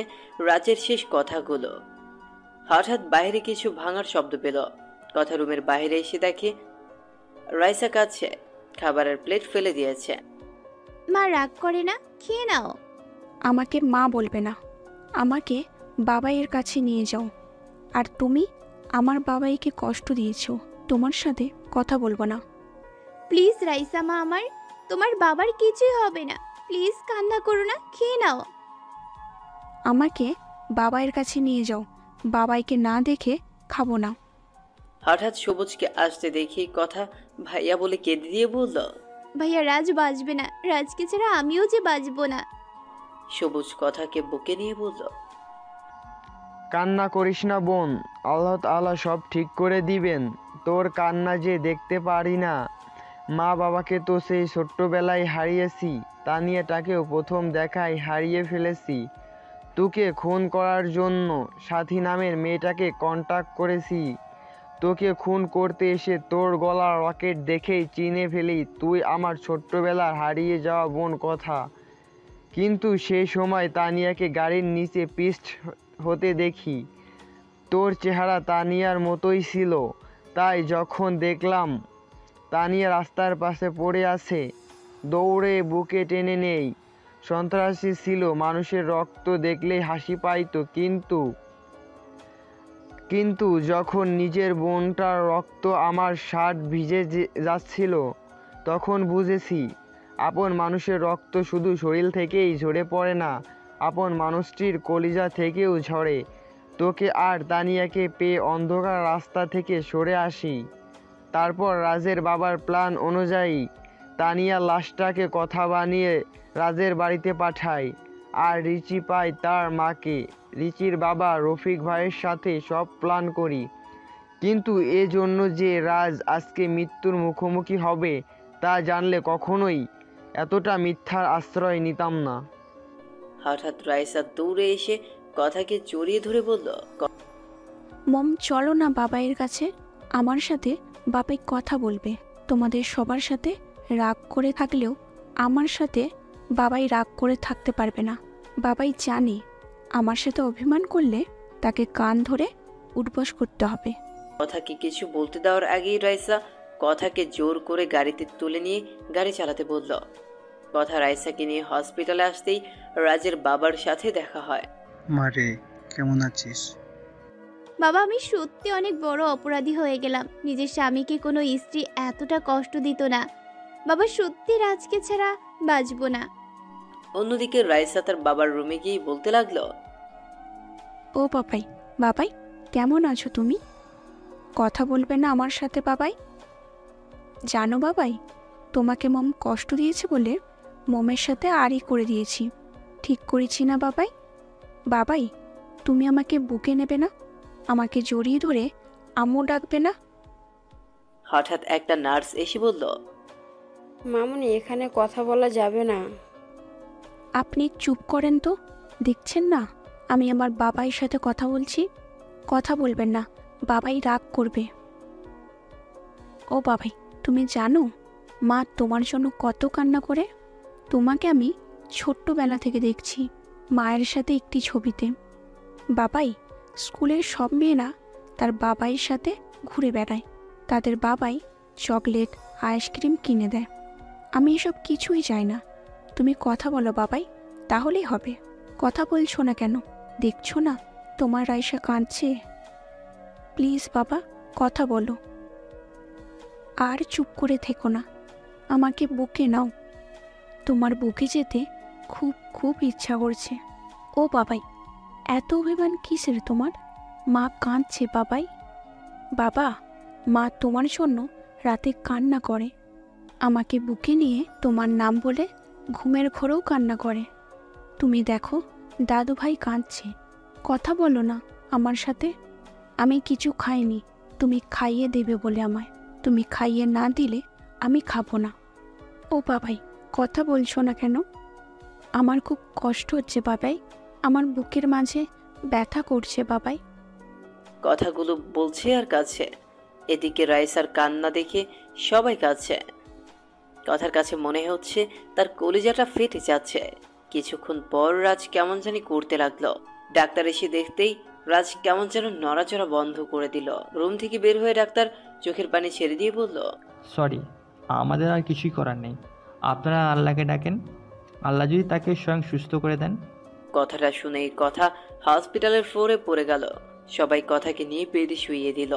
রাজের শেষ কথাগুলো। হঠাৎ বাইরে কিছু ভাঙার শব্দ পেল। কথা রুমের বাইরে এসে দেখে রাইসা কাঁদছে, খাবারের প্লেট ফেলে দিয়েছে। মা রাগ করে না, খেয়ে নাও। আমাকে মা বলবে না, আমাকে বাবাইয়ের কাছে নিয়ে যাও। আর তুমি আমার বাবাইকে কষ্ট দিয়েছো, তোমার সাথে কথা বলবো না। প্লিজ রাইসা মা আমার, তোমার বাবার কিছুই হবে না, প্লিজ কান্না করো না, খেয়ে নাও। আমাকে বাবাইয়ের কাছে নিয়ে যাও, বাবাইকে না দেখে খাবো না। হঠাৎ সবুজকে আসতে দেখি কথা ভাইয়া বলে কেঁদে দিয়ে বলল, ভাইয়া রাজ বাঁচবে না, রাজকে ছাড়া আমিও যে বাঁচবো না। সবুজ কথাকে বুকে নিয়ে বলল, কান্না করিস না বোন, আল্লাহ তাআলা সব ঠিক করে দিবেন। তোর কান্না যে দেখতে পারি না। মা বাবাকে তো সেই ছোট্টবেলায় হারিয়েছি, তানিয়াটাকেও প্রথম দেখায় হারিয়ে ফেলেছি। তোকে খুন করার জন্য সাথী নামের মেয়েটাকে কন্টাক্ট করেছি। তোকে খুন করতে এসে তোর গলার রকেট দেখেই চিনে ফেলি তুই আমার ছোট্টবেলার হারিয়ে যাওয়া বোন কথা। কিন্তু সেই সময় তানিয়াকে গাড়ির নিচে পিষ্ট হতে দেখি। তোর চেহারা তানিয়ার মতোই ছিল, তাই যখন দেখলাম তানিয়া রাস্তার পাশে পড়ে আছে, দৌড়ে বুকে টেনে নেই। সন্ত্রাসী ছিল, মানুষের রক্ত দেখলেই হাসি পাইতো, কিন্তু যখন নিজের বোনটার রক্ত আমার শার্ট ভিজে যাচ্ছিল, তখন বুঝেছি আপন মানুষের রক্ত শুধু শরীর থেকেই ঝরে পড়ে না, আপন মানুষটির কলিজা থেকেও ঝরে। তোকে আর তানিয়াকে পেয়ে অন্ধকার রাস্তা থেকে সরে আসি। তারপর রাজের বাবার প্ল্যান অনুযায়ী তানিয়ার লাশটাকে কথা বানিয়ে রাজের বাড়িতে পাঠাই, আর রিচি পায় তার মাকে। রিচির বাবা রফিক ভাইয়ের সাথে সব প্ল্যান করি, কিন্তু এজন্য যে রাজ আজকে মৃত্যুর মুখোমুখি হবে তা জানলে কখনোই এতটা মিথ্যার আশ্রয় নিতাম না। হঠাৎ রাইসা দৌড়ে এসে কথাকে জড়িয়ে ধরে বলল, মম চলো না বাবাইয়ের কাছে, আমার সাথে বাবাই কথা বলবে। তোমাদের সবার সাথে রাগ করে থাকলেও আমার সাথে বাবাই রাগ করে থাকতে পারবে না। বাবাই জানে আমার সাথে অভিমান করলে তাকে কান ধরে উঠবস করতে হবে। কথাকে কিছু বলতে দেওয়ার আগেই রাইসা কথাকে জোর করে গাড়িতে তুলে নিয়ে গাড়ি চালাতে বলল। কথা রাইসাকে নিয়ে হসপিটালে আসতেই রাজের বাবার সাথে দেখা হয়। মারে, কেমন আছিস? বাবা, আমি সত্যি অনেক বড় অপরাধী হয়ে গেলাম। নিজের স্বামীকে কোনো স্ত্রী এতটা কষ্ট দিত না। বাবা, সত্যি রাজকে ছাড়া বাঁচবো না। অন্যদিকে রাইসা তার বাবার রুমে গিয়ে বলতে লাগলো, ও বাবাই, বাবাই কেমন আছো তুমি? কথা বলবে না আমার সাথে বাবাই? জানো বাবাই, তোমাকে মম কষ্ট দিয়েছে বলে মমের সাথে আড়ি করে দিয়েছি। ঠিক করেছি না বাবাই? বাবাই, তুমি আমাকে বুকে নেবে না? আমাকে জড়িয়ে ধরে আম্মু ডাকবে না? হঠাৎ একটা নার্স এসে বলল, মামুনি, এখানে কথা বলা যাবে না। আপনি চুপ করেন তো, দেখছেন না আমি আমার বাবাইয়ের সাথে কথা বলছি? কথা বলবেন না, বাবাই রাগ করবে। ও বাবাই, তুমি জানো মা তোমার জন্য কত কান্না করে? তোমাকে আমি ছোট্টবেলা থেকে দেখছি মায়ের সাথে একটি ছবিতে। বাবাই, স্কুলের সব মেয়েরা তার বাবাইয়ের সাথে ঘুরে বেড়ায়। তাদের বাবাই চকলেট আইসক্রিম কিনে দেয়। আমি এসব কিছুই চাই না। তুমি কথা বলো বাবাই, তাহলেই হবে। কথা বলছো না কেন? দেখছো না তোমার রাইসা কাঁদছে? প্লিজ বাবা, কথা বলো। আর চুপ করে থেকো না, আমাকে বুকে নাও। তোমার বুকে যেতে খুব খুব ইচ্ছা করছে। ও বাবাই, এত অভিমান কিসের তোমার? মা কাঁদছে বাবাই। বাবা, মা তোমার জন্য রাতে কান্না করে। আমাকে বুকে নিয়ে তোমার নাম বলে ঘুমের ঘোরেও কান্না করে। তুমি দেখো দাদু ভাই কাঁদছে। কথা বলো না আমার সাথে। আমি কিছু খাইনি, তুমি খাইয়ে দেবে বলে আমায়। তুমি খাইয়ে না দিলে আমি খাবো না। ও বাবাই, কথা বলছো না কেন? আমার খুব কষ্ট হচ্ছে বাবাই, আমার বুকের মাঝে ব্যথা করছে বাবাই। কথাগুলো বলছে আর কাছে। এদিকে রাইসার কান্না দেখে সবাই কাছে। কথার কাছে মনে হচ্ছে তার কলিজাটা ফেটে যাচ্ছে। কিছুক্ষণ পর রাজ কেমন জানি করতে লাগলো। ডাক্তার এসে দেখতেই রাজ কেমন যেন নড়াচড়া বন্ধ করে দিল। রুম থেকে বের হয়ে ডাক্তার চোখের পানি ছেড়ে দিয়ে বলল, সরি, আমাদের আর কিছুই করার নেই। আপনারা আল্লাহকে ডাকেন, আল্লাহ যদি তাকে স্বয়ং সুস্থ করে দেন। কথাটা শুনেই কথা হসপিটালের ফ্লোরে পড়ে গেল। সবাই কথাকে নিয়ে বেডে শুইয়ে দিল।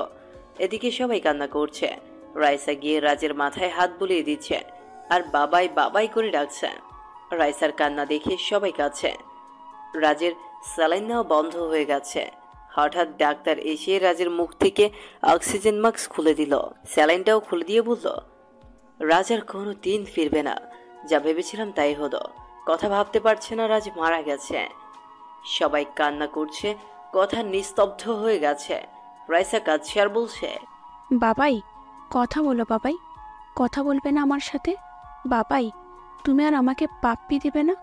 এদিকে সবাই কান্না করছে। রাইসা গিয়ে রাজের মাথায় হাত বুলিয়ে দিচ্ছে আর বাবাই বাবাই করে ডাকছে। রাইসার কান্না দেখে সবাই কাঁদছে। রাজের স্যালাইন নেওয়া বন্ধ হয়ে গেছে। হঠাৎ ডাক্তার এসে রাজের মুখ থেকে অক্সিজেন মাস্ক খুলে দিল। স্যালাইনটাও খুলে দিয়ে বলল, রাজ আর কোনো দিন ফিরবে না। যা ভেবেছিলাম তাই হলো। কথা ভাবতে পারছে না রাজ মারা গেছে। সবাই কান্না করছে। কথা নিস্তব্ধ হয়ে গেছে। রাইসা কাঁদছে আর বলছে, বাবাই, কথা বলো বাবাই। কথা বলবে না আমার সাথে? বাবাই, তুমি আর আমাকে পাপ্পি দেবে না?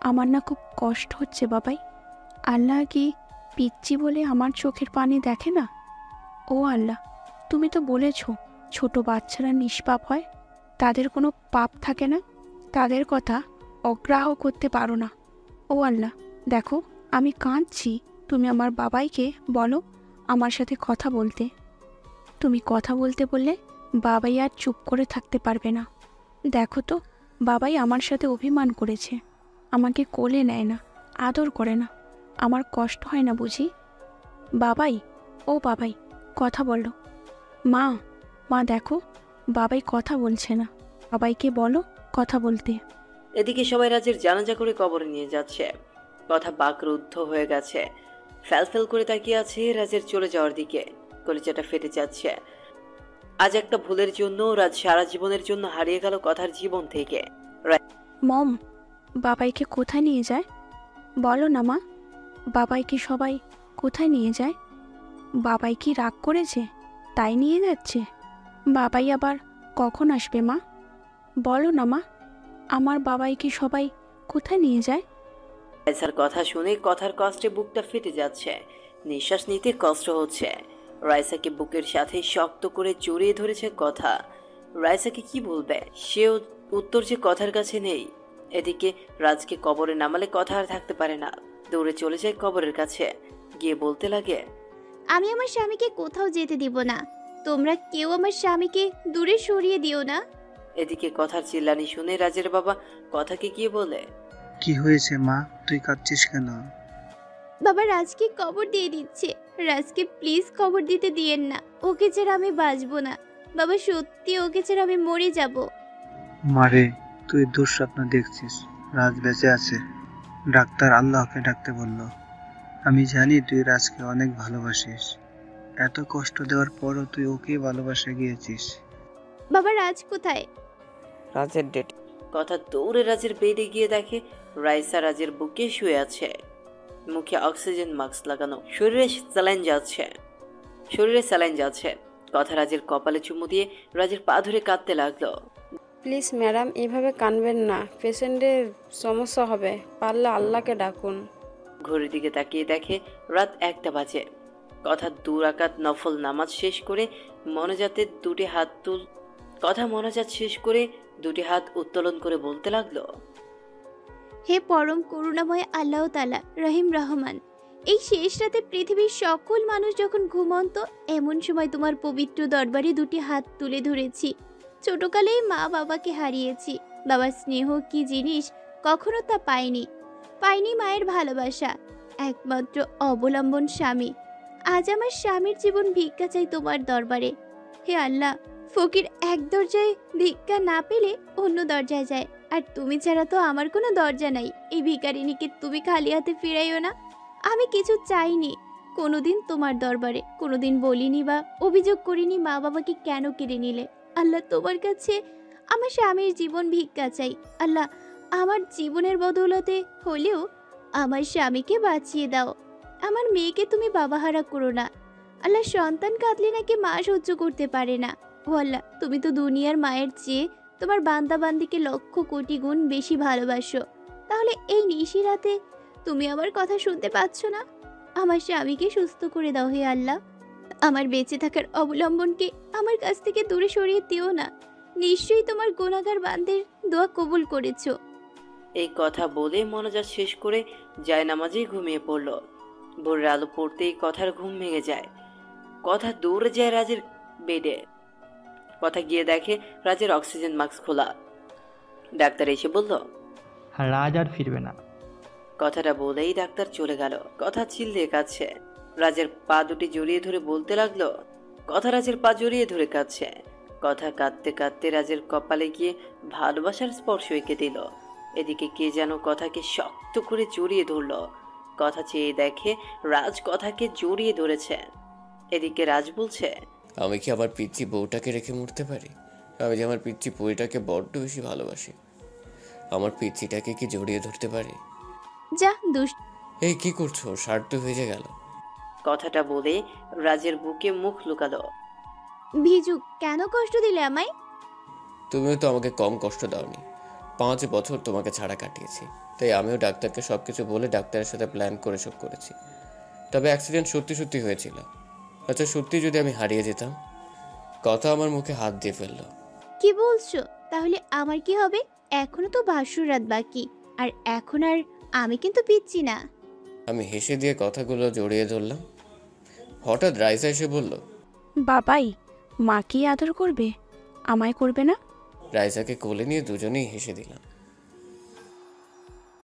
আমার না খুব কষ্ট হচ্ছে বাবাই। আল্লাহ কি পিচ্ছি বলে আমার চোখের পানি দেখে না? ও আল্লাহ, তুমি তো বলেছ ছোট বাচ্চারা নিষ্পাপ হয়, তাদের কোনো পাপ থাকে না, তাদের কথা অগ্রাহ্য করতে পারো না। ও আল্লাহ, দেখো আমি কাঁদছি। তুমি আমার বাবাইকে বলো আমার সাথে কথা বলতে। তুমি কথা বলতে বললে বাবাই আর চুপ করে থাকতে পারবে না। দেখো তো, বাবাই আমার সাথে অভিমান করেছে, আমাকে কোলে নেয় না, আদর করে না। আমার কষ্ট হয় না বুঝি? বাবাই, ও বাবাই, কথা বলো। মা, মা দেখো বাবাই কথা বলছে না, বাবাইকে বলো কথা বলতে। এদিকে সবাই রাজের জানাজা করে কবরে নিয়ে যাচ্ছে। কথা বাকরুদ্ধ হয়ে গেছে। ফ্যালফেল করে তাকিয়ে আছে রাজের চলে যাওয়ার দিকে। কলিজাটা ফেটে যাচ্ছে। আজ একটা ভুলের জন্য রাজ সারা জীবনের জন্য হারিয়ে গেল কথার জীবন থেকে। মম, বাবাইকে কোথায় নিয়ে যায় বলো না মা। বাবাই কি সবাই কোথায় নিয়ে যায়? বাবাই কি রাগ করেছে তাই নিয়ে যাচ্ছে? বাবাই আবার কখন আসবে মা? বলো না মা, আমার বাবাই কি সবাই কোথায় নিয়ে যায়? রাইসার কথা শুনে কথার কষ্টে বুকটা ফেটে যাচ্ছে, নিঃশ্বাস নিতে কষ্ট হচ্ছে। রাইসাকে বুকের সাথে শক্ত করে জড়িয়ে ধরেছে কথা। রাইসাকে কি বলবে, সেও উত্তর যে কথার কাছে নেই। এদিকে রাজকে কবরে নামালে কথা আর থাকতে পারে না, দৌড়ে চলে যায় কবরের কাছে, গিয়ে বলতে লাগে, আমি আমার স্বামীকে কোথাও যেতে দিব না, তোমরা কেউ আমার স্বামীকে দূরে সরিয়ে দিও না। এদিকে কথার চিল্লানি শুনে রাজের বাবা কথাকে গিয়ে বলে, কি হয়েছে মা, তুই কাঁদছিস কেন? বাবা রাজকে কবর দিয়ে দিচ্ছে, রাজকে প্লিজ কবর দিতে দিয়েন না, ওকে ছাড়া আমি বাঁচবো না। বাবা সত্যি ওকে ছাড়া আমি মরে যাব। মারে, তুই দুঃস্বপ্ন দেখছিস, রাজ বেঁচে আছে। ডাক্তার আল্লাহকে ডাকতে বলল। আমি জানি তুই রাজকে অনেক ভালোবাসিস, এত কষ্ট দেওয়ার পরও তুই ওকে ভালোবাসে গিয়েছিস। বাবা রাজ কোথায়? রাজের ডেট। কথা দৌড়ে রাজের বেডে গিয়ে দেখে রাইসা রাজের বুকে শুয়ে আছে, মুখে অক্সিজেন মাস্ক লাগানো, শরীরে স্যালাইন যাচ্ছে। কথা রাজের কপালে চুমু দিয়ে রাজের পা ধরে কাঁদতে লাগলো। প্লিজ ম্যাডাম, এভাবে কানবেন না, পেশেন্টের সমস্যা হবে, পারলে আল্লাহকে ডাকুন। ঘড়ির দিকে তাকিয়ে দেখে রাত 1টা বাজে। কথা 2 রাকাত নফল নামাজ শেষ করে মনোজাত দুটি হাত উত্তোলন করে বলতে লাগলো, হে পরম করুণাময় আল্লাহ তাআলা রহিম রহমান, এই শেষ রাতে পৃথিবীর সকল মানুষ যখন ঘুমন্ত, এমন সময় তোমার পবিত্র দরবারে দুটি হাত তুলে ধরেছি। ছোটকালেই মা বাবাকে হারিয়েছি, বাবার স্নেহ কি জিনিস কখনো তা পাইনি মায়ের ভালোবাসা, একমাত্র অবলম্বন স্বামী। আজ আমার স্বামীর জীবন ভিক্ষা চাই তোমার দরবারে। হে আল্লাহ, ফকির এক দরজায় ভিক্ষা না পেলে অন্য দরজায় যায়, আর তুমি ছাড়া তো আমার কোনো দরজা নাই। এই ভিখারিনীকে তুমি খালি হাতে ফিরাইও না। আমি কিছু চাইনি কোনোদিন তোমার দরবারে, কোনোদিন বলিনি বা অভিযোগ করিনি মা বাবাকে কেন কেড়ে নিলে। আল্লাহ, তোমার কাছে আমার স্বামীর জীবন ভিক্ষা চাই। আল্লাহ, আমার জীবনের বদৌলতে হলেও আমার স্বামীকে বাঁচিয়ে দাও। আমার মেয়েকে তুমি বাবাহারা করো না। আল্লাহ, সন্তান কাঁদলে নাকি মা সহ্য করতে পারে না। ও আল্লাহ, তুমি তো দুনিয়ার মায়ের চেয়ে তোমার বান্দাবান্দিকে লক্ষ কোটি গুণ বেশি ভালোবাসো, তাহলে এই নিশিরাতে তুমি আমার কথা শুনতে পাচ্ছ না? আমার স্বামীকে সুস্থ করে দাও হে আল্লাহ। আমার বেঁচে থাকার অবলম্বনকে আমার কাছ থেকে দূরে সরিয়ে দিও না। নিশ্চয়ই তোমার গুনাহগার বান্দের দোয়া কবুল করেছো। এই কথা বলে মনোজাত শেষ করে জায়নামাজেই ঘুমিয়ে পড়ল। ভোরের আলো পড়তেই কথার ঘুম ভেঙে যায়। কথা দৌড়ে যায় রাজের বেডে। কথা গিয়ে দেখে রাজের অক্সিজেন মাস্ক খোলা। ডাক্তার এসে বলল, রাজ আর ফিরবে না। কথাটা বলেই ডাক্তার চলে গেল। কথা চিল্লিয়ে কাঁদছে। রাজের পা দুটি জড়িয়ে ধরে বলতে লাগলো, কথা রাজের পা জড়িয়ে ধরে কাঁদছে। কথা কাঁদতে কাঁদতে রাজের কপালে গিয়ে ভালোবাসার স্পর্শ এঁকে দিল। এদিকে কে যেন কথাকে শক্ত করে জড়িয়ে ধরল। কথা চেয়ে দেখে রাজ কথাকে জড়িয়ে ধরেছে। এদিকে রাজ বলছে, আমি কি আমার পিচ্চি বউটাকে রেখে মরতে পারি? আমি যে আমার পিচ্চি বউটাকে বড্ড বেশি ভালোবাসি, আমার পিচ্চিটাকে কি জড়িয়ে ধরতে পারি? যা দুষ্ট। এই কি করছো? শার্ট তো ভেজে গেল। কথাটা বলে রাজের বুকে মুখ লুকালো। ভিজু, কেন কষ্ট দিলে আমায়? তুমিও তো আমাকে কম কষ্ট দাওনি। 5 বছর তোমাকে ছাড়া কাটিয়েছি, তাই আমিও ডাক্তারকে সবকিছু বলে ডাক্তারের সাথে প্ল্যান করে সব করেছি। তবে অ্যাক্সিডেন্ট সত্যি হয়েছিল। আচ্ছা, সত্যি যদি আমি হারিয়ে যেতাম? কথা আমার মুখে হাত দিয়ে ফেললো। কি বলছো? তাহলে আমার কি হবে? এখনো তো বাসর রাত বাকি, আর এখন আর আমি কিন্তু পিচ্ছি না। আমি হেসে দিয়ে কথাগুলো জড়িয়ে ধরলাম। হঠাৎ রাইসা এসে বলল, বাবাই মা কি আদর করবে, আমায় করবে না? রাইসাকে কোলে নিয়ে দুজনেই হেসে দিলাম।